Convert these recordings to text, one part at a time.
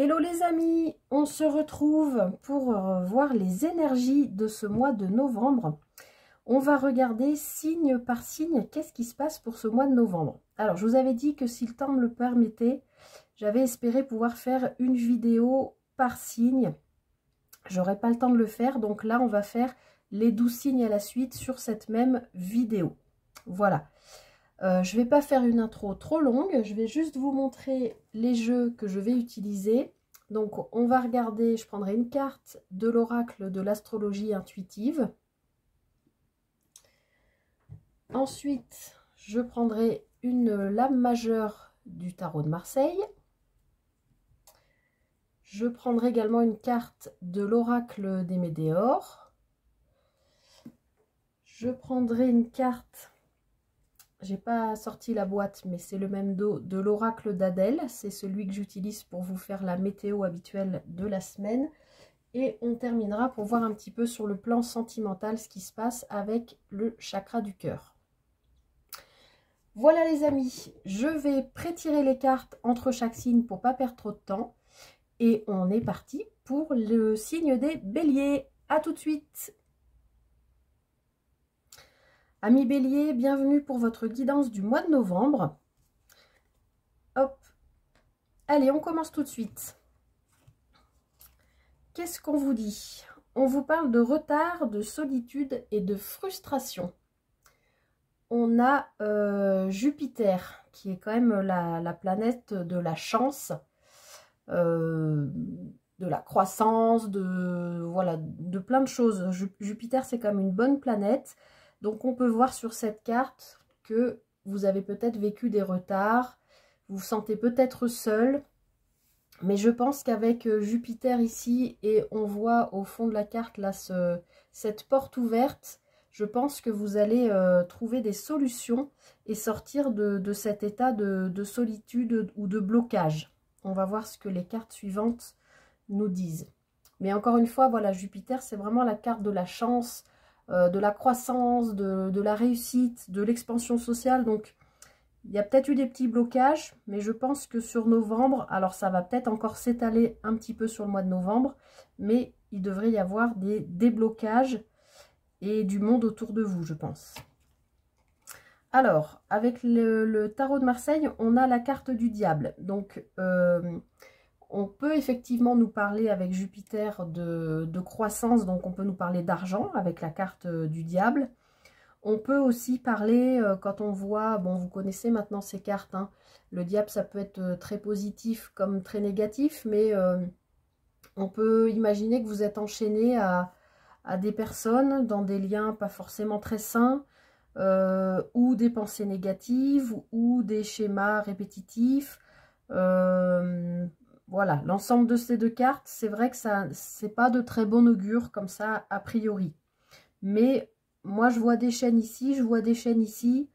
Hello les amis, on se retrouve pour voir les énergies de ce mois de novembre. On va regarder signe par signe qu'est-ce qui se passe pour ce mois de novembre. Alors je vous avais dit que si le temps me le permettait, j'avais espéré pouvoir faire une vidéo par signe. J'aurais pas le temps de le faire, donc là on va faire les 12 signes à la suite sur cette même vidéo. Voilà. Je ne vais pas faire une intro trop longue, je vais juste vous montrer les jeux que je vais utiliser. Donc on va regarder, je prendrai une carte de l'oracle de l'astrologie intuitive. Ensuite, je prendrai une lame majeure du tarot de Marseille. Je prendrai également une carte de l'oracle des Médéors. Je prendrai une carte... J'ai pas sorti la boîte, mais c'est le même dos de l'oracle d'Adèle. C'est celui que j'utilise pour vous faire la météo habituelle de la semaine. Et on terminera pour voir un petit peu sur le plan sentimental ce qui se passe avec le chakra du cœur. Voilà les amis, je vais pré-tirer les cartes entre chaque signe pour pas perdre trop de temps. Et on est parti pour le signe des béliers. À tout de suite. Amis béliers, bienvenue pour votre guidance du mois de novembre. Hop. Allez, on commence tout de suite. Qu'est-ce qu'on vous dit? On vous parle de retard, de solitude et de frustration. On a Jupiter, qui est quand même la planète de la chance, de la croissance, voilà, de plein de choses. Jupiter, c'est quand même une bonne planète. Donc on peut voir sur cette carte que vous avez peut-être vécu des retards, vous vous sentez peut-être seul, mais je pense qu'avec Jupiter ici, et on voit au fond de la carte là cette porte ouverte, je pense que vous allez trouver des solutions et sortir de cet état de solitude ou de blocage. On va voir ce que les cartes suivantes nous disent. Mais encore une fois, voilà, Jupiter, c'est vraiment la carte de la chance, de la croissance, de la réussite, de l'expansion sociale. Donc, il y a peut-être eu des petits blocages, mais je pense que sur novembre, alors ça va peut-être encore s'étaler un petit peu sur le mois de novembre, mais il devrait y avoir des déblocages et du monde autour de vous, je pense. Alors, avec le tarot de Marseille, on a la carte du diable. Donc, on peut effectivement nous parler avec Jupiter de croissance, donc on peut nous parler d'argent avec la carte du diable. On peut aussi parler, quand on voit, bon vous connaissez maintenant ces cartes, hein, le diable ça peut être très positif comme très négatif, mais on peut imaginer que vous êtes enchaîné à des personnes dans des liens pas forcément très sains, ou des pensées négatives, ou des schémas répétitifs. Voilà, l'ensemble de ces deux cartes, c'est vrai que ça, c'est pas de très bon augure comme ça, a priori. Mais moi, je vois des chaînes ici, je vois des chaînes ici.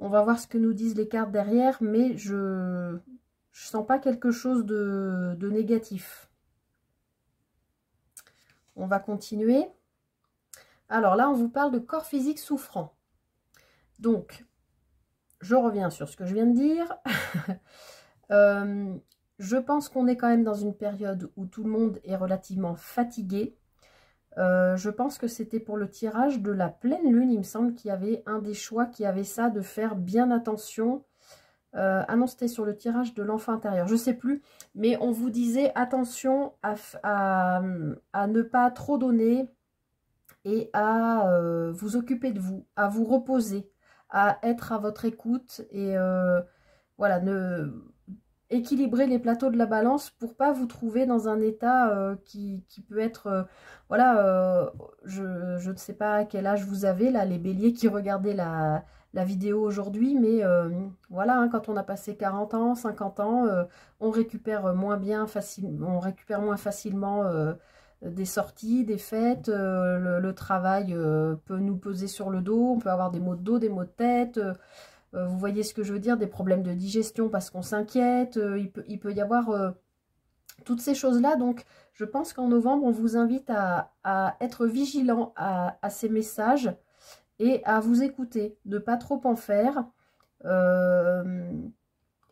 On va voir ce que nous disent les cartes derrière, mais je sens pas quelque chose de négatif. On va continuer. Alors là, on vous parle de corps physique souffrant. Donc, je reviens sur ce que je viens de dire. Je pense qu'on est quand même dans une période où tout le monde est relativement fatigué. Je pense que c'était pour le tirage de la pleine lune, il me semble qu'il y avait un des choix qui avait ça, de faire bien attention. Ah non, c'était sur le tirage de l'enfant intérieur, je ne sais plus. Mais on vous disait attention à ne pas trop donner et à vous occuper de vous, à vous reposer, à être à votre écoute et voilà, équilibrer les plateaux de la balance pour pas vous trouver dans un état qui peut être voilà, je ne sais pas à quel âge vous avez là, les béliers qui regardaient la vidéo aujourd'hui, mais voilà, hein, quand on a passé 40 ans, 50 ans, on récupère moins facilement des sorties, des fêtes, le travail peut nous peser sur le dos, on peut avoir des maux de dos, des maux de tête, vous voyez ce que je veux dire, des problèmes de digestion parce qu'on s'inquiète, il peut y avoir toutes ces choses-là. Donc, je pense qu'en novembre, on vous invite à être vigilant à ces messages et à vous écouter, de ne pas trop en faire.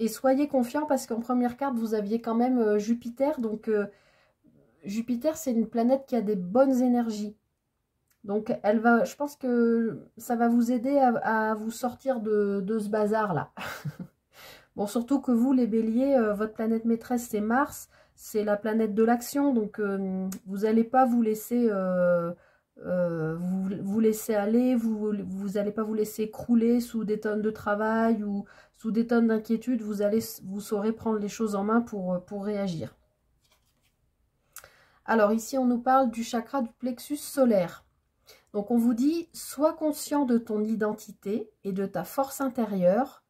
Et soyez confiants parce qu'en première carte, vous aviez quand même Jupiter. Donc, Jupiter, c'est une planète qui a des bonnes énergies. Donc, je pense que ça va vous aider à vous sortir de ce bazar-là. Bon, surtout que vous, les béliers, votre planète maîtresse, c'est Mars. C'est la planète de l'action. Donc, vous n'allez pas vous laisser... vous laisser aller, vous n'allez pas vous laisser crouler sous des tonnes de travail ou sous des tonnes d'inquiétude, vous saurez prendre les choses en main pour réagir. Alors ici, on nous parle du chakra du plexus solaire. Donc on vous dit, sois conscient de ton identité et de ta force intérieure.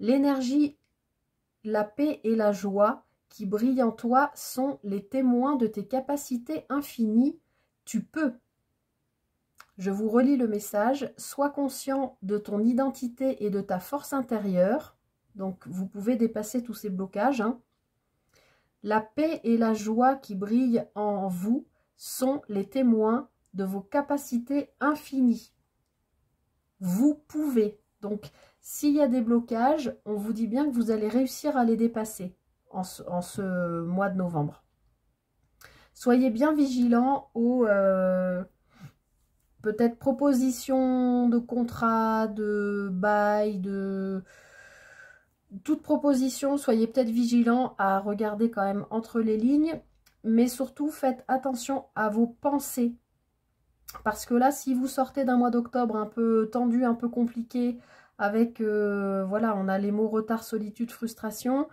L'énergie, la paix et la joie qui brillent en toi sont les témoins de tes capacités infinies. Tu peux. Je vous relis le message. Sois conscient de ton identité et de ta force intérieure. Donc, vous pouvez dépasser tous ces blocages. Hein. La paix et la joie qui brillent en vous sont les témoins de vos capacités infinies. Vous pouvez. Donc, s'il y a des blocages, on vous dit bien que vous allez réussir à les dépasser en ce mois de novembre. Soyez bien vigilants aux... peut-être proposition de contrat, de bail, de toute proposition, soyez peut-être vigilants à regarder quand même entre les lignes, mais surtout faites attention à vos pensées. Parce que là, si vous sortez d'un mois d'octobre un peu tendu, un peu compliqué, avec, voilà, on a les mots retard, solitude, frustration,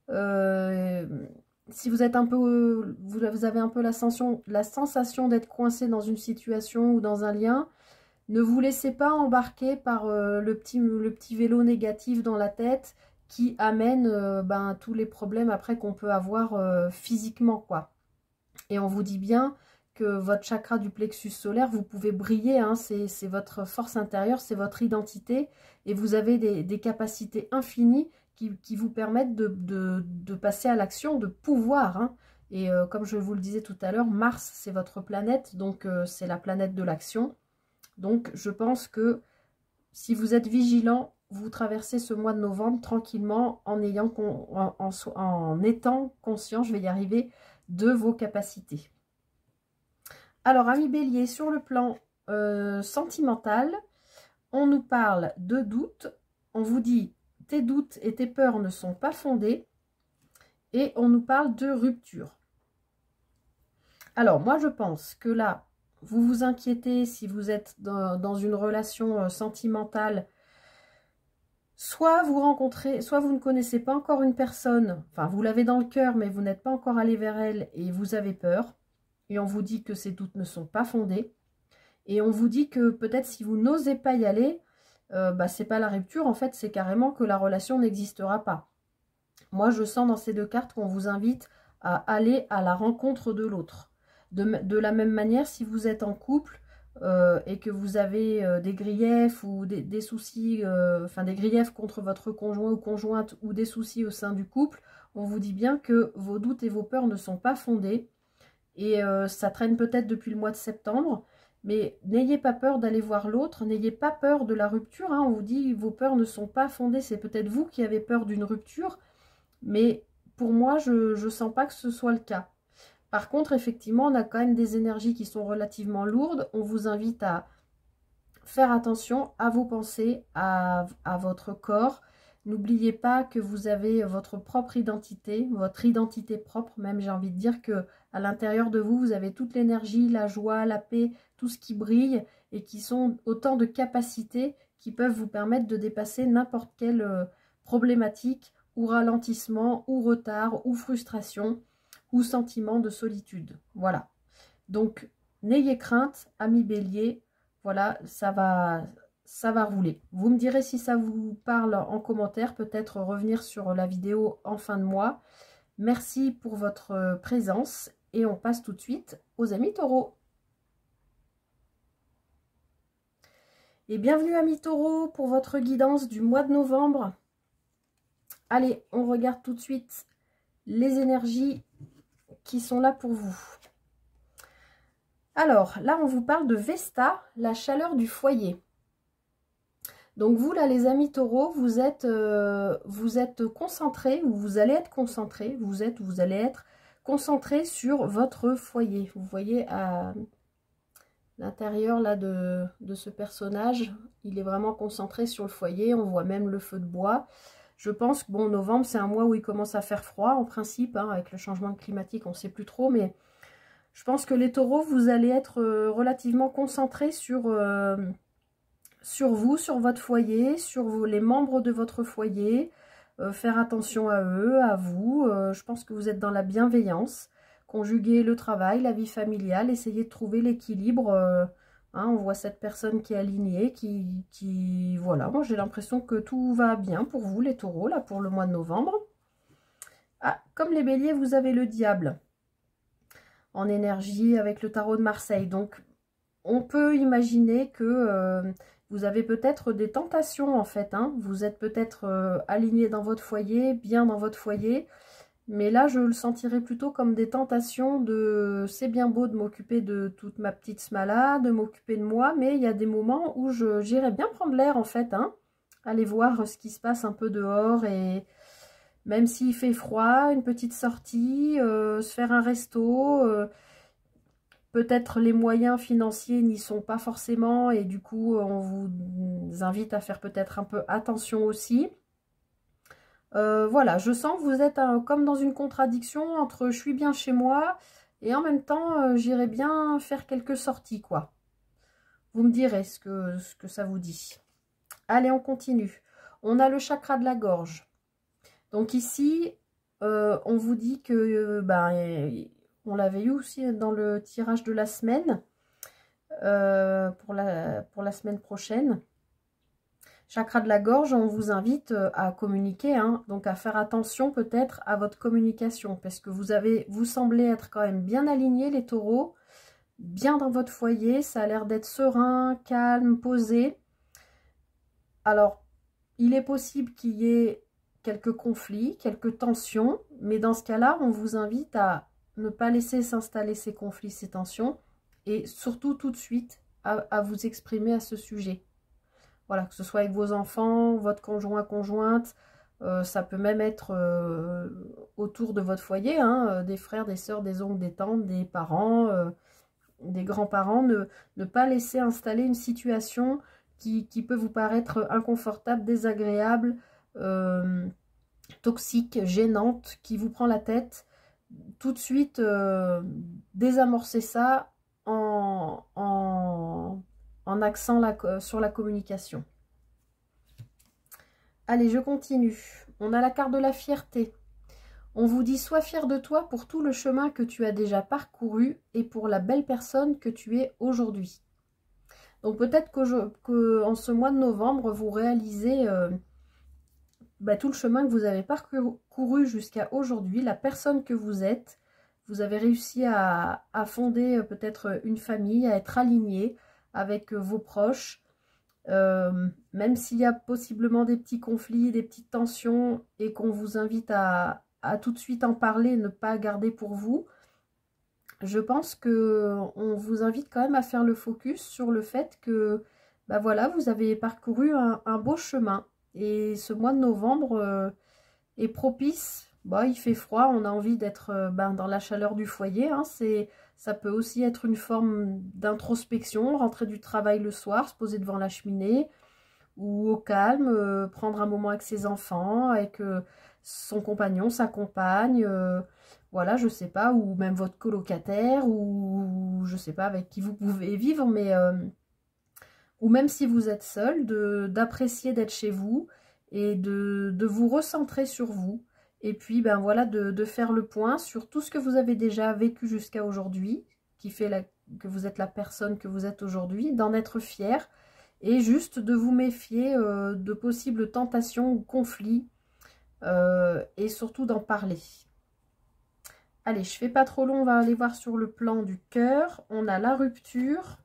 si vous êtes un peu, vous avez un peu la sensation d'être coincé dans une situation ou dans un lien, ne vous laissez pas embarquer par le petit vélo négatif dans la tête qui amène tous les problèmes après qu'on peut avoir physiquement, quoi. Et on vous dit bien que votre chakra du plexus solaire, vous pouvez briller, hein, c'est votre force intérieure, c'est votre identité, et vous avez des capacités infinies qui vous permettent de passer à l'action, de pouvoir. Hein. Et comme je vous le disais tout à l'heure, Mars, c'est votre planète, donc c'est la planète de l'action. Donc je pense que si vous êtes vigilant, vous traversez ce mois de novembre tranquillement en étant conscient, je vais y arriver, de vos capacités. Alors, amis bélier, sur le plan sentimental, on nous parle de doutes. On vous dit, tes doutes et tes peurs ne sont pas fondés. Et on nous parle de rupture. Alors, moi, je pense que là, vous vous inquiétez si vous êtes dans une relation sentimentale. Soit vous rencontrez, soit vous ne connaissez pas encore une personne. Enfin, vous l'avez dans le cœur, mais vous n'êtes pas encore allé vers elle et vous avez peur. Et on vous dit que ces doutes ne sont pas fondés. Et on vous dit que peut-être si vous n'osez pas y aller, c'est pas la rupture, en fait, c'est carrément que la relation n'existera pas. Moi, je sens dans ces deux cartes qu'on vous invite à aller à la rencontre de l'autre. De la même manière, si vous êtes en couple et que vous avez des griefs ou des soucis, des griefs contre votre conjoint ou conjointe ou des soucis au sein du couple, on vous dit bien que vos doutes et vos peurs ne sont pas fondés. Et ça traîne peut-être depuis le mois de septembre, mais n'ayez pas peur d'aller voir l'autre, n'ayez pas peur de la rupture. Hein. On vous dit vos peurs ne sont pas fondées, c'est peut-être vous qui avez peur d'une rupture, mais pour moi, je ne sens pas que ce soit le cas. Par contre, effectivement, on a quand même des énergies qui sont relativement lourdes. On vous invite à faire attention à vos pensées, à votre corps. N'oubliez pas que vous avez votre propre identité, votre identité propre même, j'ai envie de dire que à l'intérieur de vous, vous avez toute l'énergie, la joie, la paix, tout ce qui brille et qui sont autant de capacités qui peuvent vous permettre de dépasser n'importe quelle problématique ou ralentissement ou retard ou frustration ou sentiment de solitude. Voilà. Donc, n'ayez crainte, amis bélier, voilà, ça va rouler. Vous me direz si ça vous parle en commentaire, peut-être revenir sur la vidéo en fin de mois. Merci pour votre présence et on passe tout de suite aux amis taureaux. Et bienvenue amis taureaux pour votre guidance du mois de novembre. Allez, on regarde tout de suite les énergies qui sont là pour vous. Alors, là, on vous parle de Vesta, la chaleur du foyer. Donc vous, là, les amis taureaux, vous êtes concentrés, ou vous allez être concentrés, vous allez être concentrés sur votre foyer. Vous voyez à l'intérieur là de ce personnage, il est vraiment concentré sur le foyer. On voit même le feu de bois. Je pense que, bon, novembre, c'est un mois où il commence à faire froid, en principe, hein, avec le changement climatique, on ne sait plus trop, mais je pense que les taureaux, vous allez être relativement concentrés sur vous, sur votre foyer, sur les membres de votre foyer, faire attention à eux, à vous. Je pense que vous êtes dans la bienveillance, conjuguer le travail, la vie familiale, essayer de trouver l'équilibre. Hein, on voit cette personne qui est alignée, voilà, moi j'ai l'impression que tout va bien pour vous les taureaux, là, pour le mois de novembre. Ah, comme les béliers, vous avez le diable en énergie avec le tarot de Marseille. Donc, on peut imaginer que vous avez peut-être des tentations, en fait. Hein. Vous êtes peut-être aligné dans votre foyer, bien dans votre foyer. Mais là, je le sentirais plutôt comme des tentations de... C'est bien beau de m'occuper de toute ma petite smala, de m'occuper de moi, mais il y a des moments où j'irais bien prendre l'air, en fait. Hein. Aller voir ce qui se passe un peu dehors, et même s'il fait froid, une petite sortie, se faire un resto... Peut-être les moyens financiers n'y sont pas forcément, et du coup, on vous invite à faire peut-être un peu attention aussi. Voilà, je sens que vous êtes comme dans une contradiction entre je suis bien chez moi et en même temps j'irai bien faire quelques sorties, quoi. Vous me direz ce que ça vous dit. Allez, on continue. On a le chakra de la gorge. Donc ici, on vous dit que on l'avait eu aussi dans le tirage de la semaine, pour la semaine prochaine. Chakra de la gorge, on vous invite à communiquer, hein, donc à faire attention peut-être à votre communication, parce que vous semblez être quand même bien alignés, les taureaux, bien dans votre foyer, ça a l'air d'être serein, calme, posé. Alors, il est possible qu'il y ait quelques conflits, quelques tensions, mais dans ce cas-là, on vous invite à ne pas laisser s'installer ces conflits, ces tensions, et surtout tout de suite à vous exprimer à ce sujet. Voilà, que ce soit avec vos enfants, votre conjoint, conjointe, ça peut même être autour de votre foyer, hein, des frères, des sœurs, des oncles, des tantes, des parents, des grands-parents. Ne pas laisser installer une situation qui peut vous paraître inconfortable, désagréable, toxique, gênante, qui vous prend la tête. Tout de suite, désamorcer ça en accent sur la communication. Allez, je continue. On a la carte de la fierté. On vous dit, sois fier de toi pour tout le chemin que tu as déjà parcouru et pour la belle personne que tu es aujourd'hui. Donc peut-être qu'en ce mois de novembre, vous réalisez tout le chemin que vous avez parcouru jusqu'à aujourd'hui, la personne que vous êtes. Vous avez réussi à fonder peut-être une famille, à être aligné avec vos proches. Même s'il y a possiblement des petits conflits, des petites tensions, et qu'on vous invite à tout de suite en parler, ne pas garder pour vous, je pense que on vous invite quand même à faire le focus sur le fait que voilà, vous avez parcouru un beau chemin, et ce mois de novembre est propice. Il fait froid, on a envie d'être dans la chaleur du foyer, hein, ça peut aussi être une forme d'introspection, rentrer du travail le soir, se poser devant la cheminée, ou au calme, prendre un moment avec ses enfants, avec son compagnon, sa compagne, voilà, je sais pas, ou même votre colocataire, ou je sais pas avec qui vous pouvez vivre, mais ou même si vous êtes seul, d'apprécier d'être chez vous et de vous recentrer sur vous. Et puis, voilà, de faire le point sur tout ce que vous avez déjà vécu jusqu'à aujourd'hui, qui fait que vous êtes la personne que vous êtes aujourd'hui, d'en être fier, et juste de vous méfier de possibles tentations ou conflits, et surtout d'en parler. Allez, je fais pas trop long, on va aller voir sur le plan du cœur. On a la rupture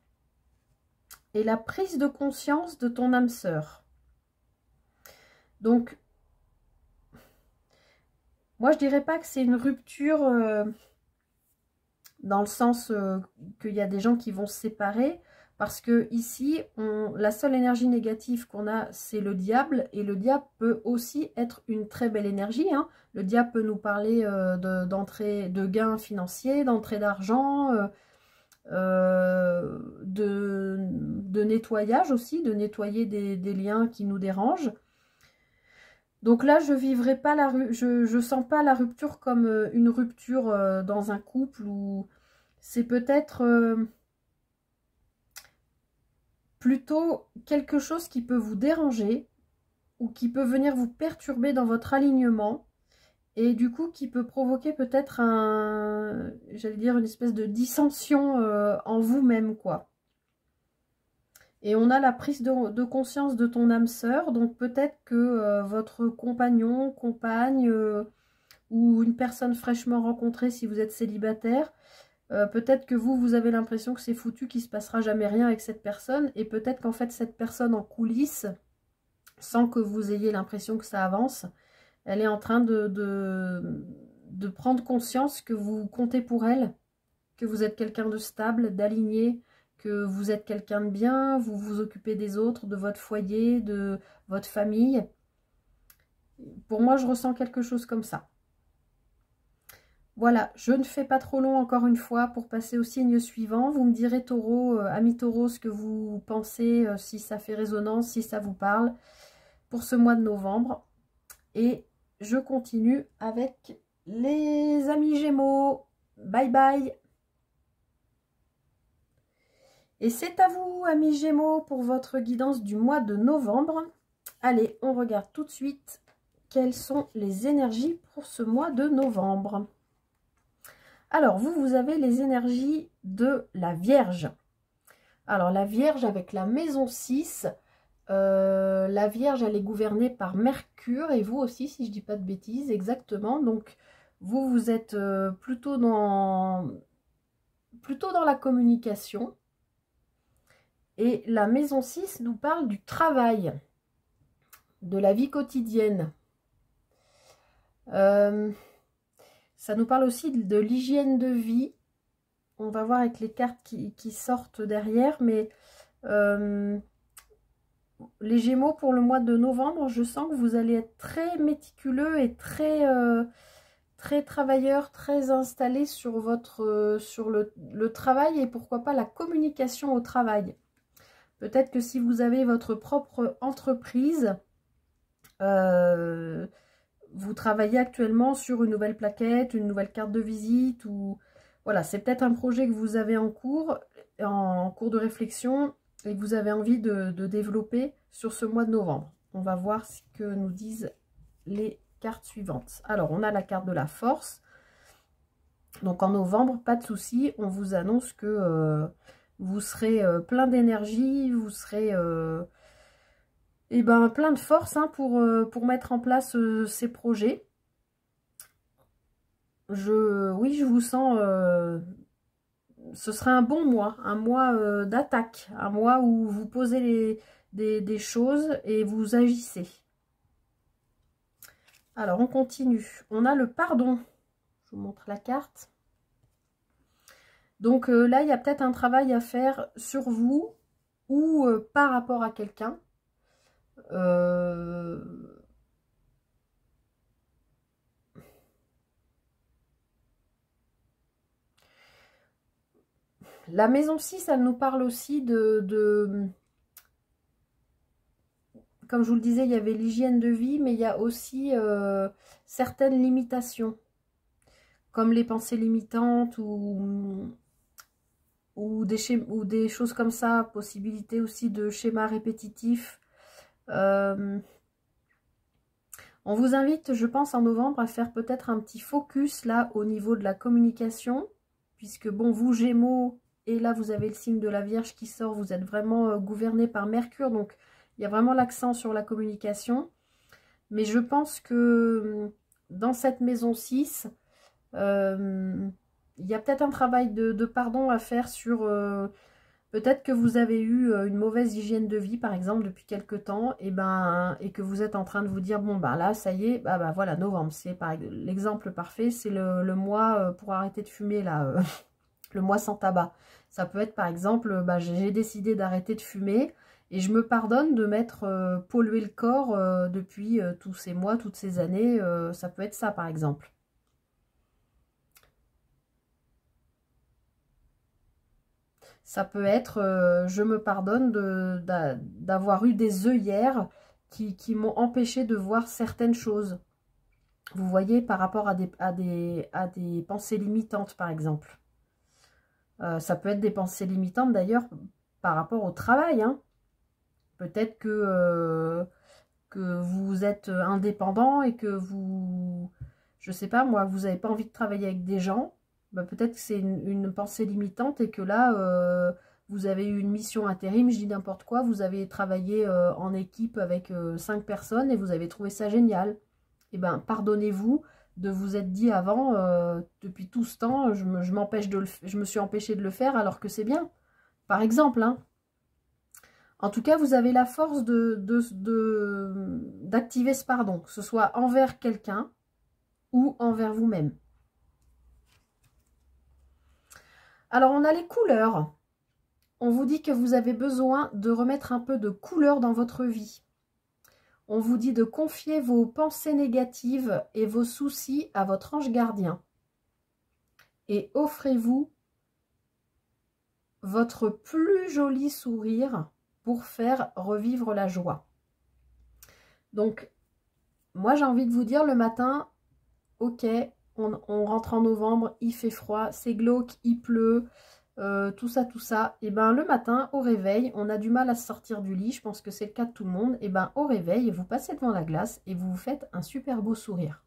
et la prise de conscience de ton âme sœur. Donc, moi, je dirais pas que c'est une rupture dans le sens qu'il y a des gens qui vont se séparer. Parce que ici, la seule énergie négative qu'on a, c'est le diable. Et le diable peut aussi être une très belle énergie, hein. Le diable peut nous parler de gains financiers, d'entrée d'argent, de nettoyage aussi, de nettoyer des liens qui nous dérangent. Donc là, je vivrai pas je sens pas la rupture comme une rupture dans un couple, où c'est peut-être plutôt quelque chose qui peut vous déranger ou qui peut venir vous perturber dans votre alignement, et du coup qui peut provoquer peut-être j'allais dire une espèce de dissension en vous-même, quoi. Et on a la prise de conscience de ton âme sœur, donc peut-être que votre compagnon, compagne ou une personne fraîchement rencontrée si vous êtes célibataire, peut-être que vous avez l'impression que c'est foutu, qu'il ne se passera jamais rien avec cette personne, et peut-être qu'en fait cette personne en coulisses, sans que vous ayez l'impression que ça avance, elle est en train de prendre conscience que vous comptez pour elle, que vous êtes quelqu'un de stable, d'aligné, que vous êtes quelqu'un de bien, vous vous occupez des autres, de votre foyer, de votre famille. Pour moi, je ressens quelque chose comme ça. Voilà, je ne fais pas trop long encore une fois pour passer au signe suivant. Vous me direz, Taureau, amis Taureau, ce que vous pensez, si ça fait résonance, si ça vous parle, pour ce mois de novembre. Et je continue avec les amis Gémeaux. Bye bye. Et c'est à vous, amis Gémeaux, pour votre guidance du mois de novembre. Allez, on regarde tout de suite quelles sont les énergies pour ce mois de novembre. Alors, vous avez les énergies de la Vierge. Alors, la Vierge avec la maison 6, la Vierge, elle est gouvernée par Mercure, et vous aussi, si je ne dis pas de bêtises, exactement. Donc, vous êtes plutôt dans la communication. Et la maison 6 nous parle du travail, de la vie quotidienne. Ça nous parle aussi de l'hygiène de vie. On va voir avec les cartes qui sortent derrière. Mais les Gémeaux, pour le mois de novembre, je sens que vous allez être très méticuleux et très travailleur, très installé sur le travail, et pourquoi pas la communication au travail. Peut-être que si vous avez votre propre entreprise, vous travaillez actuellement sur une nouvelle plaquette, une nouvelle carte de visite, ou voilà, c'est peut-être un projet que vous avez en cours de réflexion, et que vous avez envie de développer sur ce mois de novembre. On va voir ce que nous disent les cartes suivantes. Alors, on a la carte de la force. Donc, en novembre, pas de souci, on vous annonce que vous serez plein d'énergie, vous serez plein de force, hein, pour mettre en place ces projets. Oui, je vous sens, ce sera un bon mois, un mois d'attaque, un mois où vous posez des choses et vous agissez. Alors, on continue. On a le pardon. Je vous montre la carte. Donc là, il y a peut-être un travail à faire sur vous ou par rapport à quelqu'un. La maison 6, elle nous parle aussi comme je vous le disais, il y avait l'hygiène de vie, mais il y a aussi certaines limitations, comme les pensées limitantes ou des choses comme ça, possibilité aussi de schémas répétitifs. On vous invite, je pense, en novembre à faire peut-être un petit focus là au niveau de la communication, puisque bon, vous Gémeaux, et là vous avez le signe de la Vierge qui sort, vous êtes vraiment gouverné par Mercure, donc il y a vraiment l'accent sur la communication. Mais je pense que dans cette maison 6, il y a peut-être un travail de pardon à faire sur... peut-être que vous avez eu une mauvaise hygiène de vie, par exemple, depuis quelque temps, et que vous êtes en train de vous dire, bon, là, ça y est, voilà, novembre, c'est l'exemple parfait, c'est le mois pour arrêter de fumer, là, le mois sans tabac. Ça peut être par exemple, bah, j'ai décidé d'arrêter de fumer et je me pardonne de m'être pollué le corps depuis tous ces mois, toutes ces années. Ça peut être ça par exemple. Ça peut être, je me pardonne d'avoir eu des œillères qui m'ont empêché de voir certaines choses. Vous voyez, par rapport à des pensées limitantes, par exemple. Ça peut être des pensées limitantes, d'ailleurs, par rapport au travail. Hein. Peut-être que vous êtes indépendant et que vous, je sais pas moi, vous n'avez pas envie de travailler avec des gens. Bah, peut-être que c'est une pensée limitante et que là, vous avez eu une mission intérim, je dis n'importe quoi, vous avez travaillé en équipe avec 5 personnes et vous avez trouvé ça génial. Eh bien, pardonnez-vous de vous être dit avant, depuis tout ce temps, je me suis empêché de le faire alors que c'est bien. Par exemple, hein. En tout cas, vous avez la force d'activer ce pardon, que ce soit envers quelqu'un ou envers vous-même. Alors, on a les couleurs. On vous dit que vous avez besoin de remettre un peu de couleur dans votre vie. On vous dit de confier vos pensées négatives et vos soucis à votre ange gardien. Et offrez-vous votre plus joli sourire pour faire revivre la joie. Donc, moi j'ai envie de vous dire le matin, ok, on rentre en novembre, il fait froid, c'est glauque, il pleut, tout ça. Et ben le matin, au réveil, on a du mal à se sortir du lit, je pense que c'est le cas de tout le monde. Et ben au réveil, vous passez devant la glace et vous vous faites un super beau sourire.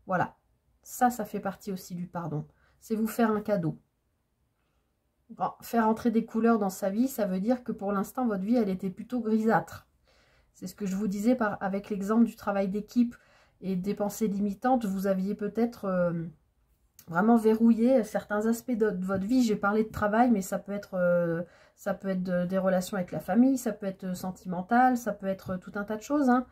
Voilà, ça fait partie aussi du pardon. C'est vous faire un cadeau. Bon, faire entrer des couleurs dans sa vie, ça veut dire que pour l'instant, votre vie, elle était plutôt grisâtre. C'est ce que je vous disais avec l'exemple du travail d'équipe et des pensées limitantes. Vous aviez peut-être vraiment verrouillé certains aspects de votre vie. J'ai parlé de travail, mais ça peut être des relations avec la famille, ça peut être sentimental, ça peut être tout un tas de choses. Hein.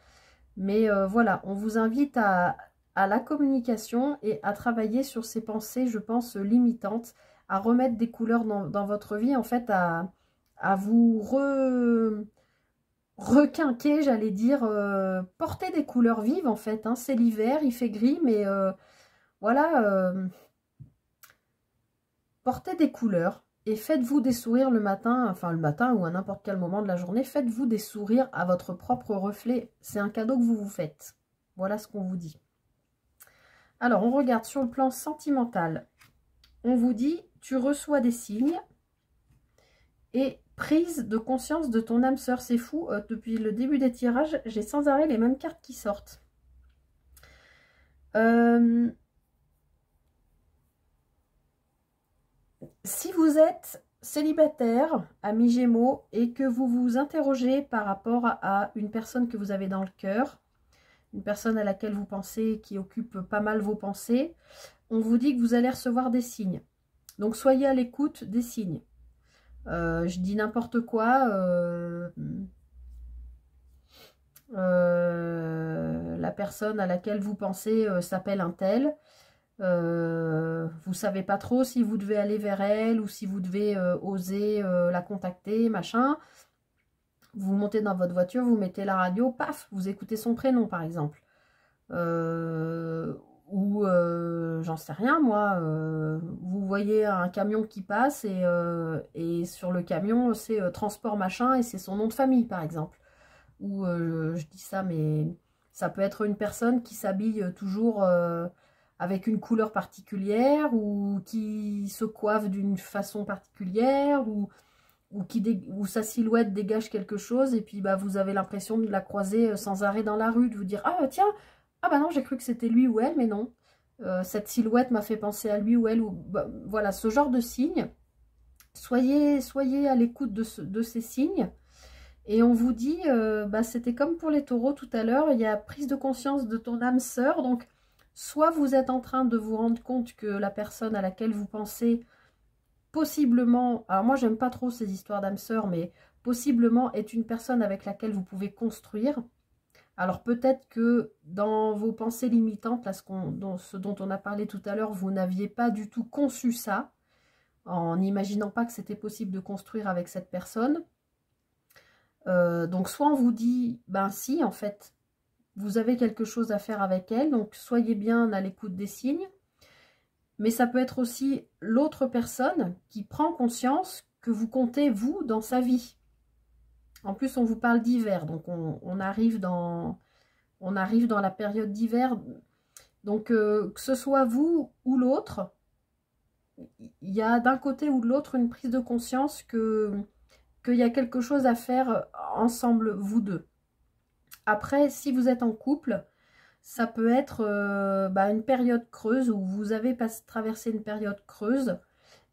Mais voilà, on vous invite à la communication et à travailler sur ces pensées, je pense, limitantes, à remettre des couleurs dans votre vie, en fait, à vous requinquer, j'allais dire, porter des couleurs vives, en fait. Hein. C'est l'hiver, il fait gris, mais voilà, portez des couleurs et faites-vous des sourires le matin, enfin le matin ou à n'importe quel moment de la journée, faites-vous des sourires à votre propre reflet. C'est un cadeau que vous vous faites. Voilà ce qu'on vous dit. Alors, on regarde sur le plan sentimental. On vous dit, tu reçois des signes et prise de conscience de ton âme sœur. C'est fou, depuis le début des tirages, j'ai sans arrêt les mêmes cartes qui sortent. Si vous êtes célibataire, ami Gémeaux, et que vous vous interrogez par rapport à une personne que vous avez dans le cœur, une personne à laquelle vous pensez, qui occupe pas mal vos pensées, on vous dit que vous allez recevoir des signes. Donc, soyez à l'écoute des signes. Je dis n'importe quoi. La personne à laquelle vous pensez s'appelle un tel. Vous savez pas trop si vous devez aller vers elle ou si vous devez oser la contacter, machin. Vous montez dans votre voiture, vous mettez la radio, paf, vous écoutez son prénom par exemple. Ou j'en sais rien moi, vous voyez un camion qui passe et sur le camion c'est transport machin et c'est son nom de famille par exemple. Ou je dis ça mais ça peut être une personne qui s'habille toujours avec une couleur particulière ou qui se coiffe d'une façon particulière ou sa silhouette dégage quelque chose et puis bah, vous avez l'impression de la croiser sans arrêt dans la rue, de vous dire « Ah tiens, ah bah non, j'ai cru que c'était lui ou elle, mais non. Cette silhouette m'a fait penser à lui ou elle. » ou bah, voilà, ce genre de signes. Soyez à l'écoute de ces signes. Et on vous dit, bah, c'était comme pour les taureaux tout à l'heure, il y a prise de conscience de ton âme sœur. Donc, soit vous êtes en train de vous rendre compte que la personne à laquelle vous pensez possiblement, alors moi j'aime pas trop ces histoires d'âme sœur, mais possiblement est une personne avec laquelle vous pouvez construire. Alors peut-être que dans vos pensées limitantes, là, ce dont on a parlé tout à l'heure, vous n'aviez pas du tout conçu ça. en n'imaginant pas que c'était possible de construire avec cette personne. Donc soit on vous dit, ben si, en fait, vous avez quelque chose à faire avec elle, donc soyez bien à l'écoute des signes. Mais ça peut être aussi l'autre personne qui prend conscience que vous comptez, vous, dans sa vie. En plus, on vous parle d'hiver, donc on arrive dans la période d'hiver. Donc, que ce soit vous ou l'autre, il y a d'un côté ou de l'autre une prise de conscience qu'il y a quelque chose à faire ensemble, vous deux. Après, si vous êtes en couple, ça peut être une période creuse où vous avez traversé une période creuse.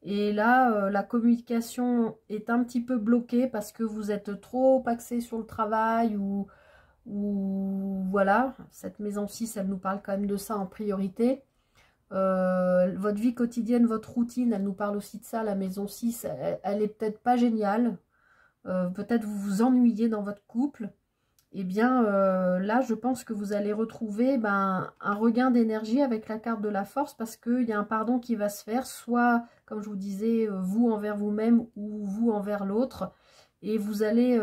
Et là, la communication est un petit peu bloquée parce que vous êtes trop axé sur le travail ou voilà. Cette maison 6, elle nous parle quand même de ça en priorité. Votre vie quotidienne, votre routine, elle nous parle aussi de ça. La maison 6, elle est peut-être pas géniale. Peut-être vous vous ennuyez dans votre couple. Eh bien, là, je pense que vous allez retrouver un regain d'énergie avec la carte de la force parce qu'il y a un pardon qui va se faire, soit, comme je vous disais, vous envers vous-même ou vous envers l'autre. Et vous allez,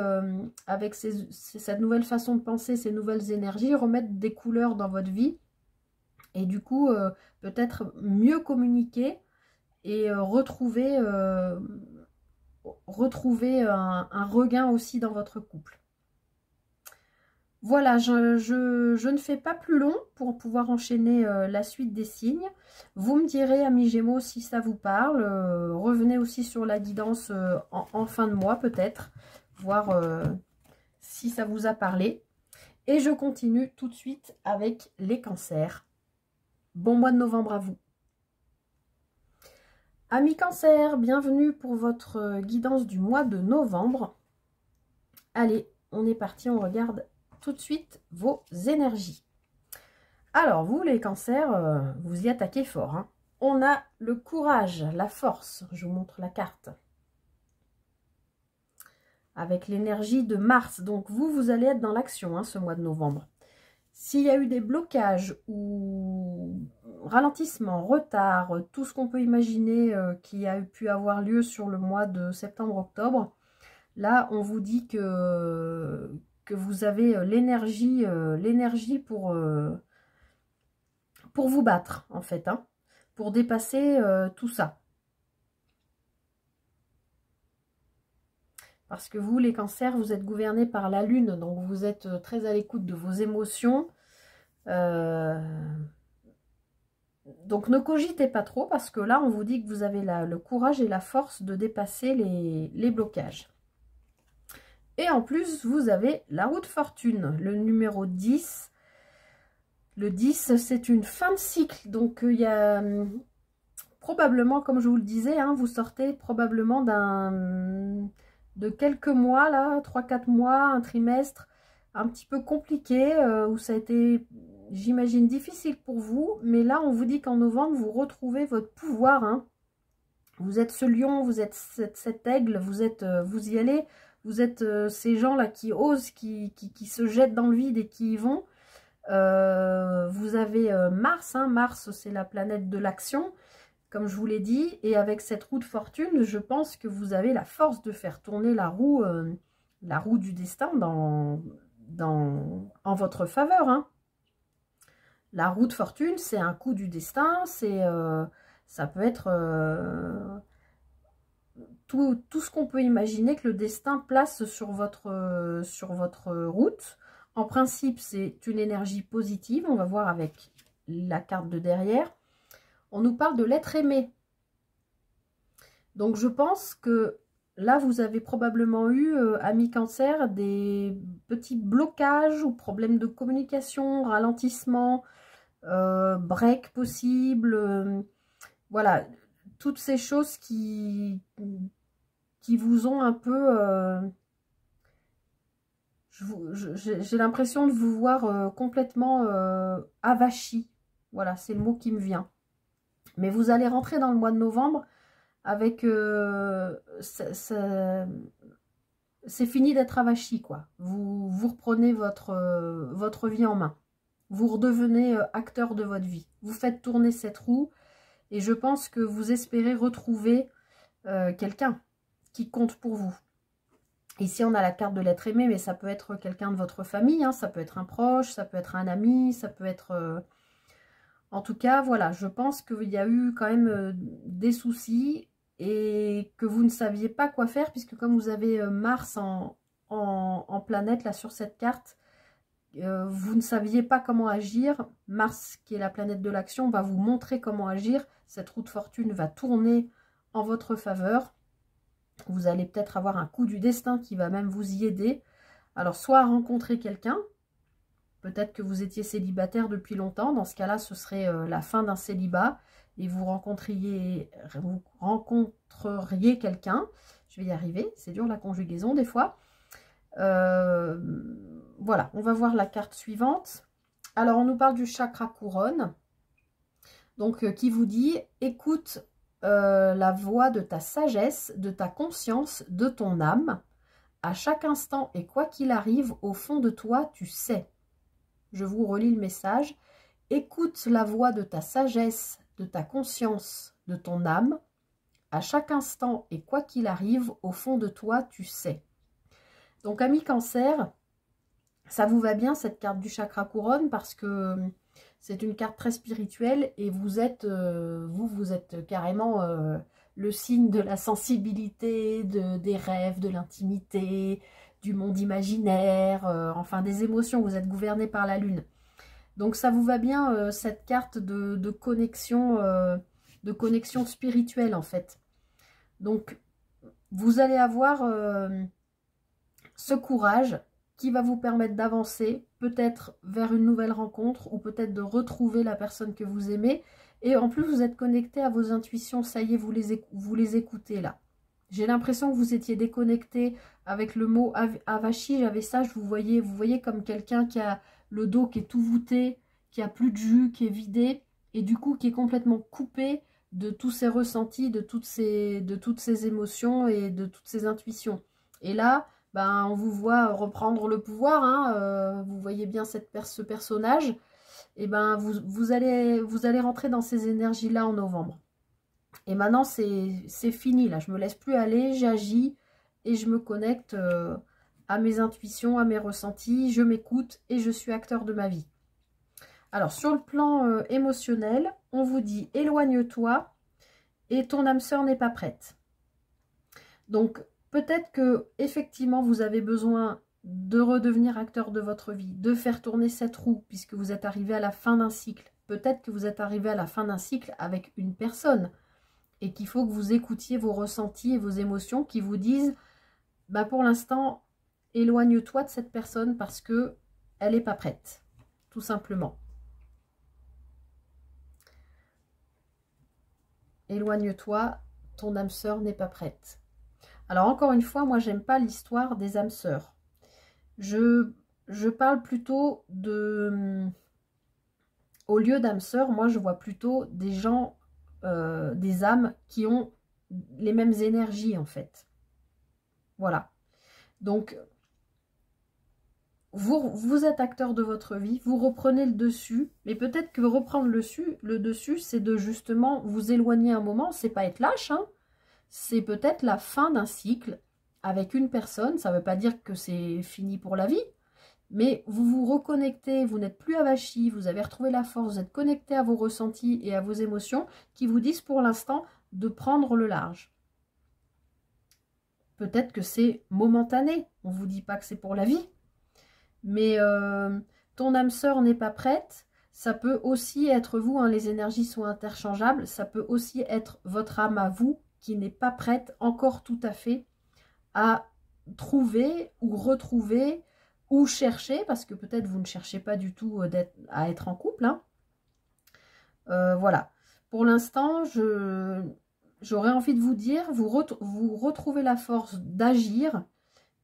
avec cette nouvelle façon de penser, ces nouvelles énergies, remettre des couleurs dans votre vie. Et du coup, peut-être mieux communiquer et retrouver un regain aussi dans votre couple. Voilà, je ne fais pas plus long pour pouvoir enchaîner la suite des signes. Vous me direz, amis Gémeaux, si ça vous parle. Revenez aussi sur la guidance en fin de mois peut-être, voir si ça vous a parlé. Et je continue tout de suite avec les cancers. Bon mois de novembre à vous. Amis Cancer, bienvenue pour votre guidance du mois de novembre. Allez, on est parti, on regarde tout de suite vos énergies. Alors, vous les cancers, vous y attaquez fort. Hein. On a le courage, la force. Je vous montre la carte. Avec l'énergie de Mars. Donc, vous allez être dans l'action ce mois de novembre. S'il y a eu des blocages ou ralentissements, retards, tout ce qu'on peut imaginer qui a pu avoir lieu sur le mois de septembre-octobre, là, on vous dit que vous avez l'énergie pour vous battre, en fait, hein, pour dépasser tout ça. Parce que vous, les cancers, vous êtes gouvernés par la lune, donc vous êtes très à l'écoute de vos émotions. Donc ne cogitez pas trop, parce que là, on vous dit que vous avez le courage et la force de dépasser les blocages. Et en plus, vous avez la roue de fortune, le numéro 10. Le 10, c'est une fin de cycle. Donc, il y a probablement, comme je vous le disais, hein, vous sortez probablement de quelques mois, là, 3-4 mois, un trimestre un petit peu compliqué, où ça a été, j'imagine, difficile pour vous. Mais là, on vous dit qu'en novembre, vous retrouvez votre pouvoir. Hein. Vous êtes ce lion, vous êtes cet aigle, vous y allez. Vous êtes ces gens-là qui osent, qui se jettent dans le vide et qui y vont. Vous avez Mars. Hein. Mars, c'est la planète de l'action, comme je vous l'ai dit. Et avec cette roue de fortune, je pense que vous avez la force de faire tourner la roue du destin en votre faveur. Hein. La roue de fortune, c'est un coup du destin. Ça peut être... tout ce qu'on peut imaginer que le destin place sur votre route. En principe, c'est une énergie positive. On va voir avec la carte de derrière. On nous parle de l'être aimé. Donc, je pense que là, vous avez probablement eu, amis cancer, des petits blocages ou problèmes de communication, ralentissement, break possible. Voilà, toutes ces choses qui vous ont un peu... j'ai l'impression de vous voir complètement avachi. Voilà, c'est le mot qui me vient. Mais vous allez rentrer dans le mois de novembre avec... c'est fini d'être avachi, quoi. Vous reprenez votre vie en main. Vous redevenez acteur de votre vie. Vous faites tourner cette roue. Et je pense que vous espérez retrouver quelqu'un qui compte pour vous. Ici, on a la carte de l'être aimé, mais ça peut être quelqu'un de votre famille, hein, ça peut être un proche, ça peut être un ami, ça peut être... En tout cas, voilà, je pense qu'il y a eu quand même des soucis et que vous ne saviez pas quoi faire, puisque comme vous avez Mars en planète, là, sur cette carte, vous ne saviez pas comment agir. Mars, qui est la planète de l'action, va vous montrer comment agir. Cette roue de fortune va tourner en votre faveur. Vous allez peut-être avoir un coup du destin qui va même vous y aider. Alors, soit rencontrer quelqu'un, peut-être que vous étiez célibataire depuis longtemps. Dans ce cas-là, ce serait la fin d'un célibat et vous rencontreriez quelqu'un. Je vais y arriver, c'est dur la conjugaison des fois. Voilà, on va voir la carte suivante. Alors, on nous parle du chakra couronne. Donc, qui vous dit, écoute la voix de ta sagesse, de ta conscience, de ton âme. À chaque instant et quoi qu'il arrive, au fond de toi, tu sais. Je vous relis le message. Écoute la voix de ta sagesse, de ta conscience, de ton âme. À chaque instant et quoi qu'il arrive, au fond de toi, tu sais. Donc, amis Cancer, ça vous va bien cette carte du chakra couronne parce que c'est une carte très spirituelle et vous êtes, vous êtes carrément le signe de la sensibilité, des rêves, de l'intimité, du monde imaginaire, enfin des émotions. Vous êtes gouverné par la lune. Donc ça vous va bien cette carte de connexion spirituelle en fait. Donc vous allez avoir ce courage qui va vous permettre d'avancer, peut-être vers une nouvelle rencontre ou peut-être de retrouver la personne que vous aimez. Et en plus, vous êtes connecté à vos intuitions, ça y est, vous les écoutez là. J'ai l'impression que vous étiez déconnecté avec le mot avachi, j'avais ça, vous voyez comme quelqu'un qui a le dos qui est tout voûté, qui a plus de jus, qui est vidé, et du coup qui est complètement coupé de tous ses ressentis, de toutes ses émotions et de toutes ses intuitions. Et là, ben, on vous voit reprendre le pouvoir, hein, vous voyez bien ce personnage, et ben vous allez rentrer dans ces énergies-là en novembre. Et maintenant, c'est fini, là, je me laisse plus aller, j'agis et je me connecte à mes intuitions, à mes ressentis, je m'écoute et je suis acteur de ma vie. Alors, sur le plan émotionnel, on vous dit éloigne-toi et ton âme sœur n'est pas prête. Donc, peut-être que effectivement vous avez besoin de redevenir acteur de votre vie, de faire tourner cette roue puisque vous êtes arrivé à la fin d'un cycle. Peut-être que vous êtes arrivé à la fin d'un cycle avec une personne et qu'il faut que vous écoutiez vos ressentis et vos émotions qui vous disent bah pour l'instant, éloigne-toi de cette personne parce que elle n'est pas prête, tout simplement. Éloigne-toi, ton âme sœur n'est pas prête. Alors encore une fois, moi j'aime pas l'histoire des âmes sœurs. Je parle plutôt de... Au lieu d'âmes sœurs, moi je vois plutôt des gens, des âmes qui ont les mêmes énergies en fait. Voilà. Donc, vous êtes acteur de votre vie, vous reprenez le dessus, mais peut-être que reprendre le dessus, c'est de justement vous éloigner un moment, c'est pas être lâche, hein. C'est peut-être la fin d'un cycle avec une personne. Ça ne veut pas dire que c'est fini pour la vie, mais vous vous reconnectez, vous n'êtes plus avachi, vous avez retrouvé la force, vous êtes connecté à vos ressentis et à vos émotions qui vous disent pour l'instant de prendre le large. Peut-être que c'est momentané, on ne vous dit pas que c'est pour la vie, mais ton âme sœur n'est pas prête. Ça peut aussi être vous, hein, les énergies sont interchangeables, ça peut aussi être votre âme à vous qui n'est pas prête encore tout à fait à trouver ou retrouver ou chercher, parce que peut-être vous ne cherchez pas du tout à être en couple. Hein. Voilà. Pour l'instant, j'aurais envie de vous dire, vous retrouvez la force d'agir,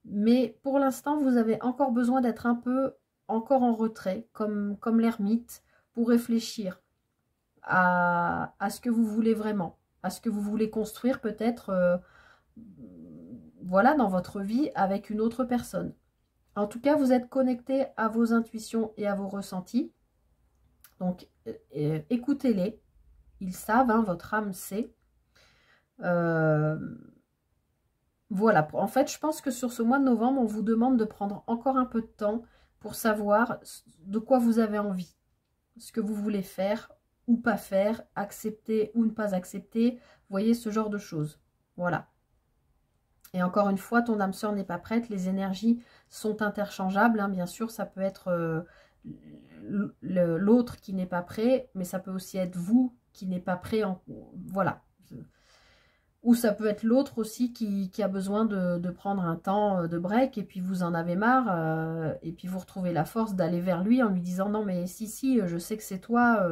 mais pour l'instant, vous avez encore besoin d'être un peu encore en retrait, comme l'ermite, pour réfléchir à ce que vous voulez vraiment, à ce que vous voulez construire peut-être voilà, dans votre vie avec une autre personne. En tout cas, vous êtes connecté à vos intuitions et à vos ressentis. Donc, écoutez-les. Ils savent, hein, votre âme sait. Voilà, en fait, je pense que sur ce mois de novembre, on vous demande de prendre encore un peu de temps pour savoir de quoi vous avez envie, ce que vous voulez faire ou pas faire, accepter ou ne pas accepter, vous voyez, ce genre de choses. Voilà. Et encore une fois, ton âme sœur n'est pas prête, les énergies sont interchangeables, hein, bien sûr, ça peut être l'autre qui n'est pas prêt, mais ça peut aussi être vous qui n'êtes pas prêt, voilà. Ou ça peut être l'autre aussi qui a besoin de prendre un temps de break et puis vous en avez marre et puis vous retrouvez la force d'aller vers lui en lui disant non mais si, je sais que c'est toi,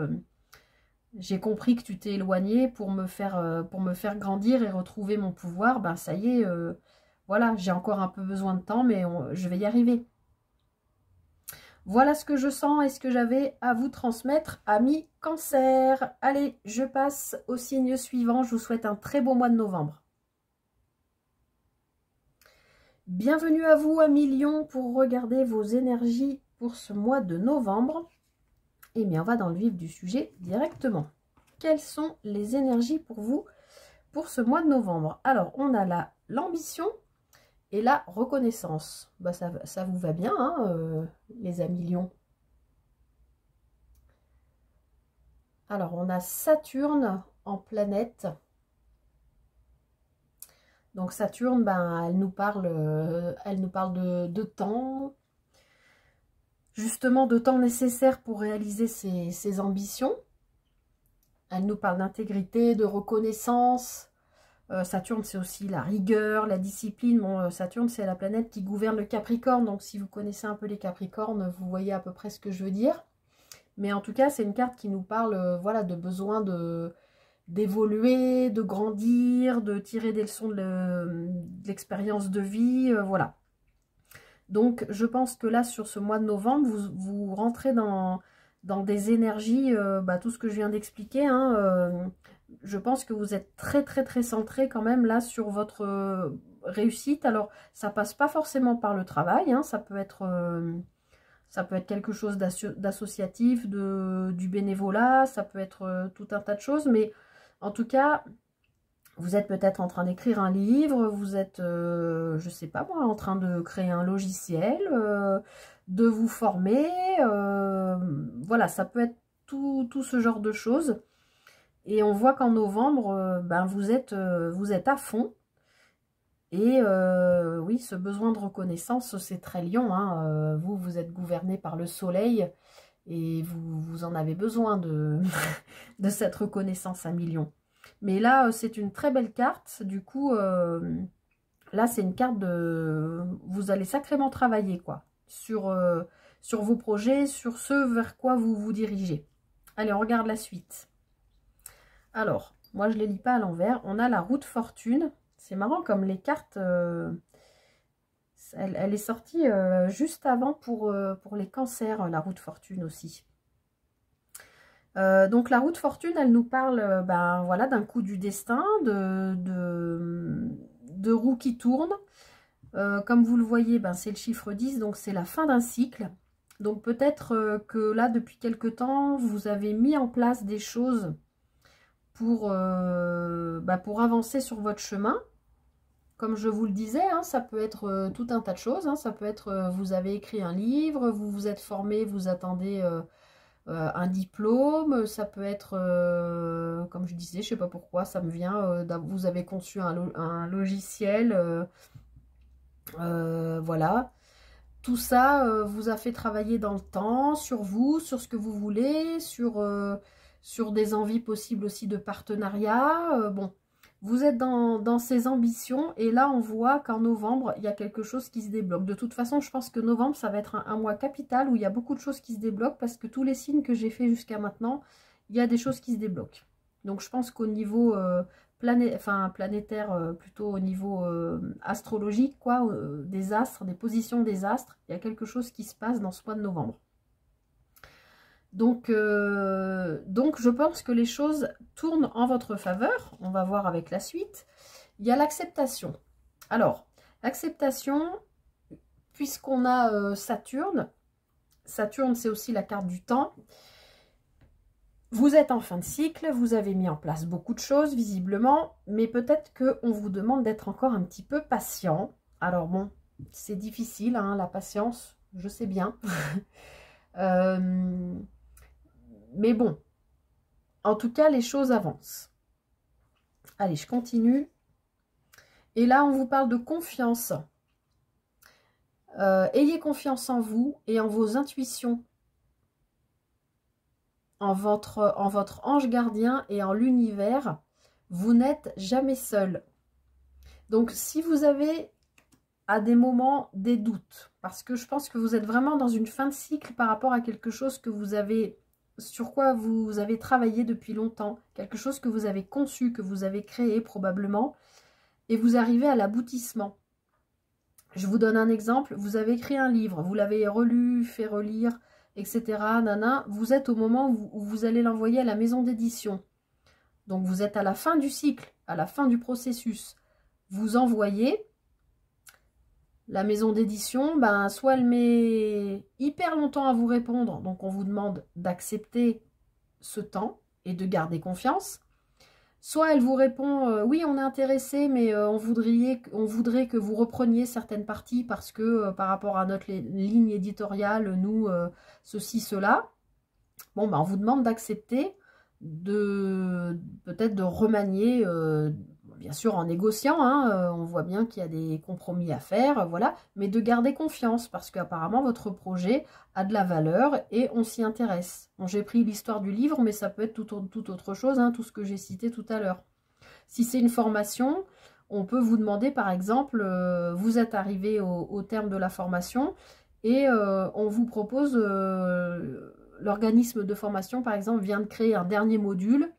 j'ai compris que tu t'es éloigné pour me faire grandir et retrouver mon pouvoir, ben ça y est, voilà, j'ai encore un peu besoin de temps mais je vais y arriver. Voilà ce que je sens et ce que j'avais à vous transmettre, amis Cancer. Allez, je passe au signe suivant. Je vous souhaite un très beau mois de novembre. Bienvenue à vous, amis Lion, pour regarder vos énergies pour ce mois de novembre. Et bien, on va dans le vif du sujet directement. Quelles sont les énergies pour vous pour ce mois de novembre? Alors, on a l'ambition et la reconnaissance. Bah, ça vous va bien, hein, les amis Lion. Alors, on a Saturne en planète. Donc, Saturne, ben, elle nous parle de temps. Justement, de temps nécessaire pour réaliser ses ambitions. Elle nous parle d'intégrité, de reconnaissance. Saturne, c'est aussi la rigueur, la discipline. Bon, Saturne, c'est la planète qui gouverne le Capricorne. Donc, si vous connaissez un peu les Capricornes, vous voyez à peu près ce que je veux dire. Mais en tout cas, c'est une carte qui nous parle voilà, de besoin d'évoluer, de grandir, de tirer des leçons de l'expérience de vie. Voilà. Donc, je pense que là, sur ce mois de novembre, vous rentrez dans des énergies, tout ce que je viens d'expliquer, hein, je pense que vous êtes très, très, très centré quand même là sur votre réussite. Alors, ça passe pas forcément par le travail, hein, ça peut être quelque chose d'associatif, du bénévolat, ça peut être tout un tas de choses, mais en tout cas, vous êtes peut-être en train d'écrire un livre, vous êtes, je sais pas moi, en train de créer un logiciel, de vous former, voilà, ça peut être tout ce genre de choses. Et on voit qu'en novembre, ben vous êtes à fond. Et oui, ce besoin de reconnaissance, c'est très Lion, hein. Vous êtes gouverné par le soleil et vous en avez besoin de, de cette reconnaissance à millions. Mais là, c'est une très belle carte. Du coup, là, c'est une carte de... Vous allez sacrément travailler, quoi, sur vos projets, sur ce vers quoi vous vous dirigez. Allez, on regarde la suite. Alors, moi, je ne les lis pas à l'envers. On a la roue de fortune. C'est marrant comme les cartes... elle est sortie juste avant pour les cancers, la roue de fortune aussi. Donc la roue de fortune, elle nous parle voilà, d'un coup du destin, de roues qui tournent. Comme vous le voyez, c'est le chiffre 10, donc c'est la fin d'un cycle. Donc peut-être que là, depuis quelque temps, vous avez mis en place des choses pour avancer sur votre chemin. Comme je vous le disais, hein, ça peut être tout un tas de choses. Hein. Ça peut être, vous avez écrit un livre, vous vous êtes formé, vous attendez... un diplôme, ça peut être, comme je disais, je sais pas pourquoi, ça me vient, vous avez conçu un logiciel, voilà. Tout ça vous a fait travailler dans le temps, sur vous, sur ce que vous voulez, sur des envies possibles aussi de partenariat. Bon, vous êtes dans ces ambitions et là on voit qu'en novembre, il y a quelque chose qui se débloque. De toute façon, je pense que novembre, ça va être un mois capital où il y a beaucoup de choses qui se débloquent parce que tous les signes que j'ai fait jusqu'à maintenant, il y a des choses qui se débloquent. Donc je pense qu'au niveau planétaire, plutôt au niveau astrologique, quoi, des astres, des positions des astres, il y a quelque chose qui se passe dans ce mois de novembre. Donc je pense que les choses tournent en votre faveur. On va voir avec la suite. Il y a l'acceptation. Alors, l'acceptation, puisqu'on a Saturne. Saturne, c'est aussi la carte du temps. Vous êtes en fin de cycle, vous avez mis en place beaucoup de choses visiblement, mais peut-être qu'on vous demande d'être encore un petit peu patient. Alors bon, c'est difficile, hein, la patience, je sais bien. Mais bon, en tout cas, les choses avancent. Allez, je continue. Et là, on vous parle de confiance. Ayez confiance en vous et en vos intuitions, en votre ange gardien et en l'univers. Vous n'êtes jamais seul. Donc, si vous avez à des moments des doutes, parce que je pense que vous êtes vraiment dans une fin de cycle par rapport à quelque chose que vous avez, sur quoi vous avez travaillé depuis longtemps, quelque chose que vous avez conçu, que vous avez créé probablement, et vous arrivez à l'aboutissement. Je vous donne un exemple, vous avez écrit un livre, vous l'avez relu, fait relire, etc. Nana, vous êtes au moment où vous allez l'envoyer à la maison d'édition. Donc vous êtes à la fin du cycle, à la fin du processus. Vous envoyez, la maison d'édition, ben, soit elle met hyper longtemps à vous répondre, donc on vous demande d'accepter ce temps et de garder confiance. Soit elle vous répond oui, on est intéressé, mais on voudrait que vous repreniez certaines parties parce que par rapport à notre ligne éditoriale, nous, ceci, cela. Bon, ben, on vous demande d'accepter, peut-être de remanier, bien sûr en négociant, hein, on voit bien qu'il y a des compromis à faire, voilà, mais de garder confiance parce qu'apparemment votre projet a de la valeur et on s'y intéresse. Bon, j'ai pris l'histoire du livre, mais ça peut être tout autre chose, hein, tout ce que j'ai cité tout à l'heure. Si c'est une formation, on peut vous demander par exemple, vous êtes arrivé au terme de la formation et on vous propose, l'organisme de formation par exemple vient de créer un dernier module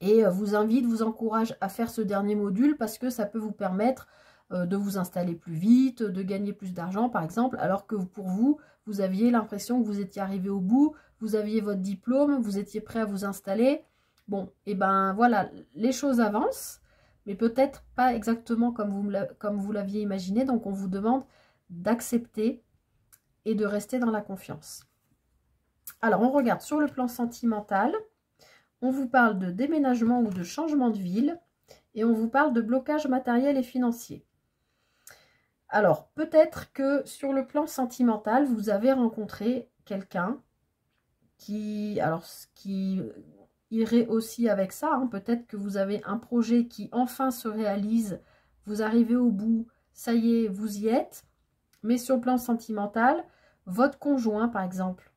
et vous invite, vous encourage à faire ce dernier module parce que ça peut vous permettre de vous installer plus vite, de gagner plus d'argent par exemple, alors que pour vous, vous aviez l'impression que vous étiez arrivé au bout, vous aviez votre diplôme, vous étiez prêt à vous installer. Bon, et ben voilà, les choses avancent, mais peut-être pas exactement comme vous l'aviez imaginé, donc on vous demande d'accepter et de rester dans la confiance. Alors, on regarde sur le plan sentimental. On vous parle de déménagement ou de changement de ville. Et on vous parle de blocage matériel et financier. Alors, peut-être que sur le plan sentimental, vous avez rencontré quelqu'un qui irait aussi avec ça. Hein. Peut-être que vous avez un projet qui enfin se réalise. Vous arrivez au bout. Ça y est, vous y êtes. Mais sur le plan sentimental, votre conjoint, par exemple,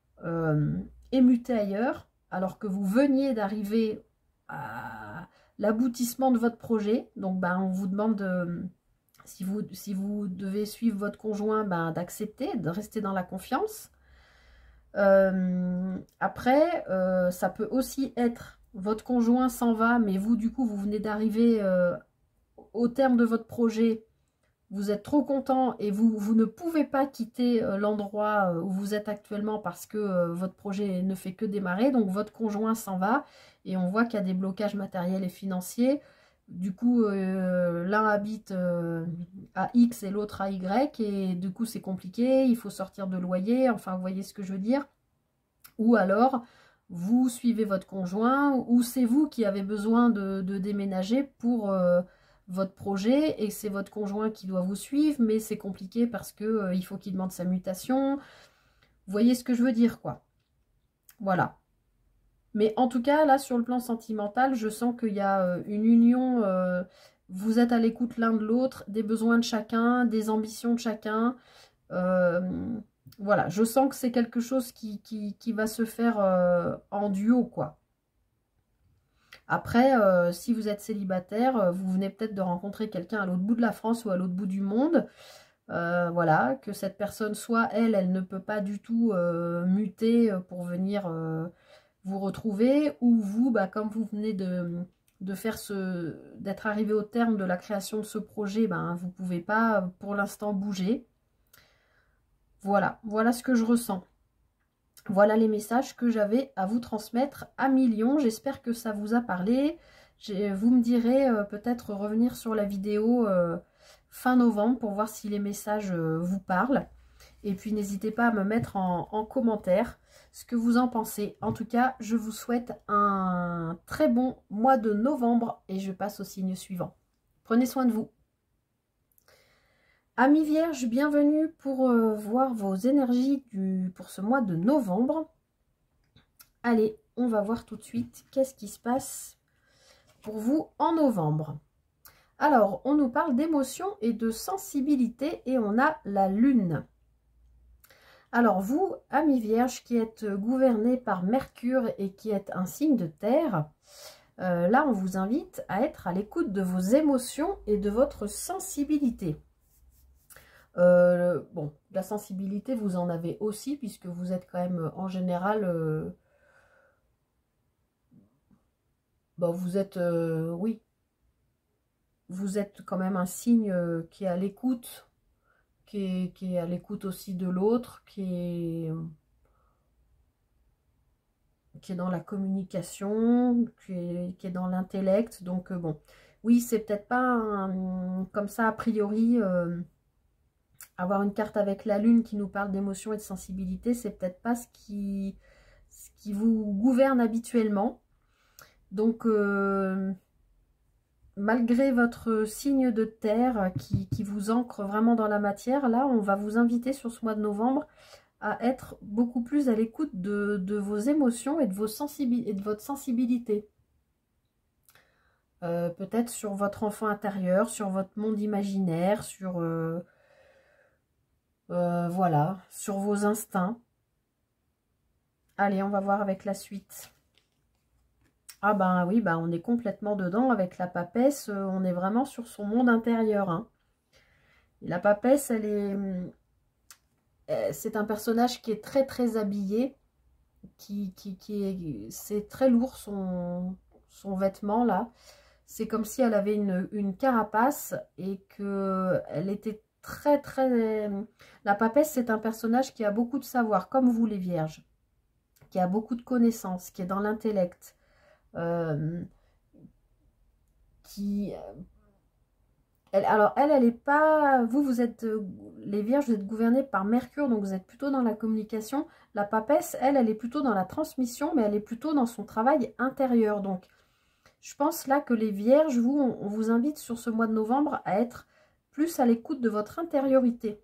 est muté ailleurs, alors que vous veniez d'arriver à l'aboutissement de votre projet. Donc, ben, on vous demande, si vous devez suivre votre conjoint, ben, d'accepter, de rester dans la confiance. Après, ça peut aussi être votre conjoint s'en va, mais vous, du coup, vous venez d'arriver au terme de votre projet. Vous êtes trop content et vous ne pouvez pas quitter l'endroit où vous êtes actuellement parce que votre projet ne fait que démarrer. Donc, votre conjoint s'en va et on voit qu'il y a des blocages matériels et financiers. Du coup, l'un habite à X et l'autre à Y et du coup, c'est compliqué. Il faut sortir de loyer. Enfin, vous voyez ce que je veux dire. Ou alors, vous suivez votre conjoint ou c'est vous qui avez besoin de déménager pour votre projet et c'est votre conjoint qui doit vous suivre, mais c'est compliqué parce que il faut qu'il demande sa mutation. Vous voyez ce que je veux dire, quoi. Voilà. Mais en tout cas, là, sur le plan sentimental, je sens qu'il y a une union, vous êtes à l'écoute l'un de l'autre, des besoins de chacun, des ambitions de chacun. Voilà, je sens que c'est quelque chose qui va se faire en duo, quoi. Après, si vous êtes célibataire, vous venez peut-être de rencontrer quelqu'un à l'autre bout de la France ou à l'autre bout du monde. Voilà, que cette personne, soit elle ne peut pas du tout muter pour venir vous retrouver. Ou vous, bah, comme vous venez d'être arrivé au terme de la création de ce projet, ben, vous ne pouvez pas pour l'instant bouger. Voilà, voilà ce que je ressens. Voilà les messages que j'avais à vous transmettre à millions. J'espère que ça vous a parlé. Vous me direz peut-être revenir sur la vidéo fin novembre pour voir si les messages vous parlent. Et puis n'hésitez pas à me mettre en commentaire ce que vous en pensez. En tout cas, je vous souhaite un très bon mois de novembre et je passe au signe suivant. Prenez soin de vous. Amis Vierges, bienvenue pour voir vos énergies pour ce mois de novembre. Allez, on va voir tout de suite qu'est-ce qui se passe pour vous en novembre. Alors, on nous parle d'émotion et de sensibilité et on a la lune. Alors vous, amis Vierges, qui êtes gouvernés par Mercure et qui êtes un signe de terre, là on vous invite à être à l'écoute de vos émotions et de votre sensibilité. Bon, la sensibilité, vous en avez aussi, puisque vous êtes quand même, en général, vous êtes, oui, vous êtes quand même un signe qui est à l'écoute, qui est à l'écoute aussi de l'autre, qui est dans la communication, qui est dans l'intellect. Donc, bon, oui, c'est peut-être pas comme ça, a priori... avoir une carte avec la lune qui nous parle d'émotion et de sensibilité, c'est peut-être pas ce qui vous gouverne habituellement. Donc, malgré votre signe de terre qui vous ancre vraiment dans la matière, là, on va vous inviter sur ce mois de novembre à être beaucoup plus à l'écoute de vos émotions et de votre sensibilité. Peut-être sur votre enfant intérieur, sur votre monde imaginaire, sur... voilà, sur vos instincts. Allez, on va voir avec la suite. Ah ben oui, on est complètement dedans avec la papesse. On est vraiment sur son monde intérieur. Hein. La papesse, c'est un personnage qui est très très habillé. C'est très lourd son vêtement là. C'est comme si elle avait une carapace et qu'elle était très très... La papesse, c'est un personnage qui a beaucoup de savoir, comme vous les vierges, qui a beaucoup de connaissances, qui est dans l'intellect, alors elle est pas... Vous êtes... les vierges, vous êtes gouvernés par Mercure, donc vous êtes plutôt dans la communication. La papesse, elle est plutôt dans la transmission, mais elle est plutôt dans son travail intérieur. Donc, je pense là que les vierges, on vous invite sur ce mois de novembre à être plus à l'écoute de votre intériorité.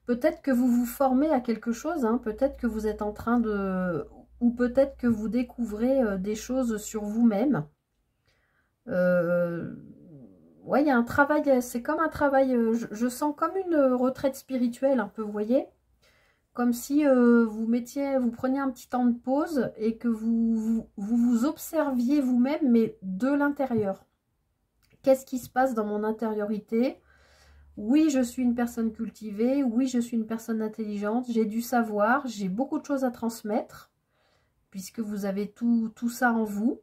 Peut-être que vous vous formez à quelque chose, hein, peut-être que vous êtes en train de... Ou peut-être que vous découvrez des choses sur vous-même. Ouais, il y a un travail, c'est comme un travail, je sens comme une retraite spirituelle un peu, vous voyez. Comme si vous preniez un petit temps de pause et que vous observiez vous-même, mais de l'intérieur. Qu'est-ce qui se passe dans mon intériorité? Oui, je suis une personne cultivée. Oui, je suis une personne intelligente. J'ai du savoir. J'ai beaucoup de choses à transmettre, puisque vous avez tout ça en vous.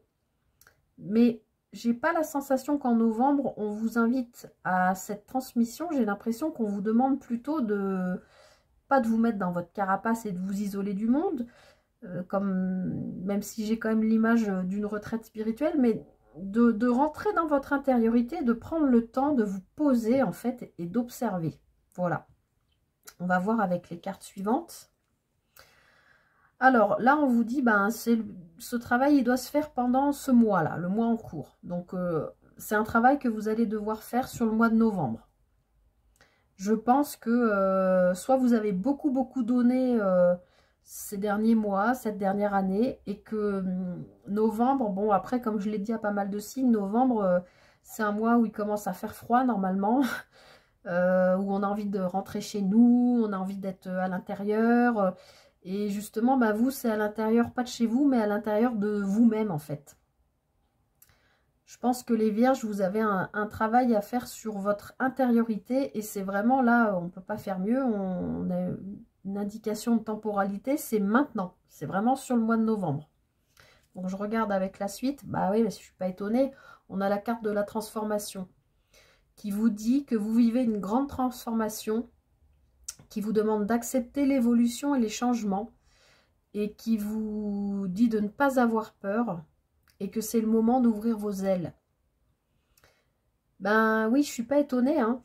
Mais j'ai pas la sensation qu'en novembre, on vous invite à cette transmission. J'ai l'impression qu'on vous demande plutôt de... pas de vous mettre dans votre carapace et de vous isoler du monde, même si j'ai quand même l'image d'une retraite spirituelle, mais de rentrer dans votre intériorité, de prendre le temps de vous poser en fait et d'observer. Voilà. On va voir avec les cartes suivantes. Alors là, on vous dit, ce travail, il doit se faire pendant ce mois-là, le mois en cours. Donc, c'est un travail que vous allez devoir faire sur le mois de novembre. Je pense que soit vous avez beaucoup donné ces derniers mois, cette dernière année, et que novembre, bon après comme je l'ai dit à pas mal de signes, novembre c'est un mois où il commence à faire froid normalement, où on a envie de rentrer chez nous, on a envie d'être à l'intérieur, et justement vous c'est à l'intérieur, pas de chez vous, mais à l'intérieur de vous-même en fait. Je pense que les vierges, vous avez un travail à faire sur votre intériorité et c'est vraiment là, on ne peut pas faire mieux. On a une indication de temporalité, c'est maintenant. C'est vraiment sur le mois de novembre. Donc je regarde avec la suite. Bah oui, mais je ne suis pas étonnée. On a la carte de la transformation qui vous dit que vous vivez une grande transformation, qui vous demande d'accepter l'évolution et les changements et qui vous dit de ne pas avoir peur. Et que c'est le moment d'ouvrir vos ailes. Ben oui, je suis pas étonnée. Hein.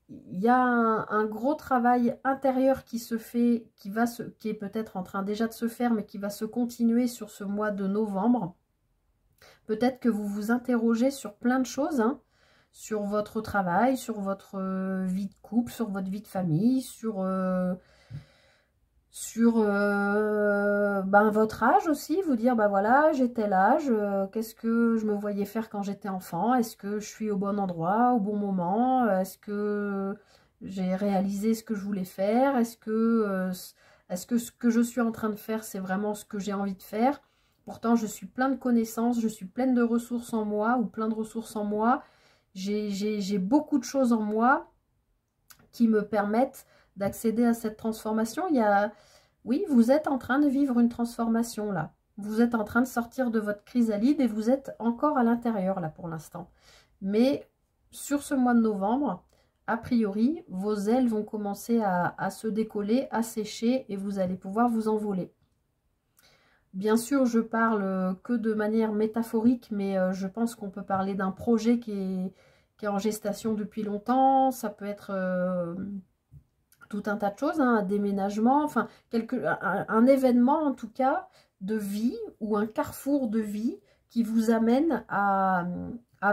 il y a un gros travail intérieur qui se fait, qui est peut-être en train déjà de se faire, mais qui va se continuer sur ce mois de novembre. Peut-être que vous vous interrogez sur plein de choses, hein, sur votre travail, sur votre vie de couple, sur votre vie de famille, sur votre âge aussi, vous dire, bah voilà, j'ai tel âge, qu'est-ce que je me voyais faire quand j'étais enfant, est-ce que je suis au bon endroit, au bon moment, est-ce que j'ai réalisé ce que je voulais faire, est-ce que ce que je suis en train de faire, c'est vraiment ce que j'ai envie de faire. Pourtant, je suis plein de connaissances, je suis pleine de ressources en moi, ou plein de ressources en moi, j'ai beaucoup de choses en moi qui me permettent d'accéder à cette transformation. Oui, vous êtes en train de vivre une transformation là. Vous êtes en train de sortir de votre chrysalide et vous êtes encore à l'intérieur là pour l'instant. Mais sur ce mois de novembre, a priori, vos ailes vont commencer à se décoller, à sécher et vous allez pouvoir vous envoler. Bien sûr, je parle que de manière métaphorique, mais je pense qu'on peut parler d'un projet qui est en gestation depuis longtemps. Ça peut être tout un tas de choses, hein, un déménagement, enfin un événement en tout cas de vie ou un carrefour de vie qui vous amène à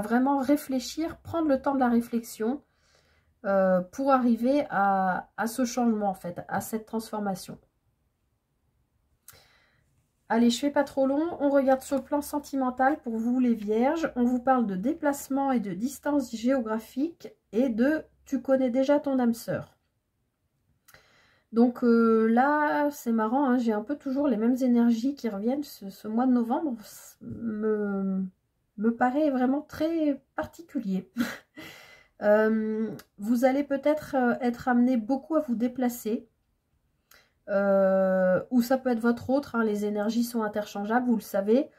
vraiment réfléchir, prendre le temps de la réflexion pour arriver à ce changement en fait, à cette transformation. Allez, je fais pas trop long, on regarde sur le plan sentimental pour vous les vierges. On vous parle de déplacement et de distance géographique et de « tu connais déjà ton âme sœur ». Donc là, c'est marrant, hein, j'ai un peu toujours les mêmes énergies qui reviennent. Ce mois de novembre me paraît vraiment très particulier. Vous allez peut-être être amené beaucoup à vous déplacer. Ou ça peut être votre autre, hein, les énergies sont interchangeables, vous le savez.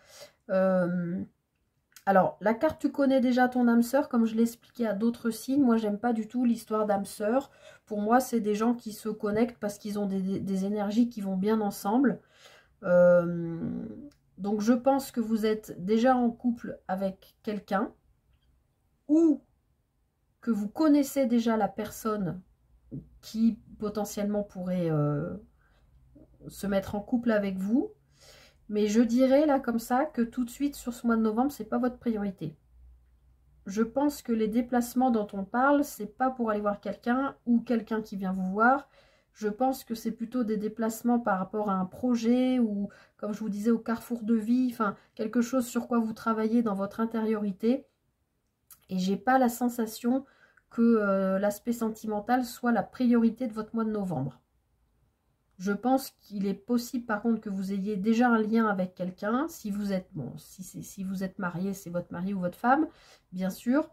Alors, la carte « tu connais déjà ton âme sœur », comme je l'ai expliqué à d'autres signes, moi j'aime pas du tout l'histoire d'âme sœur. Pour moi, c'est des gens qui se connectent parce qu'ils ont des énergies qui vont bien ensemble. Donc je pense que vous êtes déjà en couple avec quelqu'un ou que vous connaissez déjà la personne qui potentiellement pourrait se mettre en couple avec vous. Mais je dirais là comme ça que tout de suite sur ce mois de novembre, c'est pas votre priorité. Je pense que les déplacements dont on parle, c'est pas pour aller voir quelqu'un ou quelqu'un qui vient vous voir. Je pense que c'est plutôt des déplacements par rapport à un projet ou, comme je vous disais, au carrefour de vie, enfin quelque chose sur quoi vous travaillez dans votre intériorité. Et j'ai pas la sensation que l'aspect sentimental soit la priorité de votre mois de novembre. Je pense qu'il est possible par contre que vous ayez déjà un lien avec quelqu'un. Si vous êtes, bon, si vous êtes marié, c'est votre mari ou votre femme, bien sûr.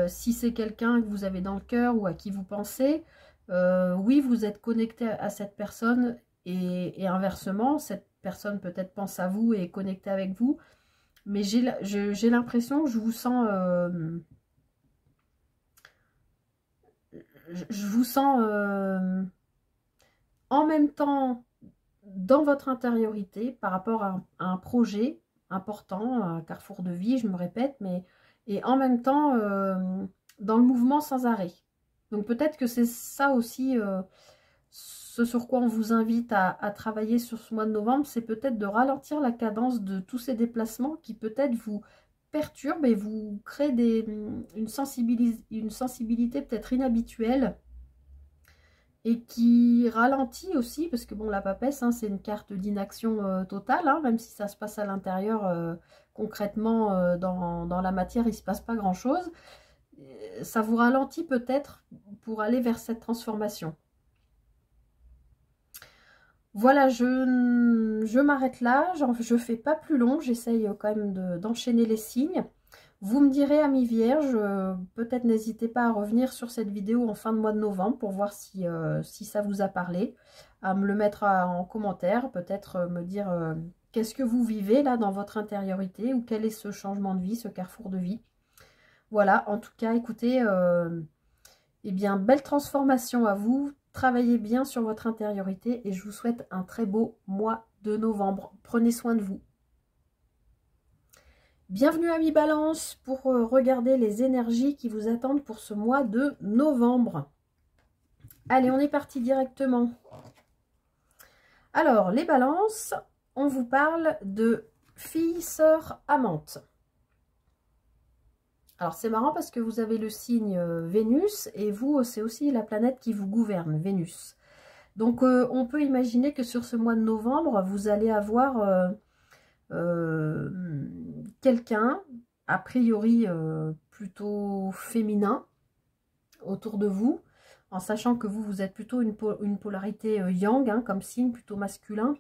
Si c'est quelqu'un que vous avez dans le cœur ou à qui vous pensez, oui, vous êtes connecté à cette personne et inversement, cette personne peut-être pense à vous et est connectée avec vous. Mais j'ai l'impression que je vous sens... je vous sens... en même temps dans votre intériorité par rapport à un projet important, un carrefour de vie, je me répète, mais et en même temps dans le mouvement sans arrêt. Donc peut-être que c'est ça aussi ce sur quoi on vous invite à travailler sur ce mois de novembre, c'est peut-être de ralentir la cadence de tous ces déplacements qui peut-être vous perturbent et vous créent une sensibilité peut-être inhabituelle et qui ralentit aussi, parce que bon, la papesse, hein, c'est une carte d'inaction totale, hein, même si ça se passe à l'intérieur, concrètement, dans la matière, il ne se passe pas grand-chose. Ça vous ralentit peut-être pour aller vers cette transformation. Voilà, je m'arrête là, je ne fais pas plus long, j'essaye quand même d'enchaîner les signes. Vous me direz, amis vierges, peut-être n'hésitez pas à revenir sur cette vidéo en fin de mois de novembre pour voir si ça vous a parlé, à me le mettre en commentaire, peut-être me dire qu'est-ce que vous vivez là dans votre intériorité ou quel est ce changement de vie, ce carrefour de vie. Voilà, en tout cas, écoutez, eh bien, belle transformation à vous, travaillez bien sur votre intériorité et je vous souhaite un très beau mois de novembre. Prenez soin de vous. Bienvenue amis Balance pour regarder les énergies qui vous attendent pour ce mois de novembre. Allez, on est parti directement. Alors, les Balances, on vous parle de fille, sœur, amante. Alors, c'est marrant parce que vous avez le signe Vénus et vous, c'est aussi la planète qui vous gouverne, Vénus. Donc, on peut imaginer que sur ce mois de novembre, vous allez avoir quelqu'un, a priori plutôt féminin, autour de vous, en sachant que vous êtes plutôt une polarité yang, hein, comme signe, plutôt masculin.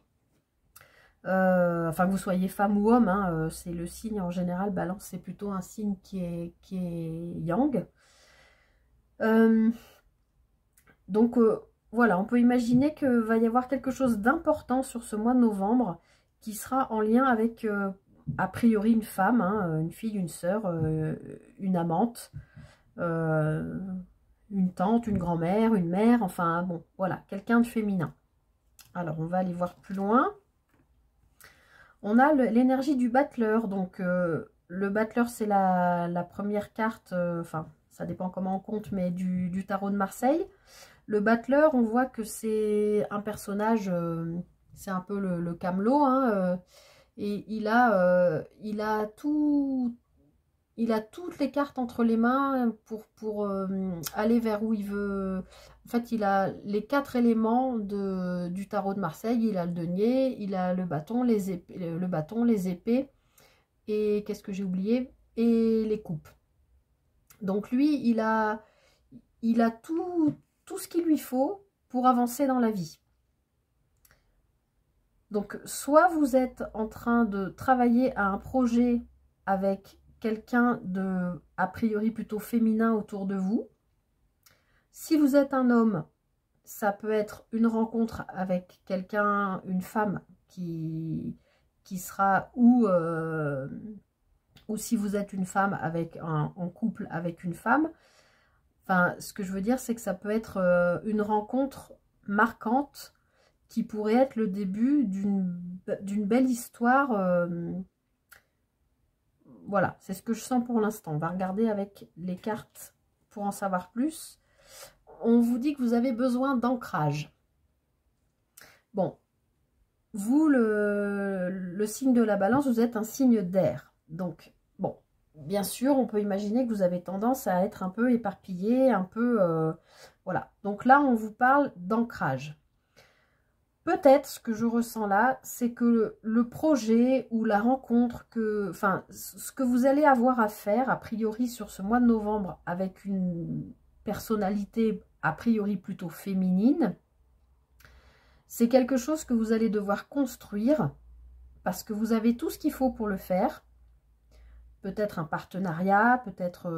Enfin, que vous soyez femme ou homme, hein, c'est le signe en général, Balance, c'est plutôt un signe qui est yang. Donc, voilà, on peut imaginer qu'il va y avoir quelque chose d'important sur ce mois de novembre qui sera en lien avec, a priori, une femme, hein, une fille, une sœur, une amante, une tante, une grand-mère, une mère, enfin, bon, voilà, quelqu'un de féminin. Alors, on va aller voir plus loin. On a l'énergie du battleur, donc le battleur, c'est la première carte, enfin, ça dépend comment on compte, mais du tarot de Marseille. Le battleur, on voit que c'est un personnage, c'est un peu le camelot, hein, et il a toutes les cartes entre les mains pour aller vers où il veut. En fait, il a les 4 éléments du tarot de Marseille. Il a le denier, il a le bâton, les épées, et qu'est-ce que j'ai oublié? Et les coupes. Donc lui, il a tout ce qu'il lui faut pour avancer dans la vie. Donc, soit vous êtes en train de travailler à un projet avec quelqu'un de, a priori, plutôt féminin autour de vous. Si vous êtes un homme, ça peut être une rencontre avec quelqu'un, une femme qui sera, ou si vous êtes une femme avec en couple avec une femme. Enfin, ce que je veux dire, c'est que ça peut être une rencontre marquante qui pourrait être le début d'une belle histoire. Voilà, c'est ce que je sens pour l'instant. On va regarder avec les cartes pour en savoir plus. On vous dit que vous avez besoin d'ancrage. Bon, vous, le signe de la Balance, vous êtes un signe d'air. Donc, bon, bien sûr, on peut imaginer que vous avez tendance à être un peu éparpillé, un peu... voilà, donc là, on vous parle d'ancrage. Peut-être, ce que je ressens là, c'est que le projet ou la rencontre, enfin, ce que vous allez avoir à faire, a priori, sur ce mois de novembre, avec une personnalité, a priori, plutôt féminine, c'est quelque chose que vous allez devoir construire, parce que vous avez tout ce qu'il faut pour le faire. Peut-être un partenariat, peut-être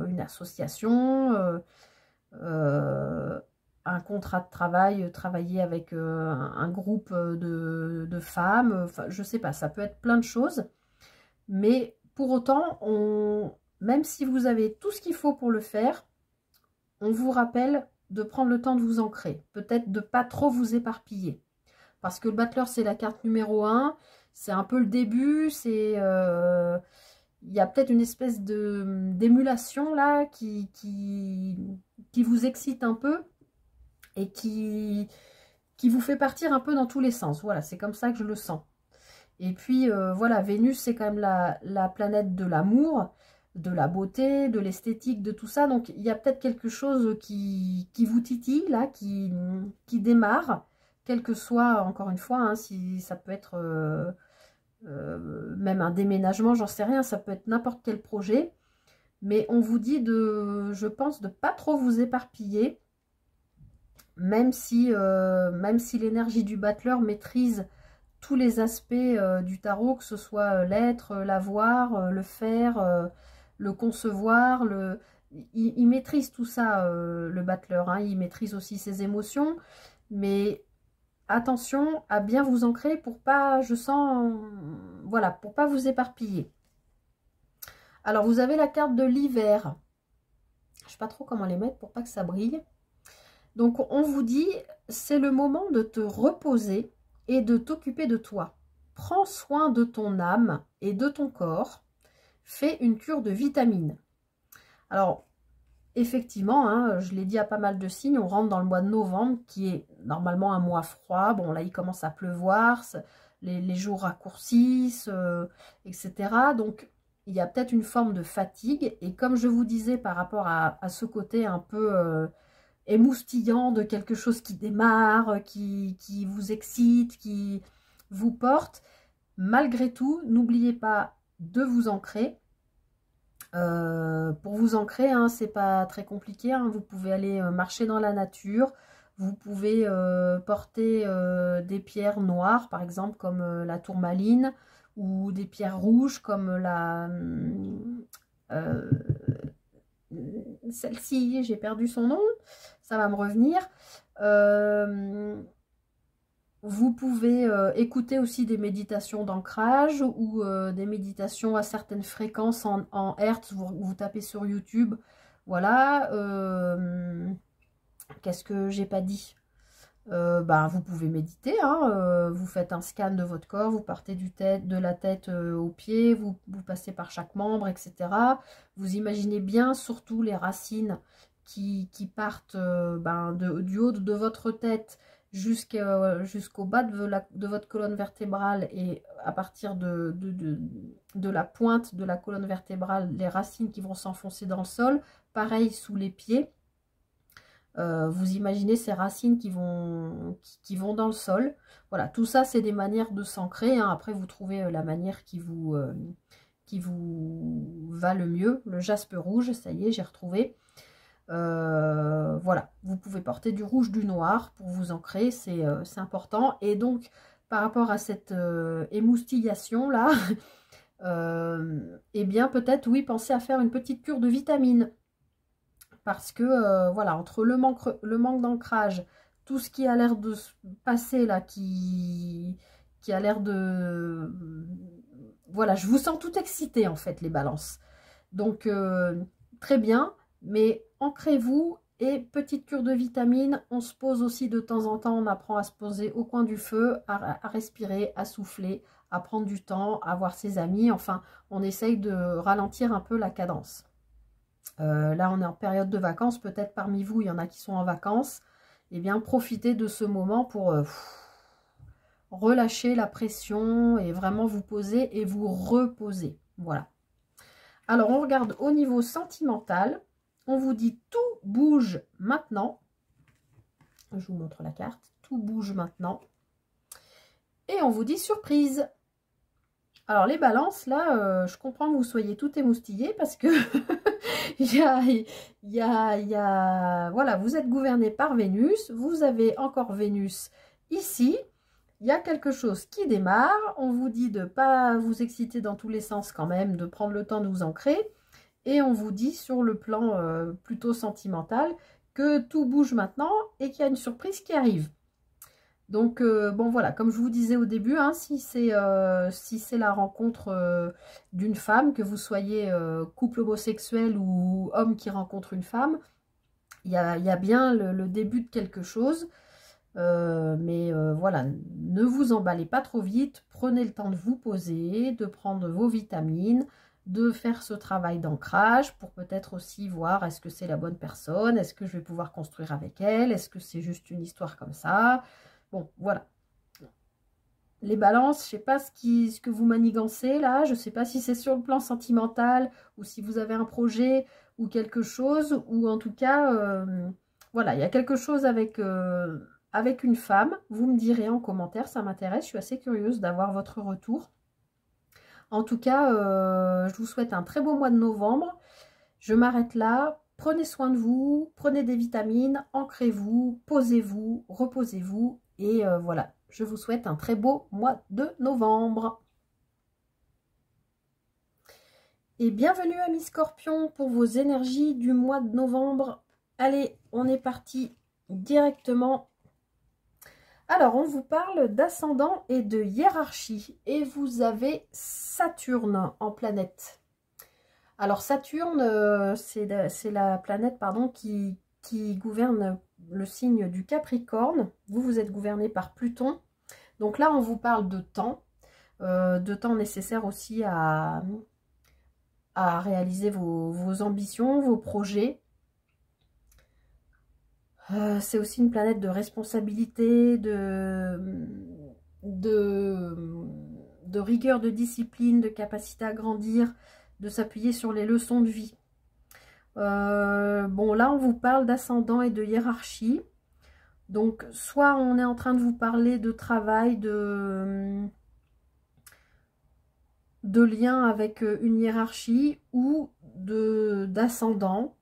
une association, un contrat de travail, travailler avec un groupe de femmes, enfin, je sais pas, ça peut être plein de choses. Mais pour autant, même si vous avez tout ce qu'il faut pour le faire, on vous rappelle de prendre le temps de vous ancrer. Peut-être de pas trop vous éparpiller. Parce que le battleur, c'est la carte numéro 1. C'est un peu le début. Il y a peut-être une espèce d'émulation là qui vous excite un peu. Et qui vous fait partir un peu dans tous les sens. Voilà, c'est comme ça que je le sens. Et puis, voilà, Vénus, c'est quand même la planète de l'amour, de la beauté, de l'esthétique, de tout ça. Donc, il y a peut-être quelque chose qui vous titille, là, qui démarre, quel que soit, encore une fois, hein, si ça peut être même un déménagement, j'en sais rien, ça peut être n'importe quel projet. Mais on vous dit, je pense, de pas trop vous éparpiller, même si l'énergie du battleur maîtrise tous les aspects du tarot, que ce soit l'être, l'avoir, le faire, le concevoir, il maîtrise tout ça, le battleur, hein, il maîtrise aussi ses émotions, mais attention à bien vous ancrer pour pas, je sens, voilà, pour pas vous éparpiller. Alors, vous avez la carte de l'hiver. Je sais pas trop comment les mettre pour pas que ça brille. Donc, on vous dit, c'est le moment de te reposer et de t'occuper de toi. Prends soin de ton âme et de ton corps. fait une cure de vitamines. Alors, effectivement, hein, je l'ai dit à pas mal de signes, on rentre dans le mois de novembre, qui est normalement un mois froid. Bon, là, il commence à pleuvoir, les jours raccourcissent, etc. Donc, il y a peut-être une forme de fatigue. Et comme je vous disais, par rapport à ce côté un peu émoustillant de quelque chose qui démarre, qui vous excite, qui vous porte, malgré tout, n'oubliez pas de vous ancrer. Pour vous ancrer, hein, c'est pas très compliqué, hein, vous pouvez aller marcher dans la nature, vous pouvez porter des pierres noires, par exemple comme la tourmaline, ou des pierres rouges comme la celle-ci, j'ai perdu son nom, ça va me revenir. Vous pouvez écouter aussi des méditations d'ancrage ou des méditations à certaines fréquences en Hertz. Vous tapez sur YouTube. Voilà. Qu'est-ce que j'ai pas dit? Vous pouvez méditer. Hein, vous faites un scan de votre corps. Vous partez de la tête aux pieds. Vous passez par chaque membre, etc. Vous imaginez bien surtout les racines qui partent du haut de votre tête jusqu'au bas de votre colonne vertébrale, et à partir de la pointe de la colonne vertébrale, les racines qui vont s'enfoncer dans le sol, pareil sous les pieds. Vous imaginez ces racines qui vont dans le sol. Voilà, tout ça c'est des manières de s'ancrer, hein. Après vous trouvez la manière qui vous va le mieux. Le jaspe rouge, ça y est, j'ai retrouvé. Voilà, vous pouvez porter du rouge, du noir pour vous ancrer, c'est important. Et donc par rapport à cette émoustillation là, eh bien peut-être oui, pensez à faire une petite cure de vitamines, parce que voilà, entre le manque d'ancrage, tout ce qui a l'air de se passer là, qui a l'air de... Voilà, je vous sens tout excité en fait, les balances. Donc très bien, mais ancrez-vous. Et petite cure de vitamines, on se pose aussi de temps en temps, on apprend à se poser au coin du feu, à respirer, à souffler, à prendre du temps, à voir ses amis. Enfin, on essaye de ralentir un peu la cadence. Là, on est en période de vacances. Peut-être parmi vous, il y en a qui sont en vacances. Eh bien, profitez de ce moment pour relâcher la pression et vraiment vous poser et vous reposer. Voilà. Alors, on regarde au niveau sentimental. On vous dit tout bouge maintenant. Je vous montre la carte. Tout bouge maintenant. Et on vous dit surprise. Alors, les balances, là, je comprends que vous soyez tout émoustillés parce que voilà, vous êtes gouverné par Vénus. Vous avez encore Vénus ici. Il y a quelque chose qui démarre. On vous dit de ne pas vous exciter dans tous les sens quand même, de prendre le temps de vous ancrer. Et on vous dit sur le plan plutôt sentimental que tout bouge maintenant et qu'il y a une surprise qui arrive. Donc, bon voilà, comme je vous disais au début, hein, si c'est la rencontre d'une femme, que vous soyez couple homosexuel ou homme qui rencontre une femme, il y a bien le début de quelque chose. Mais voilà, ne vous emballez pas trop vite, prenez le temps de vous poser, de prendre vos vitamines, de faire ce travail d'ancrage pour peut-être aussi voir est-ce que c'est la bonne personne, est-ce que je vais pouvoir construire avec elle, est-ce que c'est juste une histoire comme ça. Bon, voilà. Les balances, je ne sais pas ce que vous manigancez là, je ne sais pas si c'est sur le plan sentimental ou si vous avez un projet ou quelque chose, ou en tout cas, voilà, il y a quelque chose avec une femme. Vous me direz en commentaire, ça m'intéresse, je suis assez curieuse d'avoir votre retour. En tout cas, je vous souhaite un très beau mois de novembre. Je m'arrête là. Prenez soin de vous, prenez des vitamines, ancrez-vous, posez-vous, reposez-vous. Et voilà, je vous souhaite un très beau mois de novembre. Et bienvenue amis Scorpions pour vos énergies du mois de novembre. Allez, on est parti directement. Alors, on vous parle d'ascendant et de hiérarchie. Et vous avez Saturne en planète. Alors, Saturne, c'est la planète pardon, qui gouverne le signe du Capricorne. Vous êtes gouverné par Pluton. Donc là, on vous parle de temps nécessaire aussi à à réaliser vos ambitions, vos projets. C'est aussi une planète de responsabilité, de rigueur, de discipline, de capacité à grandir, de s'appuyer sur les leçons de vie. Bon, là, on vous parle d'ascendant et de hiérarchie. Donc, soit on est en train de vous parler de travail, de lien avec une hiérarchie, ou d'ascendant,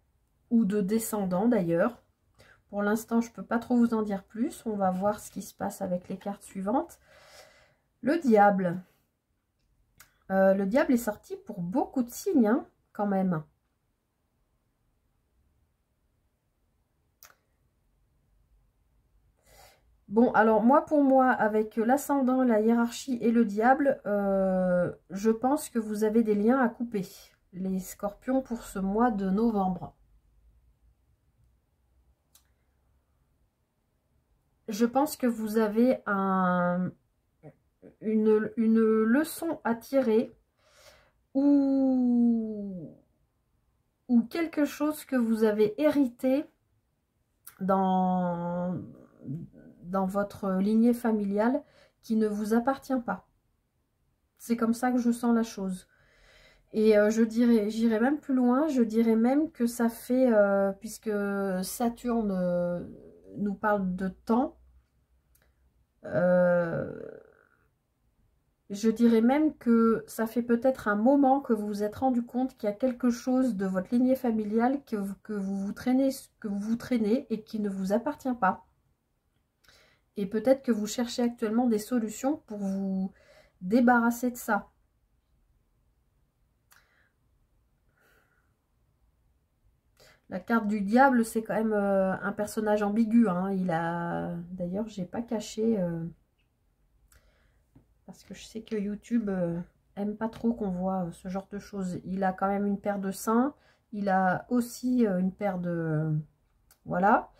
ou de descendant d'ailleurs. Pour l'instant, je ne peux pas trop vous en dire plus. On va voir ce qui se passe avec les cartes suivantes. Le diable. Le diable est sorti pour beaucoup de signes, hein, quand même. Bon, alors pour moi, avec l'ascendant, la hiérarchie et le diable, je pense que vous avez des liens à couper, les scorpions, pour ce mois de novembre. Je pense que vous avez une leçon à tirer, ou quelque chose que vous avez hérité dans votre lignée familiale qui ne vous appartient pas. C'est comme ça que je sens la chose. Et j'irai même plus loin, je dirais même que ça fait, puisque Saturne nous parle de temps, je dirais même que ça fait peut-être un moment que vous vous êtes rendu compte qu'il y a quelque chose de votre lignée familiale que vous traînez et qui ne vous appartient pas. Et peut-être que vous cherchez actuellement des solutions pour vous débarrasser de ça. La carte du diable, c'est quand même un personnage ambigu, hein. D'ailleurs, j'ai pas caché, parce que je sais que YouTube aime pas trop qu'on voit ce genre de choses. Il a quand même une paire de seins. Il a aussi une paire de... Voilà.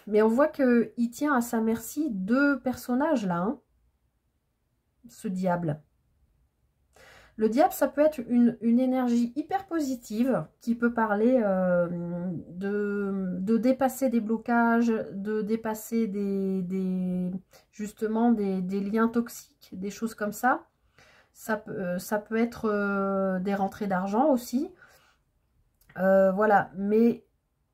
Mais on voit qu'il tient à sa merci deux personnages là, hein, ce diable. Le diable, ça peut être une énergie hyper positive qui peut parler de dépasser des blocages, de dépasser justement des liens toxiques, des choses comme ça. Ça peut être des rentrées d'argent aussi. Voilà, mais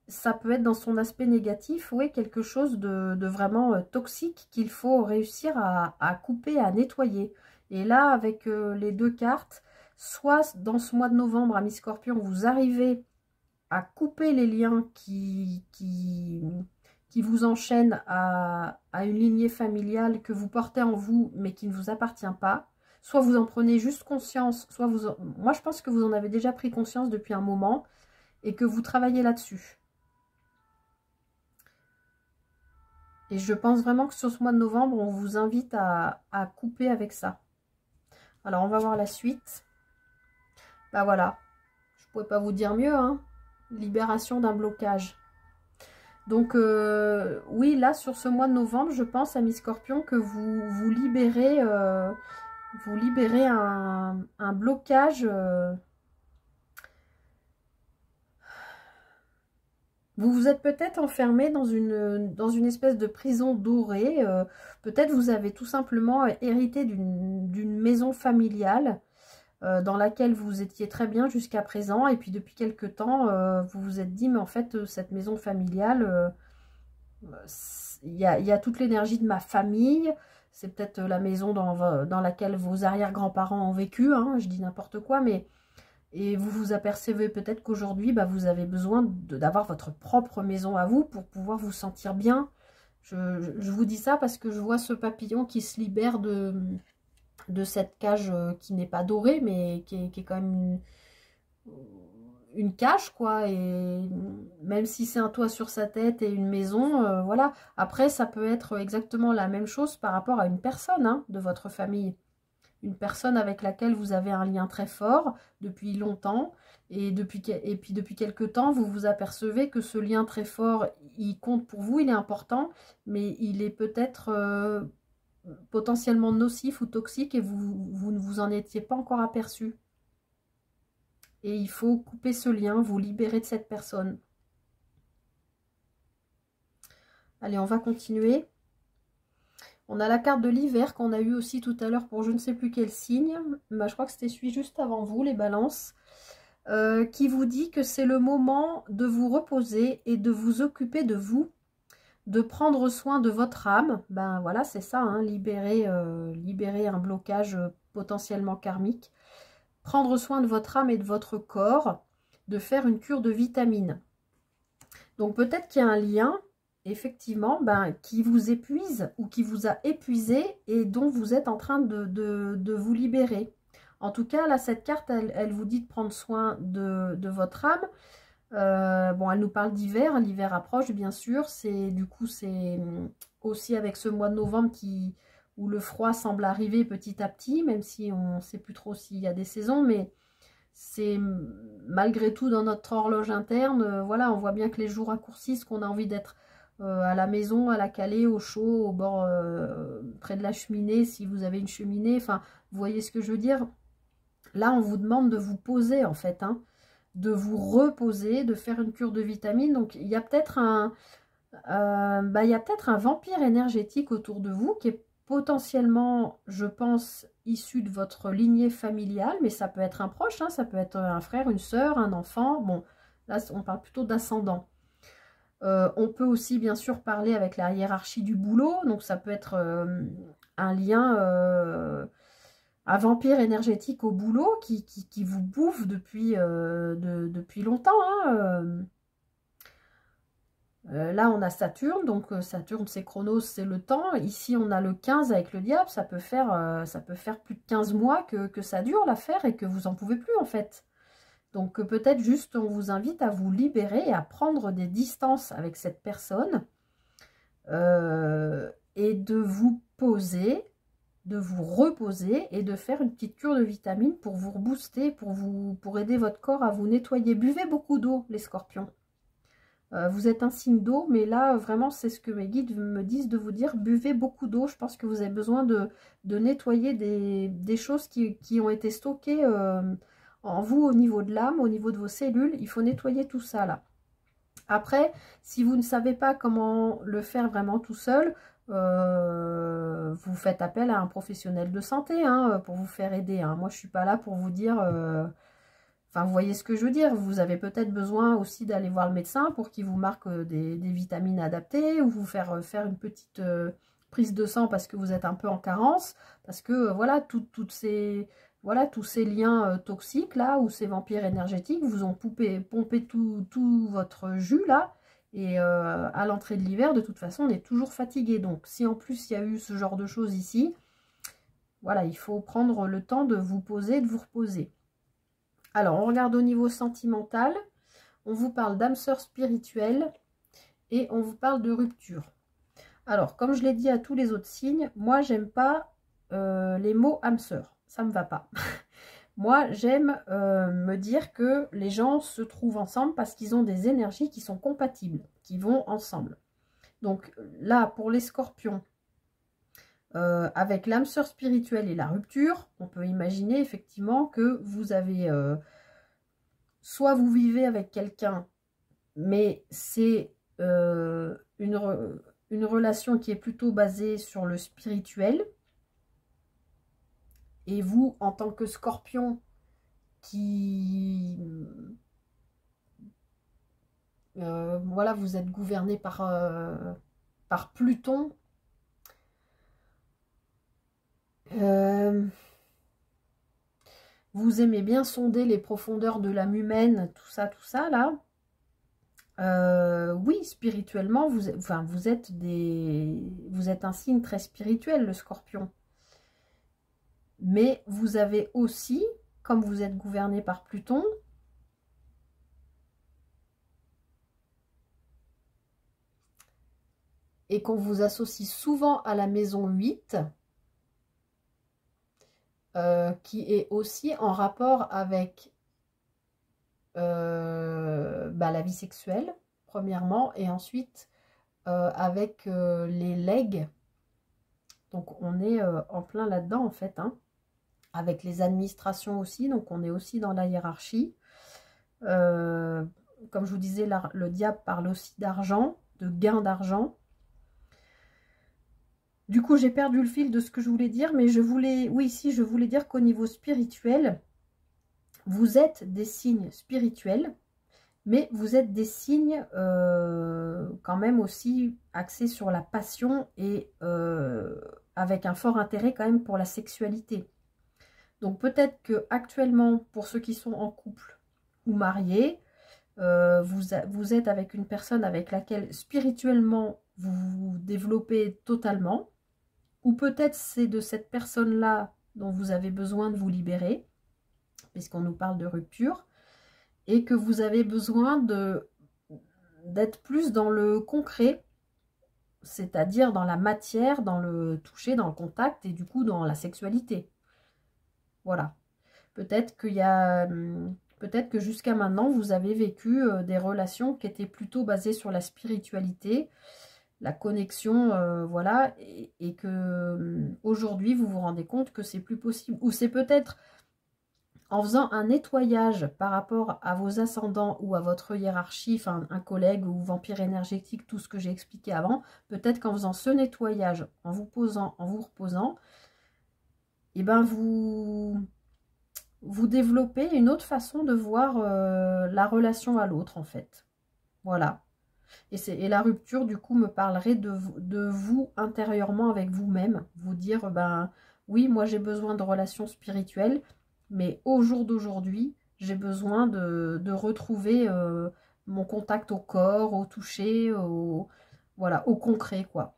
ça peut être dans son aspect négatif, oui, quelque chose de vraiment toxique qu'il faut réussir à couper, à nettoyer. Et là, avec les deux cartes, soit dans ce mois de novembre à Mi-Scorpion, vous arrivez à couper les liens qui vous enchaînent à une lignée familiale que vous portez en vous, mais qui ne vous appartient pas. Soit vous en prenez juste conscience, soit moi je pense que vous en avez déjà pris conscience depuis un moment et que vous travaillez là-dessus. Et je pense vraiment que sur ce mois de novembre, on vous invite à couper avec ça. Alors, on va voir la suite. Bah voilà, je ne pourrais pas vous dire mieux, hein. Libération d'un blocage. Donc, oui, là, sur ce mois de novembre, je pense à Mi-Scorpion que vous libérez, un blocage. Vous vous êtes peut-être enfermé dans une espèce de prison dorée. Peut-être vous avez tout simplement hérité d'une maison familiale dans laquelle vous étiez très bien jusqu'à présent. Et puis depuis quelque temps, vous vous êtes dit, mais en fait, cette maison familiale, il y a toute l'énergie de ma famille. C'est peut-être la maison dans laquelle vos arrière-grands-parents ont vécu, hein, je dis n'importe quoi, mais... Et vous vous apercevez peut-être qu'aujourd'hui, bah, vous avez besoin d'avoir votre propre maison à vous pour pouvoir vous sentir bien. Je vous dis ça parce que je vois ce papillon qui se libère de cette cage qui n'est pas dorée, mais qui est quand même une cage, quoi. Et même si c'est un toit sur sa tête et une maison, voilà. Après, ça peut être exactement la même chose par rapport à une personne, hein, de votre famille. Une personne avec laquelle vous avez un lien très fort depuis longtemps, et puis depuis quelque temps, vous vous apercevez que ce lien très fort, il compte pour vous, il est important, mais il est peut-être potentiellement nocif ou toxique et vous ne vous en étiez pas encore aperçu. Et il faut couper ce lien, vous libérer de cette personne. Allez, on va continuer. On a la carte de l'hiver qu'on a eu aussi tout à l'heure pour je ne sais plus quel signe. Bah, je crois que c'était celui juste avant vous, les balances. Qui vous dit que c'est le moment de vous reposer et de vous occuper de vous, de prendre soin de votre âme. Ben voilà, c'est ça, hein, libérer un blocage potentiellement karmique. Prendre soin de votre âme et de votre corps, de faire une cure de vitamines. Donc peut-être qu'il y a un lien, effectivement, ben, qui vous épuise ou qui vous a épuisé et dont vous êtes en train de vous libérer. En tout cas, là, cette carte, elle vous dit de prendre soin de votre âme. Bon, elle nous parle d'hiver. L'hiver approche, bien sûr. Du coup, c'est aussi avec ce mois de novembre où le froid semble arriver petit à petit, même si on ne sait plus trop s'il y a des saisons. Mais c'est malgré tout dans notre horloge interne. Voilà, on voit bien que les jours raccourcissent, qu'on a envie d'être à la maison, à la calée, au chaud, au bord, près de la cheminée, si vous avez une cheminée. Enfin, vous voyez ce que je veux dire? Là, on vous demande de vous poser, en fait, hein, de vous reposer, de faire une cure de vitamines. Donc, il y a peut-être un vampire énergétique autour de vous qui est potentiellement, je pense, issu de votre lignée familiale, mais ça peut être un proche, hein, ça peut être un frère, une sœur, un enfant. Bon, là, on parle plutôt d'ascendant. On peut aussi, bien sûr, parler avec la hiérarchie du boulot. Donc, ça peut être un lien... un vampire énergétique au boulot qui vous bouffe depuis longtemps. Hein. Là, on a Saturne, donc Saturne, c'est Chronos, c'est le temps. Ici, on a le 15 avec le diable. Ça peut faire plus de 15 mois que ça dure l'affaire et que vous n'en pouvez plus, en fait. Donc, peut-être juste, on vous invite à vous libérer et à prendre des distances avec cette personne et de vous poser, de vous reposer et de faire une petite cure de vitamines pour vous rebooster, pour aider votre corps à vous nettoyer. Buvez beaucoup d'eau, les scorpions. Vous êtes un signe d'eau, mais là, vraiment, c'est ce que mes guides me disent de vous dire. Buvez beaucoup d'eau. Je pense que vous avez besoin de nettoyer des choses qui ont été stockées en vous au niveau de l'âme, au niveau de vos cellules. Il faut nettoyer tout ça, là. Après, si vous ne savez pas comment le faire vraiment tout seul, vous faites appel à un professionnel de santé hein, pour vous faire aider. Hein. Moi, je ne suis pas là pour vous dire... Enfin, vous voyez ce que je veux dire. Vous avez peut-être besoin aussi d'aller voir le médecin pour qu'il vous marque des vitamines adaptées ou vous faire une petite prise de sang parce que vous êtes un peu en carence. Parce que, voilà, tous ces liens toxiques, là, ou ces vampires énergétiques, vous ont pompé tout votre jus, là. Et à l'entrée de l'hiver, de toute façon, on est toujours fatigué. Donc, si en plus, il y a eu ce genre de choses ici, voilà, il faut prendre le temps de vous poser, de vous reposer. Alors, on regarde au niveau sentimental. On vous parle d'âme sœur spirituelle et on vous parle de rupture. Alors, comme je l'ai dit à tous les autres signes, moi, j'aime pas les mots âme sœur. Ça me va pas. Moi, j'aime me dire que les gens se trouvent ensemble parce qu'ils ont des énergies qui sont compatibles, qui vont ensemble. Donc là, pour les scorpions, avec l'âme sœur spirituelle et la rupture, on peut imaginer effectivement que vous avez... soit vous vivez avec quelqu'un, mais c'est une relation qui est plutôt basée sur le spirituel. Et vous, en tant que scorpion, voilà, vous êtes gouverné par Pluton. Vous aimez bien sonder les profondeurs de l'âme humaine, tout ça là. Oui, spirituellement, vous êtes un signe très spirituel, le scorpion. Mais vous avez aussi, comme vous êtes gouverné par Pluton, et qu'on vous associe souvent à la maison 8, qui est aussi en rapport avec la vie sexuelle, premièrement, et ensuite avec les legs. Donc on est en plein là-dedans en fait, hein. Avec les administrations aussi, donc on est aussi dans la hiérarchie. Comme je vous disais, le diable parle aussi d'argent, de gain d'argent. Du coup, j'ai perdu le fil de ce que je voulais dire, mais je voulais dire qu'au niveau spirituel, vous êtes des signes spirituels, mais vous êtes des signes quand même aussi axés sur la passion et avec un fort intérêt quand même pour la sexualité. Donc peut-être que actuellement, pour ceux qui sont en couple ou mariés, vous êtes avec une personne avec laquelle spirituellement vous vous développez totalement, ou peut-être c'est de cette personne-là dont vous avez besoin de vous libérer, puisqu'on nous parle de rupture, et que vous avez besoin d'être plus dans le concret, c'est-à-dire dans la matière, dans le toucher, dans le contact, et du coup dans la sexualité. Voilà. Peut-être que jusqu'à maintenant, vous avez vécu des relations qui étaient plutôt basées sur la spiritualité, la connexion, voilà, et que aujourd'hui, vous vous rendez compte que c'est plus possible. Ou c'est peut-être en faisant un nettoyage par rapport à vos ascendants ou à votre hiérarchie, enfin un collègue ou vampire énergétique, tout ce que j'ai expliqué avant, peut-être qu'en faisant ce nettoyage, en vous posant, en vous reposant, et ben vous développez une autre façon de voir la relation à l'autre en fait. Voilà. Et la rupture du coup me parlerait de vous intérieurement avec vous-même. Vous dire, ben oui, moi j'ai besoin de relations spirituelles, mais au jour d'aujourd'hui, j'ai besoin de retrouver mon contact au corps, au toucher, voilà, au concret quoi.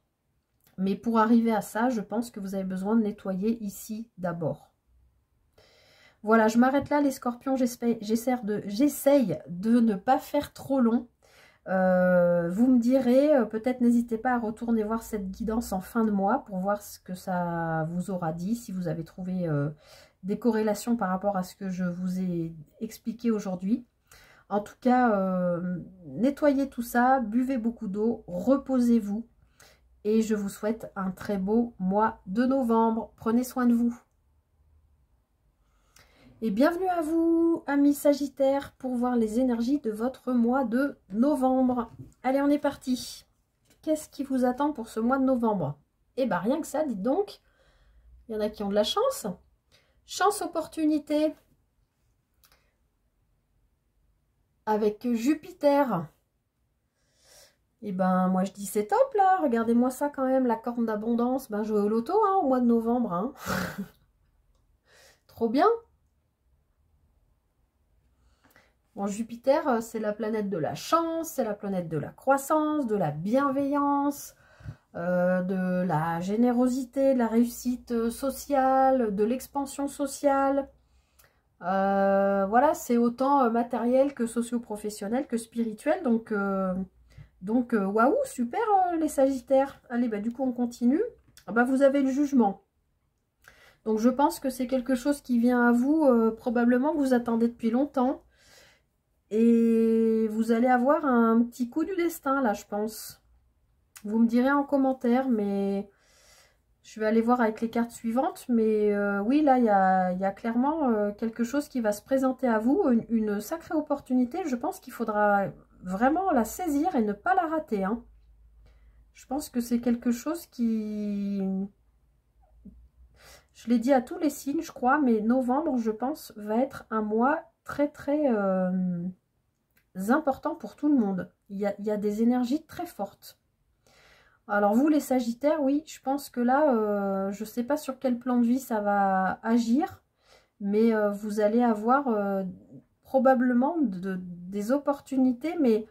Mais pour arriver à ça, je pense que vous avez besoin de nettoyer ici d'abord. Voilà, je m'arrête là les scorpions, j'essaye de ne pas faire trop long. Vous me direz, peut-être n'hésitez pas à retourner voir cette guidance en fin de mois pour voir ce que ça vous aura dit, si vous avez trouvé des corrélations par rapport à ce que je vous ai expliqué aujourd'hui. En tout cas, nettoyez tout ça, buvez beaucoup d'eau, reposez-vous et je vous souhaite un très beau mois de novembre. Prenez soin de vous. Et bienvenue à vous, amis Sagittaires, pour voir les énergies de votre mois de novembre. Allez, on est parti. Qu'est-ce qui vous attend pour ce mois de novembre? Eh bien, rien que ça, dites donc. Il y en a qui ont de la chance. Chance, opportunité. Avec Jupiter. Eh ben, moi, je dis c'est top, là. Regardez-moi ça, quand même, la corne d'abondance. Ben, jouez au loto, hein, au mois de novembre. Hein. Trop bien. Bon, Jupiter, c'est la planète de la chance, c'est la planète de la croissance, de la bienveillance, de la générosité, de la réussite sociale, de l'expansion sociale. Voilà, c'est autant matériel que socio-professionnel que spirituel. Donc waouh, super les Sagittaires. Allez, bah, du coup, on continue. Ah, bah, vous avez le jugement. Donc, je pense que c'est quelque chose qui vient à vous, probablement que vous attendez depuis longtemps. Et vous allez avoir un petit coup du destin, là, je pense. Vous me direz en commentaire, mais je vais aller voir avec les cartes suivantes. Mais oui, là, il y a clairement quelque chose qui va se présenter à vous. Une sacrée opportunité. Je pense qu'il faudra vraiment la saisir et ne pas la rater. Hein. Je pense que c'est quelque chose qui... Je l'ai dit à tous les signes, je crois. Mais novembre, je pense, va être un mois très, très... important pour tout le monde. Il y a des énergies très fortes. Alors vous les Sagittaires, oui, je pense que là, je ne sais pas sur quel plan de vie ça va agir, mais vous allez avoir probablement des opportunités, mais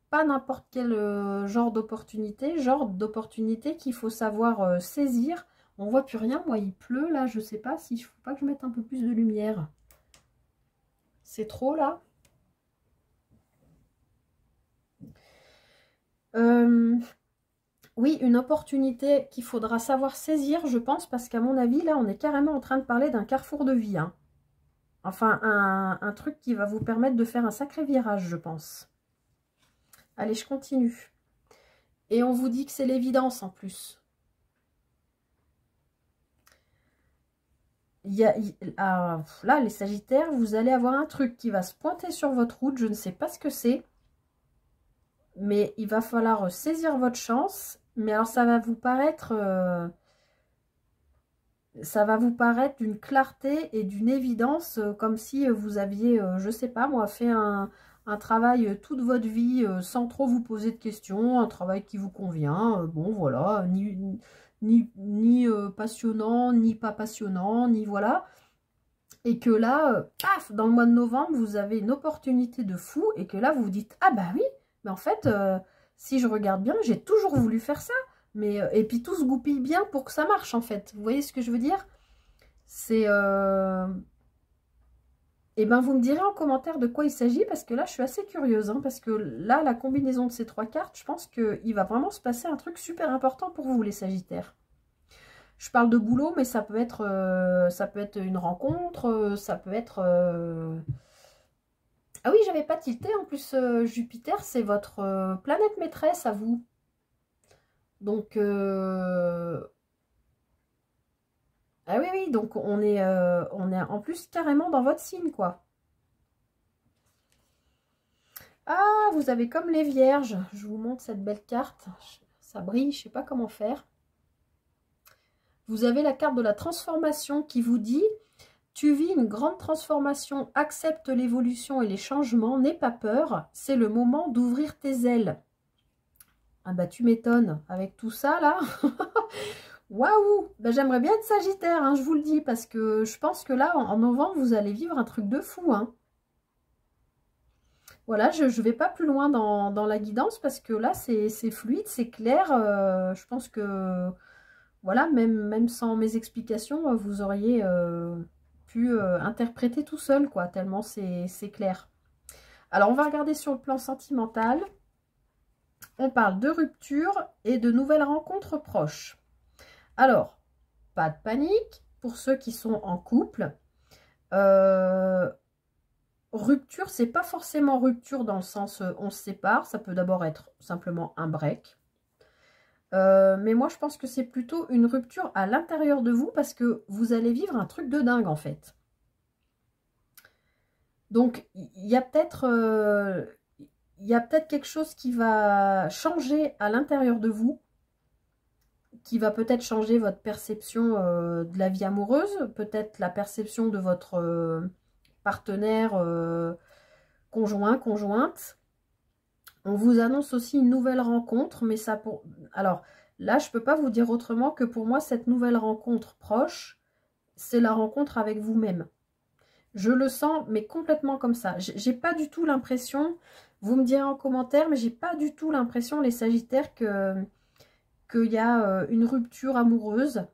pas n'importe quel genre d'opportunité qu'il faut savoir saisir. On voit plus rien, moi il pleut là, je sais pas si il faut pas que je mette un peu plus de lumière. C'est trop là. Oui, une opportunité qu'il faudra savoir saisir, je pense, parce qu'à mon avis, là, on est carrément en train de parler d'un carrefour de vie. Hein. Enfin, un truc qui va vous permettre de faire un sacré virage, je pense. Allez, je continue. Et on vous dit que c'est l'évidence, en plus. là, les Sagittaires, vous allez avoir un truc qui va se pointer sur votre route. Je ne sais pas ce que c'est. Mais il va falloir saisir votre chance. Mais alors, ça va vous paraître d'une clarté et d'une évidence, comme si vous aviez, je sais pas moi, fait un travail toute votre vie sans trop vous poser de questions, un travail qui vous convient, bon voilà, ni passionnant, ni pas passionnant, ni voilà. Et que là, paf, dans le mois de novembre, vous avez une opportunité de fou, et que là, vous vous dites, ah bah oui, mais en fait, si je regarde bien, j'ai toujours voulu faire ça. Mais, et puis tout se goupille bien pour que ça marche en fait. Vous voyez ce que je veux dire? C'est... Eh ben vous me direz en commentaire de quoi il s'agit, parce que là je suis assez curieuse. Hein, parce que là, la combinaison de ces 3 cartes, je pense qu'il va vraiment se passer un truc super important pour vous les Sagittaires. Je parle de boulot, mais ça peut être une rencontre, ça peut être... Ah oui, j'avais pas tilté, en plus Jupiter, c'est votre planète maîtresse à vous. Donc... Ah oui, oui, donc on est en plus carrément dans votre signe, quoi. Ah, vous avez comme les vierges. Je vous montre cette belle carte. Ça brille, je ne sais pas comment faire. Vous avez la carte de la transformation qui vous dit: tu vis une grande transformation, accepte l'évolution et les changements, n'aie pas peur, c'est le moment d'ouvrir tes ailes. Ah bah tu m'étonnes, avec tout ça là. Waouh, ben, j'aimerais bien être Sagittaire, hein, je vous le dis, parce que je pense que là, en novembre, vous allez vivre un truc de fou. Hein. Voilà, je ne vais pas plus loin dans la guidance, parce que là, c'est fluide, c'est clair. Je pense que, voilà, même sans mes explications, vous auriez pu interpréter tout seul, quoi, tellement c'est clair. Alors, on va regarder sur le plan sentimental. On parle de rupture et de nouvelles rencontres proches. Alors, pas de panique pour ceux qui sont en couple. Rupture, c'est pas forcément rupture dans le sens on se sépare. Ça peut d'abord être simplement un break. Mais moi, je pense que c'est plutôt une rupture à l'intérieur de vous, parce que vous allez vivre un truc de dingue, en fait. Donc, il y a peut-être quelque chose qui va changer à l'intérieur de vous, qui va peut-être changer votre perception de la vie amoureuse, peut-être la perception de votre partenaire, conjoint, conjointe. On vous annonce aussi une nouvelle rencontre, mais ça pour... Alors, là, je ne peux pas vous dire autrement que pour moi, cette nouvelle rencontre proche, c'est la rencontre avec vous-même. Je le sens, mais complètement comme ça. J'ai pas du tout l'impression, vous me direz en commentaire, mais j'ai pas du tout l'impression, les Sagittaires, qu'il y a une rupture amoureuse.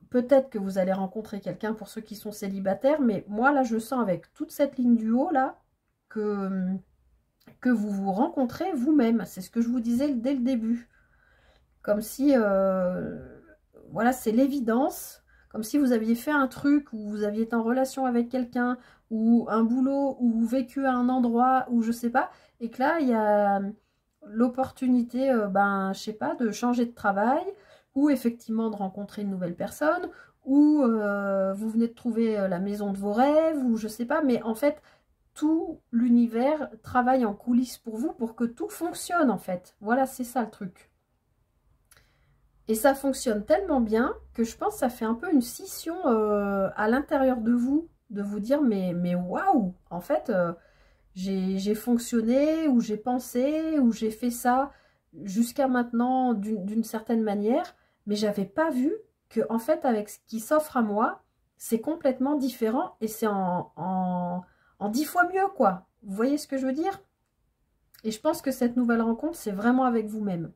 Peut-être que vous allez rencontrer quelqu'un pour ceux qui sont célibataires, mais moi, là, je sens avec toute cette ligne du haut, là, que vous vous rencontrez vous-même. C'est ce que je vous disais dès le début. Comme si, voilà, c'est l'évidence. Comme si vous aviez fait un truc, ou vous aviez été en relation avec quelqu'un, ou un boulot, ou vécu à un endroit, ou je sais pas, et que là, il y a l'opportunité, ben, je sais pas, de changer de travail, ou effectivement de rencontrer une nouvelle personne, ou vous venez de trouver la maison de vos rêves, ou je sais pas, mais en fait, tout l'univers travaille en coulisses pour vous, pour que tout fonctionne, en fait. Voilà, c'est ça le truc. Et ça fonctionne tellement bien que je pense que ça fait un peu une scission à l'intérieur de vous dire, mais waouh, en fait, j'ai fonctionné, ou j'ai pensé, ou j'ai fait ça jusqu'à maintenant d'une certaine manière, mais j'avais pas vu que, en fait, avec ce qui s'offre à moi, c'est complètement différent, et c'est en 10 fois mieux, quoi. Vous voyez ce que je veux dire? Et je pense que cette nouvelle rencontre, c'est vraiment avec vous-même.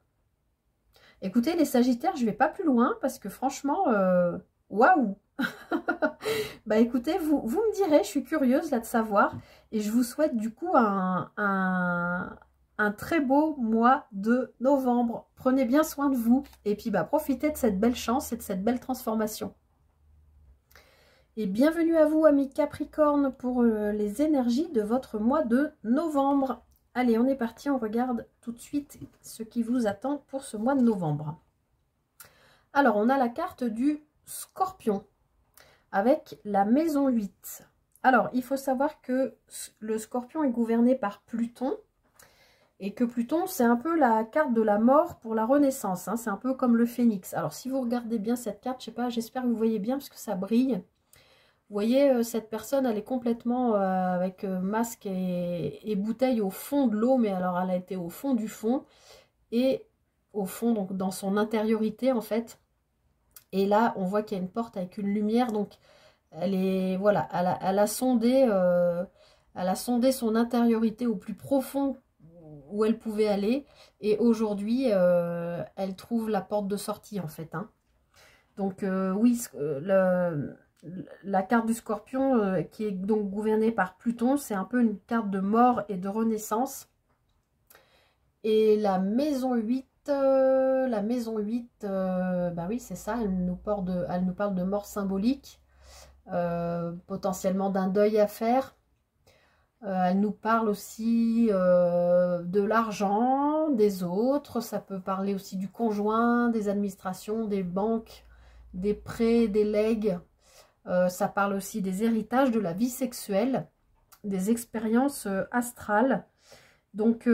Écoutez, les Sagittaires, je vais pas plus loin, parce que franchement, waouh. Bah écoutez, vous me direz, je suis curieuse là de savoir, et je vous souhaite du coup un très beau mois de novembre. Prenez bien soin de vous, et puis bah profitez de cette belle chance et de cette belle transformation. Et bienvenue à vous, amis Capricorne, pour les énergies de votre mois de novembre. Allez, on est parti, on regarde tout de suite ce qui vous attend pour ce mois de novembre. Alors, on a la carte du Scorpion avec la maison 8. Alors, il faut savoir que le Scorpion est gouverné par Pluton. Et que Pluton, c'est un peu la carte de la mort pour la renaissance. Hein, c'est un peu comme le phénix. Alors, si vous regardez bien cette carte, je sais pas, j'espère que vous voyez bien parce que ça brille. Vous voyez, cette personne, elle est complètement avec masque et bouteille au fond de l'eau. Mais alors, elle a été au fond du fond. Et au fond, donc dans son intériorité, en fait. Et là, on voit qu'il y a une porte avec une lumière. Donc, elle est, voilà, elle a sondé son intériorité au plus profond où elle pouvait aller, et aujourd'hui elle trouve la porte de sortie en fait, hein. Donc oui, la carte du Scorpion qui est donc gouvernée par Pluton, c'est un peu une carte de mort et de renaissance. Et la maison 8, bah oui c'est ça, elle nous parle de mort symbolique, potentiellement d'un deuil à faire. Elle nous parle aussi de l'argent, des autres. Ça peut parler aussi du conjoint, des administrations, des banques, des prêts, des legs. Ça parle aussi des héritages, de la vie sexuelle, des expériences astrales. Donc,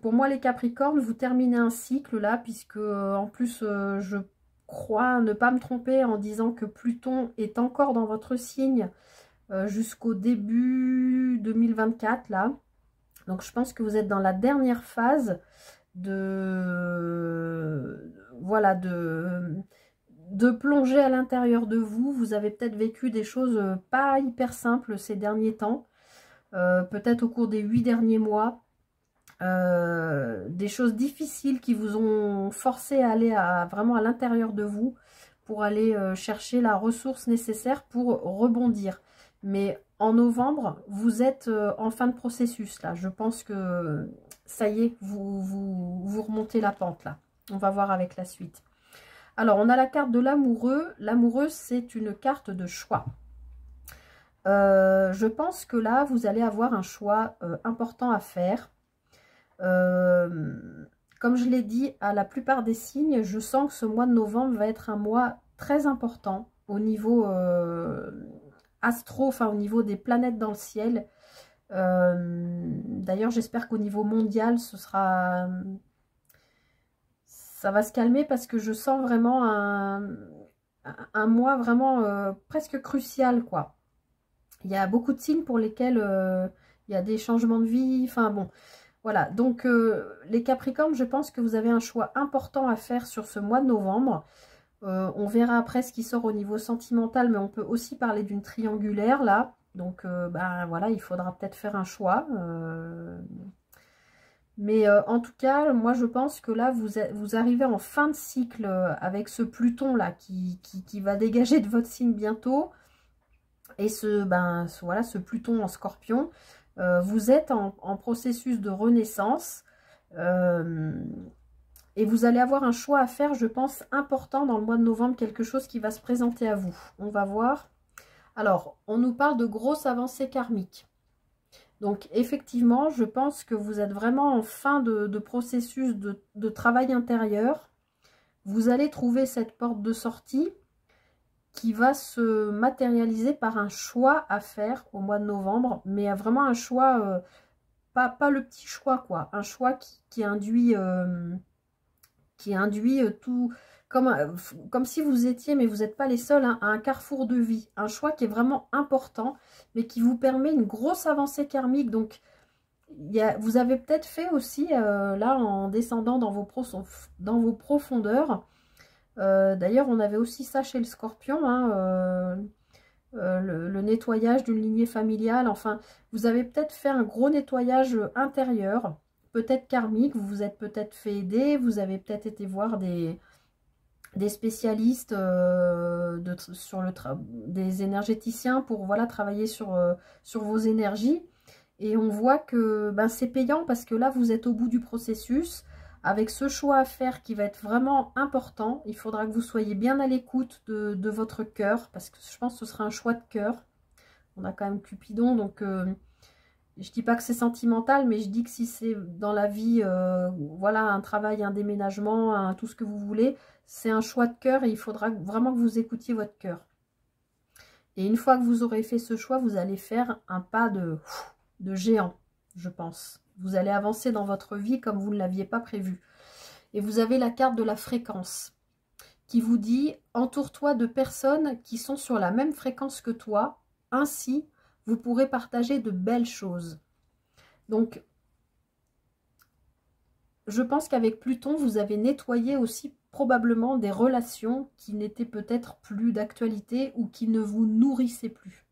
pour moi, les Capricornes, vous terminez un cycle là, puisque en plus, je crois ne pas me tromper en disant que Pluton est encore dans votre signe jusqu'au début 2024 là. Donc je pense que vous êtes dans la dernière phase de voilà de plonger à l'intérieur de vous. Vous avez peut-être vécu des choses pas hyper simples ces derniers temps, peut-être au cours des 8 derniers mois, des choses difficiles qui vous ont forcé à aller vraiment à l'intérieur de vous pour aller chercher la ressource nécessaire pour rebondir. Mais en novembre, vous êtes en fin de processus là. Je pense que ça y est, vous remontez la pente là. On va voir avec la suite. Alors, on a la carte de l'amoureux. L'amoureux, c'est une carte de choix. Je pense que là, vous allez avoir un choix important à faire. Comme je l'ai dit, à la plupart des signes, je sens que ce mois de novembre va être un mois très important au niveau astro, enfin au niveau des planètes dans le ciel. D'ailleurs, j'espère qu'au niveau mondial, ça va se calmer parce que je sens vraiment un mois vraiment presque crucial, quoi. Il y a beaucoup de signes pour lesquels il y a des changements de vie, enfin bon. Voilà, donc les Capricornes, je pense que vous avez un choix important à faire sur ce mois de novembre. On verra après ce qui sort au niveau sentimental, mais on peut aussi parler d'une triangulaire là. Donc bah, voilà, il faudra peut-être faire un choix. Mais en tout cas, moi je pense que là, vous arrivez en fin de cycle avec ce Pluton là qui va dégager de votre signe bientôt. Et voilà, ce Pluton en Scorpion. Vous êtes en processus de renaissance et vous allez avoir un choix à faire, je pense, important dans le mois de novembre, quelque chose qui va se présenter à vous. On va voir. Alors, on nous parle de grosses avancées karmiques. Donc, effectivement, je pense que vous êtes vraiment en fin de processus de travail intérieur. Vous allez trouver cette porte de sortie qui va se matérialiser par un choix à faire au mois de novembre, mais vraiment un choix, pas le petit choix, quoi, un choix qui induit tout, comme si vous étiez, mais vous n'êtes pas les seuls, hein, à un carrefour de vie, un choix qui est vraiment important, mais qui vous permet une grosse avancée karmique. Donc, vous avez peut-être fait aussi, là, en descendant dans vos profondeurs, d'ailleurs, on avait aussi ça chez le Scorpion, hein, le nettoyage d'une lignée familiale. Enfin, vous avez peut-être fait un gros nettoyage intérieur, peut-être karmique. Vous vous êtes peut-être fait aider. Vous avez peut-être été voir des spécialistes des énergéticiens pour voilà, travailler sur vos énergies. Et on voit que ben, c'est payant parce que là, vous êtes au bout du processus. Avec ce choix à faire qui va être vraiment important, il faudra que vous soyez bien à l'écoute de votre cœur, parce que je pense que ce sera un choix de cœur. On a quand même Cupidon, donc Je dis pas que c'est sentimental, mais je dis que si c'est dans la vie, voilà, un travail, un déménagement, tout ce que vous voulez, c'est un choix de cœur et il faudra vraiment que vous écoutiez votre cœur. Et une fois que vous aurez fait ce choix, vous allez faire un pas de géant, je pense. Vous allez avancer dans votre vie comme vous ne l'aviez pas prévu. Et vous avez la carte de la fréquence qui vous dit « Entoure-toi de personnes qui sont sur la même fréquence que toi. Ainsi, vous pourrez partager de belles choses. » Donc, je pense qu'avec Pluton, vous avez nettoyé aussi probablement des relations qui n'étaient peut-être plus d'actualité ou qui ne vous nourrissaient plus.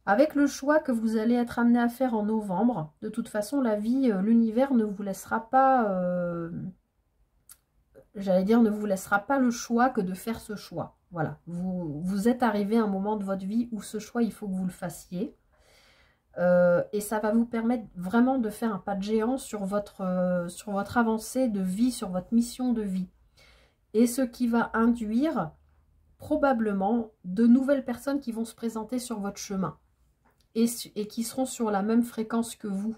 Avec le choix que vous allez être amené à faire en novembre, de toute façon, la vie, l'univers ne vous laissera pas, j'allais dire, ne vous laissera pas le choix que de faire ce choix. Voilà, vous êtes arrivé à un moment de votre vie où ce choix, il faut que vous le fassiez. Et ça va vous permettre vraiment de faire un pas de géant sur votre avancée de vie, sur votre mission de vie. Et ce qui va induire probablement de nouvelles personnes qui vont se présenter sur votre chemin et qui seront sur la même fréquence que vous.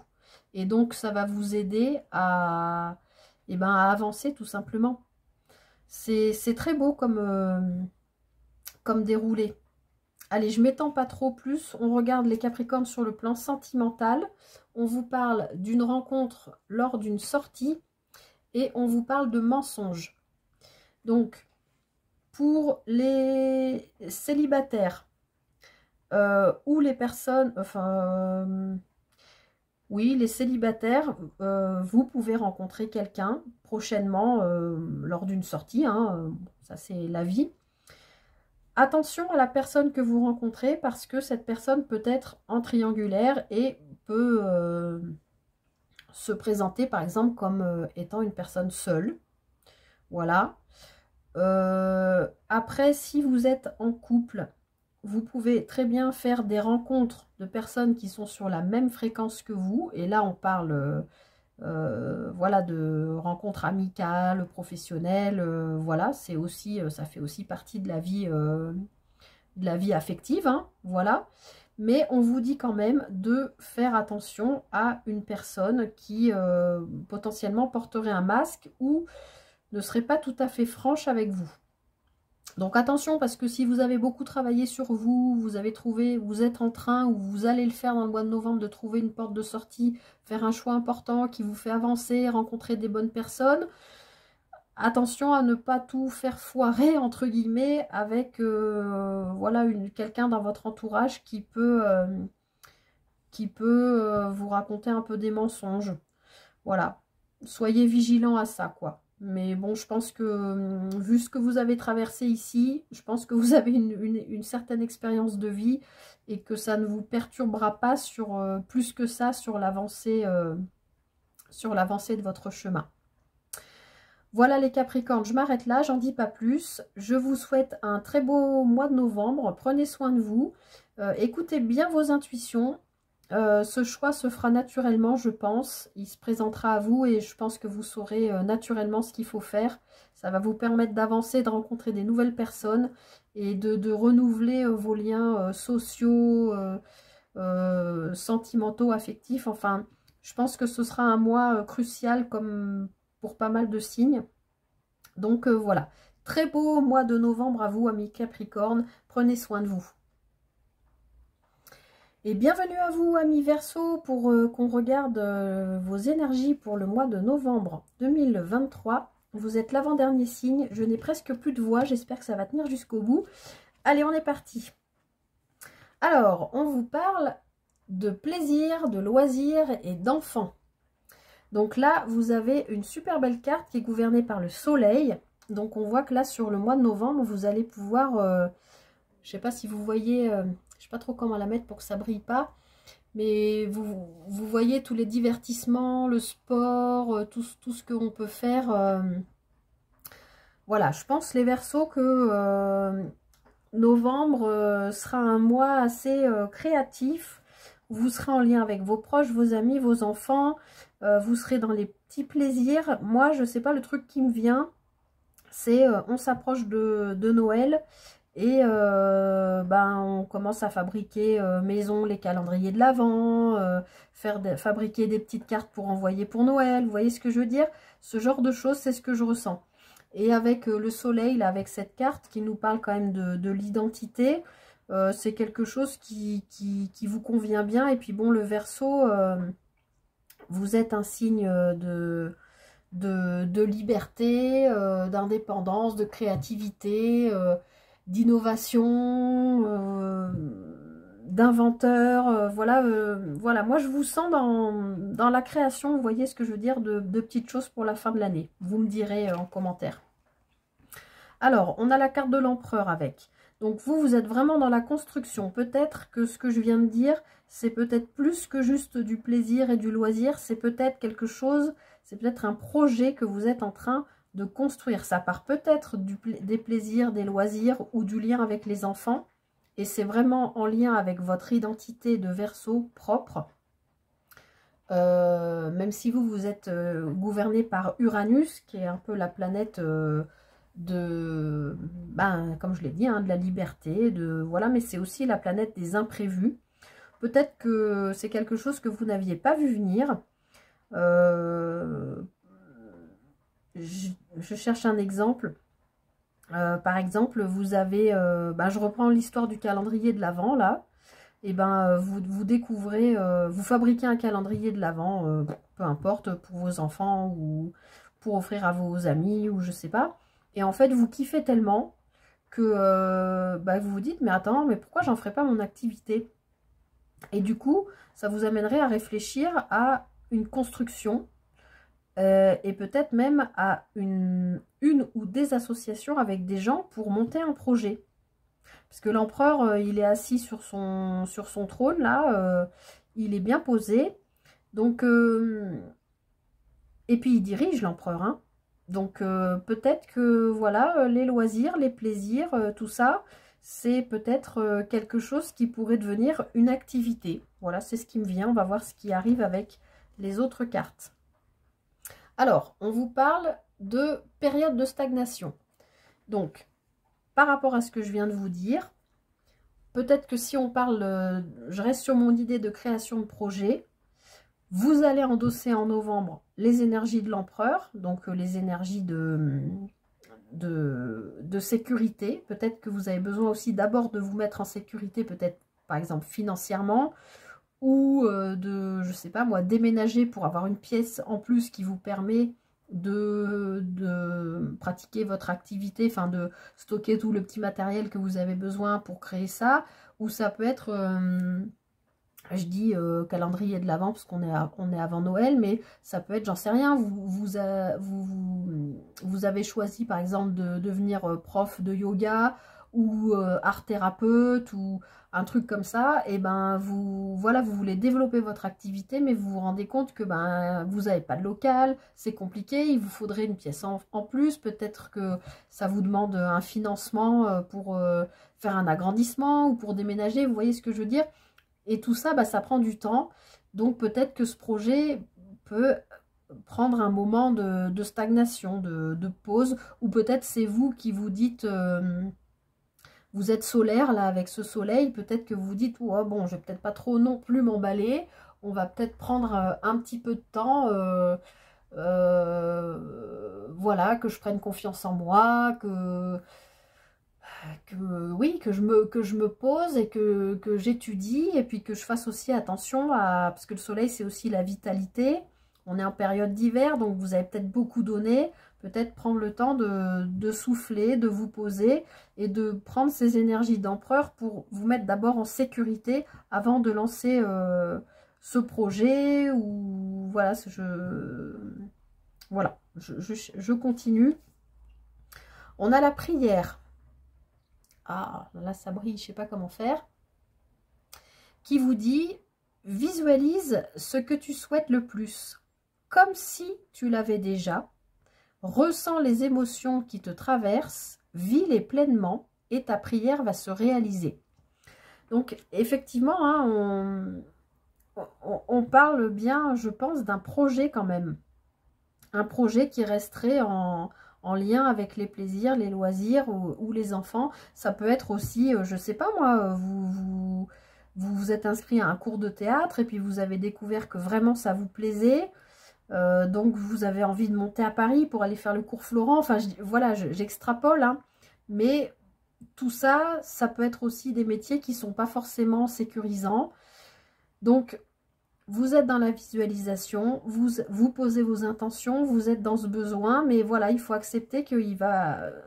Et donc, ça va vous aider à avancer tout simplement. C'est très beau comme déroulé. Allez, je ne m'étends pas trop plus. On regarde les Capricornes sur le plan sentimental. On vous parle d'une rencontre lors d'une sortie. Et on vous parle de mensonges. Donc, pour les célibataires ou les personnes... oui, les célibataires, vous pouvez rencontrer quelqu'un prochainement lors d'une sortie. Hein, ça, c'est la vie. Attention à la personne que vous rencontrez parce que cette personne peut être en triangulaire et peut se présenter par exemple comme étant une personne seule. Voilà. Après, si vous êtes en couple, vous pouvez très bien faire des rencontres de personnes qui sont sur la même fréquence que vous. Et là, on parle... voilà, de rencontres amicales, professionnelles, voilà, c'est aussi, ça fait aussi partie de la vie affective, hein, voilà. Mais on vous dit quand même de faire attention à une personne qui potentiellement porterait un masque ou ne serait pas tout à fait franche avec vous. Donc attention, parce que si vous avez beaucoup travaillé sur vous, vous avez trouvé, vous êtes en train, ou vous allez le faire dans le mois de novembre, de trouver une porte de sortie, faire un choix important qui vous fait avancer, rencontrer des bonnes personnes. Attention à ne pas tout faire foirer, entre guillemets, avec voilà, quelqu'un dans votre entourage qui peut vous raconter un peu des mensonges. Voilà, soyez vigilants à ça, quoi. Mais bon, je pense que, vu ce que vous avez traversé ici, je pense que vous avez une certaine expérience de vie et que ça ne vous perturbera pas sur plus que ça sur l'avancée de votre chemin. Voilà les Capricornes, je m'arrête là, j'en dis pas plus. Je vous souhaite un très beau mois de novembre. Prenez soin de vous. Écoutez bien vos intuitions. Ce choix se fera naturellement, je pense. Il se présentera à vous et je pense que vous saurez naturellement ce qu'il faut faire. Ça va vous permettre d'avancer, de rencontrer des nouvelles personnes et de renouveler vos liens sociaux, sentimentaux, affectifs. Enfin, je pense que ce sera un mois crucial comme pour pas mal de signes. Donc voilà, très beau mois de novembre à vous, amis Capricorne. Prenez soin de vous. Et bienvenue à vous, amis Verseau, pour qu'on regarde vos énergies pour le mois de novembre 2023. Vous êtes l'avant-dernier signe. Je n'ai presque plus de voix. J'espère que ça va tenir jusqu'au bout. Allez, on est parti. Alors, on vous parle de plaisir, de loisirs et d'enfants. Donc là, vous avez une super belle carte qui est gouvernée par le soleil. Donc on voit que là, sur le mois de novembre, vous allez pouvoir... je ne sais pas si vous voyez... je ne sais pas trop comment la mettre pour que ça ne brille pas. Mais vous voyez tous les divertissements, le sport, tout ce qu'on peut faire. Voilà, je pense les Verseaux que novembre sera un mois assez créatif. Vous serez en lien avec vos proches, vos amis, vos enfants. Vous serez dans les petits plaisirs. Moi, je ne sais pas, le truc qui me vient, c'est on s'approche de Noël. Et on commence à fabriquer maison les calendriers de l'Avent, fabriquer des petites cartes pour envoyer pour Noël. Vous voyez ce que je veux dire? Ce genre de choses, c'est ce que je ressens. Et avec le soleil, là, avec cette carte qui nous parle quand même de l'identité, c'est quelque chose qui vous convient bien. Et puis bon, le Verseau, vous êtes un signe de liberté, d'indépendance, de créativité, d'innovation, d'inventeur. Voilà, moi je vous sens dans la création, vous voyez ce que je veux dire, de petites choses pour la fin de l'année. Vous me direz en commentaire. Alors, on a la carte de l'empereur avec. Donc vous êtes vraiment dans la construction. Peut-être que ce que je viens de dire, c'est peut-être plus que juste du plaisir et du loisir. C'est peut-être quelque chose, c'est peut-être un projet que vous êtes en train de construire. Ça part peut-être des plaisirs, des loisirs ou du lien avec les enfants. Et c'est vraiment en lien avec votre identité de Verseau propre. Même si vous êtes gouverné par Uranus, qui est un peu la planète... comme je l'ai dit, de la liberté, voilà, mais c'est aussi la planète des imprévus. Peut-être que c'est quelque chose que vous n'aviez pas vu venir. Je cherche un exemple. Par exemple, vous avez, je reprends l'histoire du calendrier de l'Avent, là. Et vous découvrez, vous fabriquez un calendrier de l'Avent, peu importe, pour vos enfants ou pour offrir à vos amis ou je sais pas. Et en fait, vous kiffez tellement que vous vous dites, mais attends, mais pourquoi j'en ferais pas mon activité? Et du coup, ça vous amènerait à réfléchir à une construction et peut-être même à une ou des associations avec des gens pour monter un projet. Parce que l'empereur, il est assis sur son trône, là, il est bien posé. Donc, et puis il dirige l'empereur, hein. Donc peut-être que voilà, les loisirs, les plaisirs, tout ça, c'est peut-être quelque chose qui pourrait devenir une activité. Voilà, c'est ce qui me vient. On va voir ce qui arrive avec les autres cartes. Alors, on vous parle de période de stagnation. Donc, par rapport à ce que je viens de vous dire, peut-être que si on parle, je reste sur mon idée de création de projet, vous allez endosser en novembre les énergies de l'empereur, donc les énergies de sécurité. Peut-être que vous avez besoin aussi d'abord de vous mettre en sécurité, peut-être par exemple financièrement, ou je sais pas moi, déménager pour avoir une pièce en plus qui vous permet de pratiquer votre activité, enfin de stocker tout le petit matériel que vous avez besoin pour créer ça, ou ça peut être... je dis calendrier de l'Avent parce qu'on est avant Noël, mais ça peut être, j'en sais rien, vous avez choisi par exemple de devenir prof de yoga ou art thérapeute ou un truc comme ça, et vous voulez développer votre activité, mais vous vous rendez compte que vous n'avez pas de local, c'est compliqué, il vous faudrait une pièce en plus, peut-être que ça vous demande un financement pour faire un agrandissement ou pour déménager, vous voyez ce que je veux dire? Et tout ça, ça prend du temps. Donc peut-être que ce projet peut prendre un moment de stagnation, de pause. Ou peut-être c'est vous qui vous dites, vous êtes solaire là avec ce soleil. Peut-être que vous vous dites, oh, bon, je vais peut-être pas trop non plus m'emballer. On va peut-être prendre un petit peu de temps. Voilà, que je prenne confiance en moi, oui, que je me pose et que j'étudie et puis que je fasse aussi attention à... Parce que le soleil, c'est aussi la vitalité. On est en période d'hiver, donc vous avez peut-être beaucoup donné. Peut-être prendre le temps de souffler, de vous poser et de prendre ces énergies d'empereur pour vous mettre d'abord en sécurité avant de lancer ce projet. Ou voilà, je continue. On a la prière. Ah, là, ça brille, je ne sais pas comment faire. Qui vous dit, visualise ce que tu souhaites le plus, comme si tu l'avais déjà. Ressens les émotions qui te traversent, vis-les pleinement et ta prière va se réaliser. Donc, effectivement, hein, on parle bien, je pense, d'un projet quand même. Un projet qui resterait en en lien avec les plaisirs, les loisirs ou les enfants. Ça peut être aussi, je sais pas moi, vous êtes inscrit à un cours de théâtre et puis vous avez découvert que vraiment ça vous plaisait. Donc vous avez envie de monter à Paris pour aller faire le cours Florent. Enfin, voilà, j'extrapole, hein. Mais tout ça, ça peut être aussi des métiers qui ne sont pas forcément sécurisants. Donc, vous êtes dans la visualisation, vous posez vos intentions, vous êtes dans ce besoin, mais voilà, il faut accepter que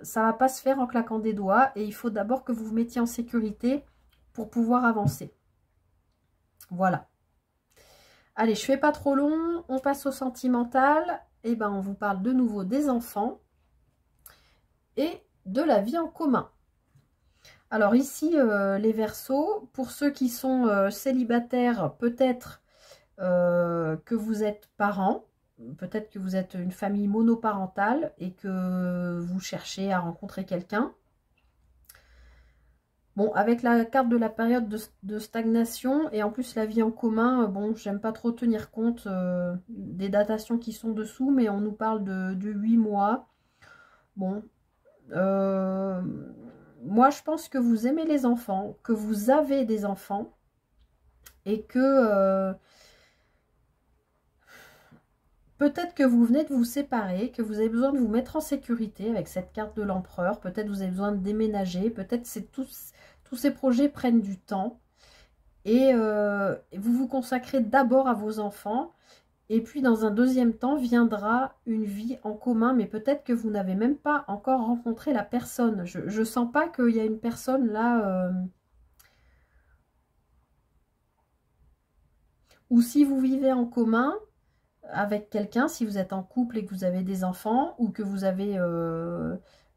ça ne va pas se faire en claquant des doigts et il faut d'abord que vous vous mettiez en sécurité pour pouvoir avancer. Voilà. Allez, je ne fais pas trop long, on passe au sentimental. Et ben, on vous parle de nouveau des enfants et de la vie en commun. Alors ici, les Verseaux, pour ceux qui sont célibataires, peut-être que vous êtes parents, peut-être que vous êtes une famille monoparentale et que vous cherchez à rencontrer quelqu'un. Bon, avec la carte de la période de stagnation et en plus la vie en commun, bon, j'aime pas trop tenir compte des datations qui sont dessous, mais on nous parle de 8 mois. Bon, moi je pense que vous aimez les enfants, que vous avez des enfants et que peut-être que vous venez de vous séparer, que vous avez besoin de vous mettre en sécurité avec cette carte de l'empereur. Peut-être vous avez besoin de déménager. Peut-être tous ces projets prennent du temps. Et vous vous consacrez d'abord à vos enfants. Et puis dans un deuxième temps viendra une vie en commun. Mais peut-être que vous n'avez même pas encore rencontré la personne. Je ne sens pas qu'il y a une personne là... ou si vous vivez en commun... avec quelqu'un, si vous êtes en couple et que vous avez des enfants, ou que vous avez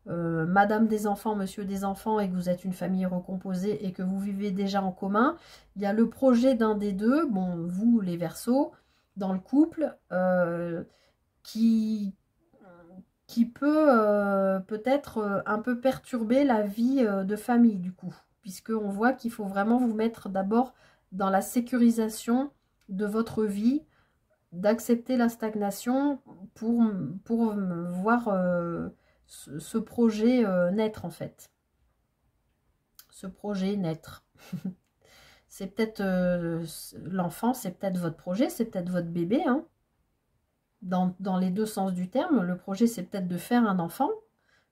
madame des enfants, monsieur des enfants, et que vous êtes une famille recomposée et que vous vivez déjà en commun, il y a le projet d'un des deux, bon, vous les Verseaux, dans le couple, qui peut peut-être un peu perturber la vie de famille du coup, puisqu'on voit qu'il faut vraiment vous mettre d'abord dans la sécurisation de votre vie, d'accepter la stagnation pour voir ce projet naître en fait. Ce projet naître. C'est peut-être l'enfant, c'est peut-être votre projet, c'est peut-être votre bébé. Hein. Dans les deux sens du terme, le projet c'est peut-être de faire un enfant.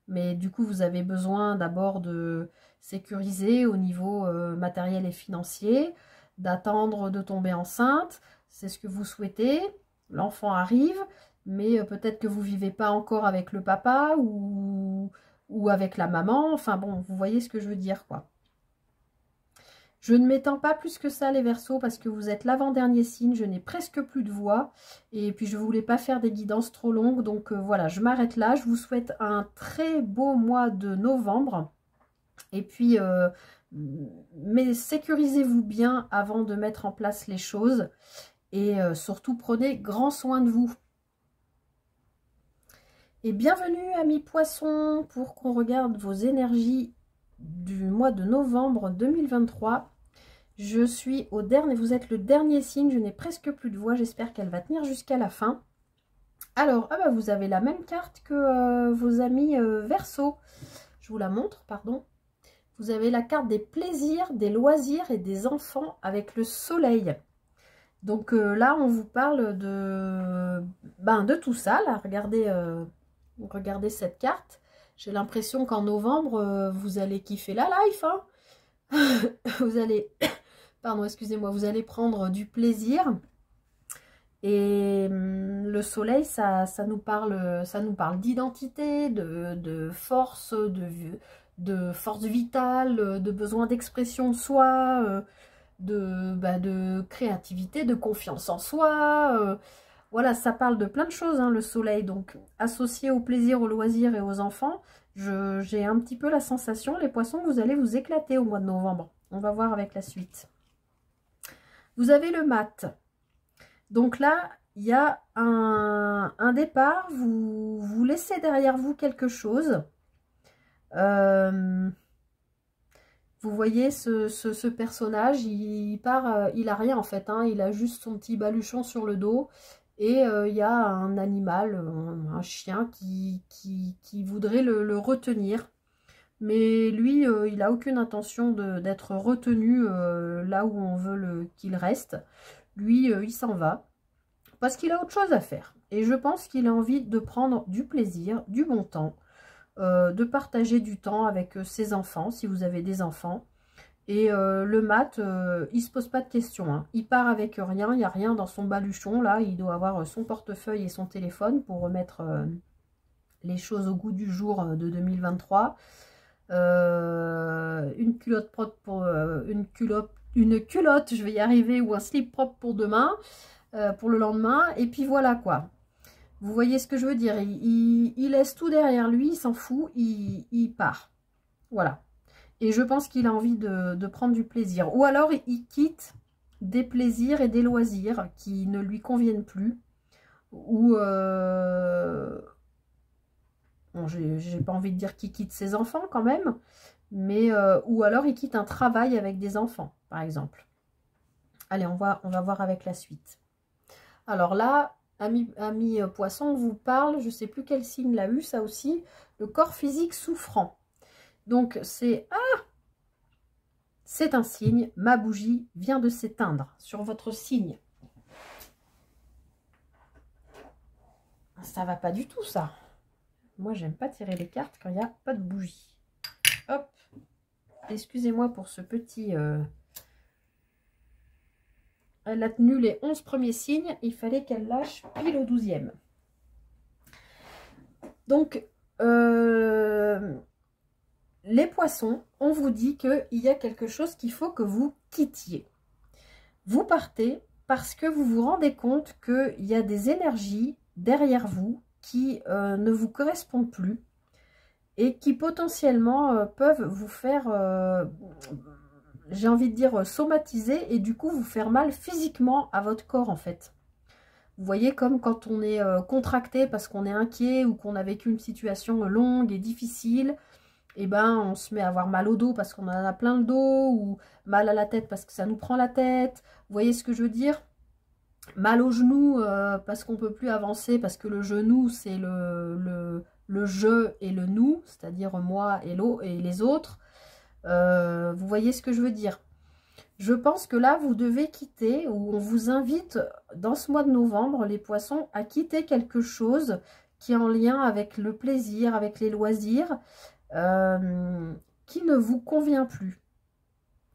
Mais du coup, vous avez besoin d'abord de sécuriser au niveau matériel et financier, d'attendre de tomber enceinte. C'est ce que vous souhaitez. L'enfant arrive, mais peut-être que vous ne vivez pas encore avec le papa ou avec la maman. Enfin bon, vous voyez ce que je veux dire, quoi. Je ne m'étends pas plus que ça, les Verseaux, parce que vous êtes l'avant-dernier signe. Je n'ai presque plus de voix. Et puis, je ne voulais pas faire des guidances trop longues. Donc, voilà, je m'arrête là. Je vous souhaite un très beau mois de novembre. Et puis, mais sécurisez-vous bien avant de mettre en place les choses. Et surtout, prenez grand soin de vous. Et bienvenue, amis poissons, pour qu'on regarde vos énergies du mois de novembre 2023. Je suis au dernier, vous êtes le dernier signe, je n'ai presque plus de voix, j'espère qu'elle va tenir jusqu'à la fin. Alors, ah bah vous avez la même carte que vos amis Verseaux. Je vous la montre, pardon. Vous avez la carte des plaisirs, des loisirs et des enfants avec le soleil. Donc là, on vous parle de tout ça. Là, regardez cette carte. J'ai l'impression qu'en novembre, vous allez kiffer la life. Hein. Vous allez, pardon, excusez-moi, vous allez prendre du plaisir. Et le soleil, ça nous parle d'identité, de force, de force vitale, de besoin d'expression de soi, de créativité, de confiance en soi. Voilà, ça parle de plein de choses, hein, le soleil. Donc, associé au plaisir, au loisir et aux enfants, j'ai un petit peu la sensation, les poissons, vous allez vous éclater au mois de novembre. On va voir avec la suite. Vous avez le mat. Donc là, il y a un départ, vous laissez derrière vous quelque chose. Vous voyez ce personnage, il part, il a rien en fait, hein, il a juste son petit baluchon sur le dos Et il y a un animal, un chien qui voudrait le retenir. Mais lui, il n'a aucune intention d'être retenu là où on veut qu'il reste. Lui, il s'en va parce qu'il a autre chose à faire. Et je pense qu'il a envie de prendre du plaisir, du bon temps, de partager du temps avec ses enfants, si vous avez des enfants. Et le mat, il se pose pas de questions, hein. Il part avec rien, il n'y a rien dans son baluchon. Là, il doit avoir son portefeuille et son téléphone pour remettre les choses au goût du jour de 2023. Une culotte propre pour une culotte, je vais y arriver, ou un slip propre pour demain, pour le lendemain. Et puis voilà quoi. Vous voyez ce que je veux dire? Il laisse tout derrière lui, il s'en fout, il part. Voilà. Et je pense qu'il a envie de prendre du plaisir. Ou alors, il quitte des plaisirs et des loisirs qui ne lui conviennent plus. Ou, bon, j'ai pas envie de dire qu'il quitte ses enfants quand même. Mais, ou alors, il quitte un travail avec des enfants, par exemple. Allez, on va voir avec la suite. Alors là, ami poisson, on vous parle, je ne sais plus quel signe l'a eu, ça aussi, le corps physique souffrant. Donc, c'est un signe, ma bougie vient de s'éteindre sur votre signe. Ça va pas du tout, ça. Moi, j'aime pas tirer les cartes quand il n'y a pas de bougie. Hop. Excusez-moi pour ce petit... Elle a tenu les 11 premiers signes. Il fallait qu'elle lâche pile au 12e. Donc, les poissons, on vous dit qu'il y a quelque chose qu'il faut que vous quittiez. Vous partez parce que vous vous rendez compte qu'il y a des énergies derrière vous qui ne vous correspondent plus et qui potentiellement peuvent vous faire, j'ai envie de dire, somatiser et du coup vous faire mal physiquement à votre corps en fait. Vous voyez, comme quand on est contracté parce qu'on est inquiet ou qu'on a vécu une situation longue et difficile, et ben on se met à avoir mal au dos parce qu'on en a plein le dos, ou mal à la tête parce que ça nous prend la tête. Vous voyez ce que je veux dire? Mal au genou parce qu'on ne peut plus avancer, parce que le genou c'est le je et le nous, c'est-à-dire moi et les autres. Vous voyez ce que je veux dire? Je pense que là, vous devez quitter, ou on vous invite dans ce mois de novembre, les poissons, à quitter quelque chose qui est en lien avec le plaisir, avec les loisirs, qui ne vous convient plus.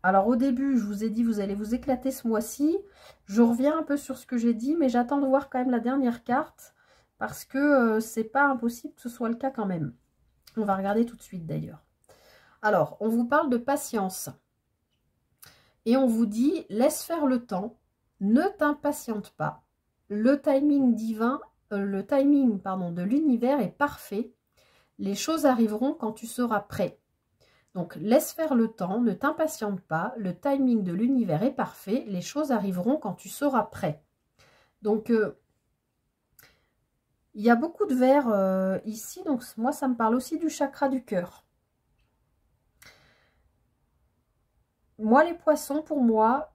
Alors au début, je vous ai dit, vous allez vous éclater ce mois-ci. Je reviens un peu sur ce que j'ai dit, mais j'attends de voir quand même la dernière carte, parce que c'est pas impossible que ce soit le cas quand même. On va regarder tout de suite d'ailleurs. Alors, on vous parle de patience. Et on vous dit, laisse faire le temps, ne t'impatiente pas. Le timing divin, de l'univers est parfait. Les choses arriveront quand tu seras prêt. Donc, laisse faire le temps, ne t'impatiente pas. Le timing de l'univers est parfait. Les choses arriveront quand tu seras prêt. Donc, il y a beaucoup de vers ici. Donc, moi, ça me parle aussi du chakra du cœur. Moi, les poissons, pour moi,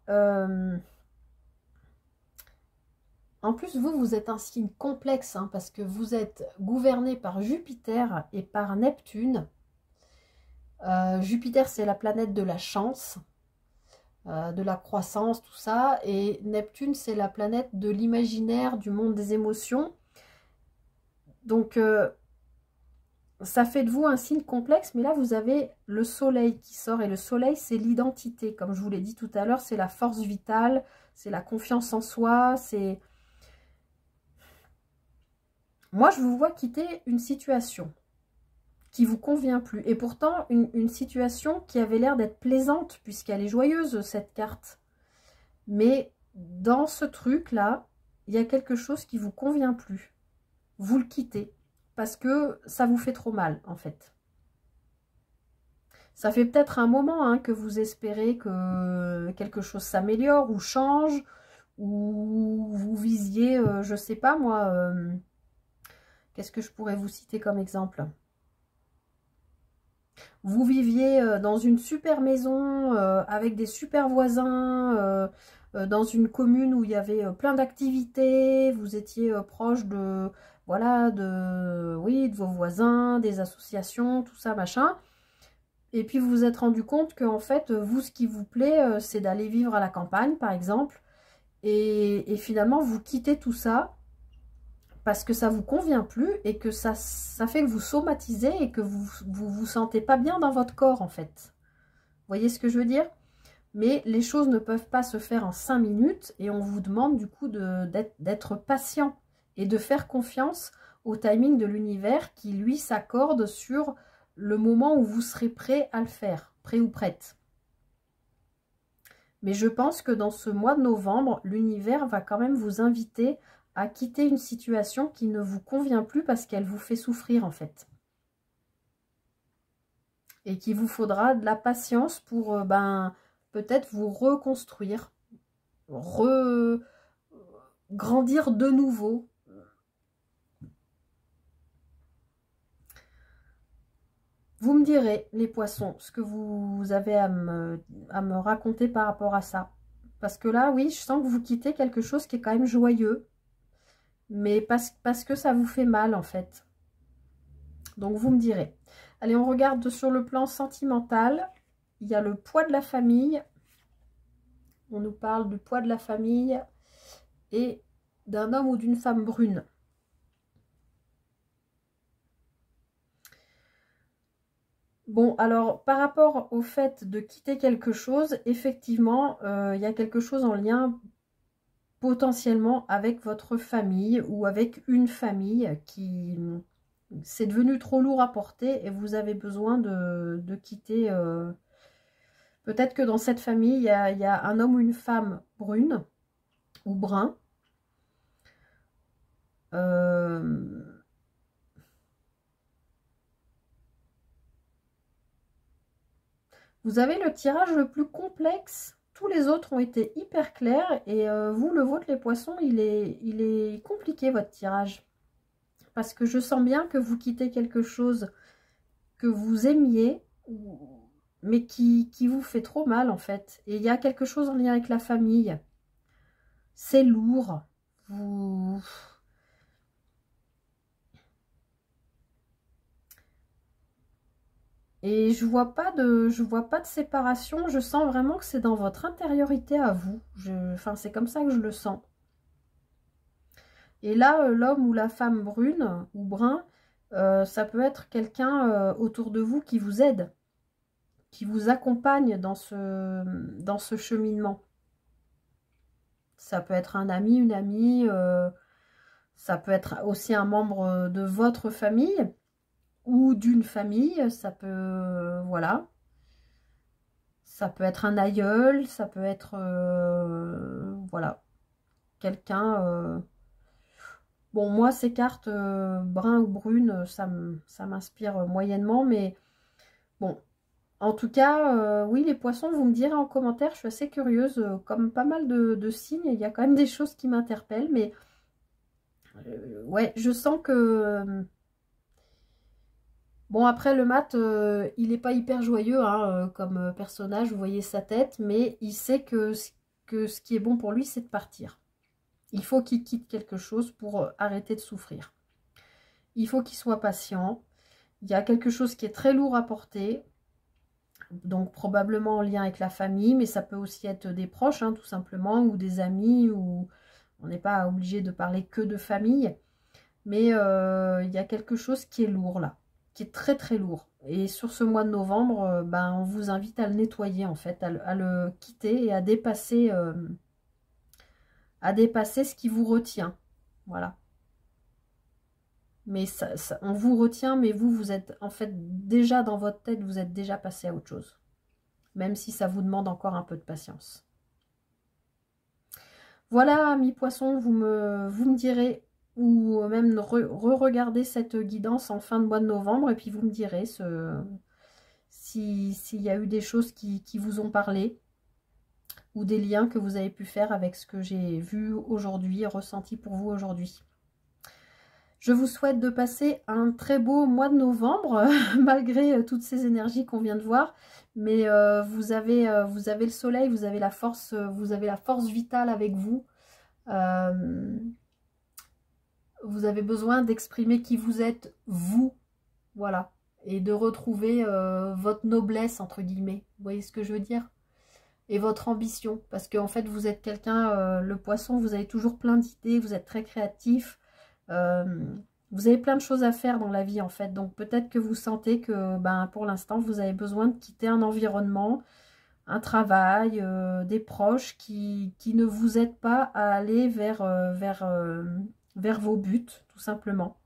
en plus, vous êtes un signe complexe, hein, parce que vous êtes gouverné par Jupiter et par Neptune. Jupiter, c'est la planète de la chance, de la croissance, tout ça. Et Neptune, c'est la planète de l'imaginaire, du monde des émotions. Donc, ça fait de vous un signe complexe, mais là, vous avez le soleil qui sort. Et le soleil, c'est l'identité. Comme je vous l'ai dit tout à l'heure, c'est la force vitale, c'est la confiance en soi. C'est Moi, je vous vois quitter une situation qui vous convient plus. Et pourtant, une situation qui avait l'air d'être plaisante, puisqu'elle est joyeuse, cette carte. Mais dans ce truc-là, il y a quelque chose qui vous convient plus. Vous le quittez. Parce que ça vous fait trop mal, en fait. Ça fait peut-être un moment hein, que vous espérez que quelque chose s'améliore ou change, ou vous visiez, je sais pas moi, qu'est-ce que je pourrais vous citer comme exemple? Vous viviez dans une super maison, avec des super voisins, dans une commune où il y avait plein d'activités, vous étiez proche de, voilà, oui, de vos voisins, des associations, tout ça, machin. Et puis vous vous êtes rendu compte que, en fait, vous, ce qui vous plaît, c'est d'aller vivre à la campagne, par exemple. Et finalement, vous quittez tout ça parce que ça vous convient plus et que ça fait que vous somatisez et que vous sentez pas bien dans votre corps, en fait. Vous voyez ce que je veux dire? Mais les choses ne peuvent pas se faire en 5 minutes et on vous demande du coup d'être patient et de faire confiance au timing de l'univers qui, lui, s'accorde sur le moment où vous serez prêt à le faire, prêt ou prête. Mais je pense que dans ce mois de novembre, l'univers va quand même vous inviter à quitter une situation qui ne vous convient plus parce qu'elle vous fait souffrir, en fait. Et qu'il vous faudra de la patience pour peut-être vous reconstruire, grandir de nouveau. Vous me direz, les poissons, ce que vous avez à me raconter par rapport à ça. Parce que là, oui, je sens que vous quittez quelque chose qui est quand même joyeux. Mais parce que ça vous fait mal, en fait. Donc, vous me direz. Allez, on regarde sur le plan sentimental. Il y a le poids de la famille. On nous parle du poids de la famille et d'un homme ou d'une femme brune. Bon, alors, par rapport au fait de quitter quelque chose, effectivement, il y a quelque chose en lien potentiellement avec votre famille ou avec une famille qui... c'est devenu trop lourd à porter et vous avez besoin de quitter... peut-être que dans cette famille, il y a un homme ou une femme brune ou brun. Vous avez le tirage le plus complexe. Tous les autres ont été hyper clairs. Et vous, le vôtre, les poissons, il est compliqué, votre tirage. Parce que je sens bien que vous quittez quelque chose que vous aimiez, mais qui vous fait trop mal, en fait. Et il y a quelque chose en lien avec la famille. C'est lourd. Vous... Et je vois pas de séparation. Je sens vraiment que c'est dans votre intériorité à vous. Enfin, c'est comme ça que je le sens. Et là, l'homme ou la femme brune ou brun, ça peut être quelqu'un autour de vous qui vous aide, qui vous accompagne dans ce cheminement. Ça peut être un ami, une amie, ça peut être aussi un membre de votre famille ou d'une famille, ça peut, voilà. Ça peut être un aïeul, ça peut être, voilà, quelqu'un... Bon, moi, ces cartes brun ou brune, ça m'inspire moyennement, mais bon. En tout cas, oui, les poissons, vous me direz en commentaire, je suis assez curieuse. Comme pas mal de signes, il y a quand même des choses qui m'interpellent, mais ouais, je sens que... bon, après, le mat, il n'est pas hyper joyeux hein, comme personnage, vous voyez sa tête, mais il sait que ce qui est bon pour lui, c'est de partir. Il faut qu'il quitte quelque chose pour arrêter de souffrir. Il faut qu'il soit patient. Il y a quelque chose qui est très lourd à porter. Donc probablement en lien avec la famille, mais ça peut aussi être des proches, hein, tout simplement, ou des amis, ou on n'est pas obligé de parler que de famille. Mais il y a quelque chose qui est lourd là, qui est très très lourd. Et sur ce mois de novembre, on vous invite à le nettoyer en fait, à le quitter et à dépasser ce qui vous retient. Voilà. Mais on vous retient, mais vous êtes en fait déjà dans votre tête, vous êtes déjà passé à autre chose. Même si ça vous demande encore un peu de patience. Voilà, mes poissons, vous me direz, ou même re-regardez cette guidance en fin de mois de novembre, et puis vous me direz s'il y a eu des choses qui vous ont parlé, ou des liens que vous avez pu faire avec ce que j'ai vu aujourd'hui et ressenti pour vous aujourd'hui. Je vous souhaite de passer un très beau mois de novembre, malgré toutes ces énergies qu'on vient de voir. Mais vous avez le soleil, vous avez la force vitale avec vous. Vous avez besoin d'exprimer qui vous êtes, vous. Voilà. Et de retrouver votre noblesse, entre guillemets. Vous voyez ce que je veux dire? Et votre ambition. Parce qu'en fait, vous êtes quelqu'un, le poisson, vous avez toujours plein d'idées, vous êtes très créatif. Vous avez plein de choses à faire dans la vie, en fait. Donc, peut-être que vous sentez que, ben, pour l'instant, vous avez besoin de quitter un environnement, un travail, des proches qui ne vous aident pas à aller vers vos buts, tout simplement.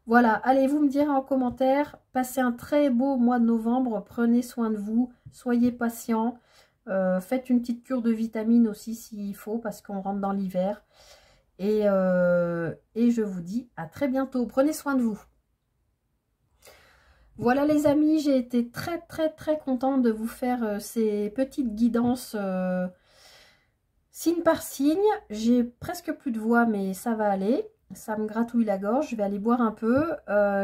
Voilà, allez vous me dire en commentaire, passez un très beau mois de novembre, prenez soin de vous, soyez patient, faites une petite cure de vitamines aussi s'il faut, parce qu'on rentre dans l'hiver. Et je vous dis à très bientôt, prenez soin de vous. Voilà les amis, j'ai été très contente de vous faire ces petites guidances signe par signe. J'ai presque plus de voix, mais ça va aller. Ça me gratouille la gorge, je vais aller boire un peu.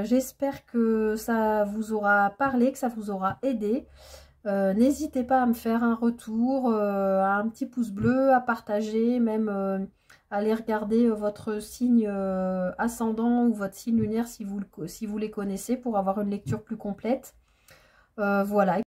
J'espère que ça vous aura parlé, que ça vous aura aidé. N'hésitez pas à me faire un retour, un petit pouce bleu, à partager, même aller regarder votre signe ascendant ou votre signe lunaire si vous les connaissez pour avoir une lecture plus complète. Voilà.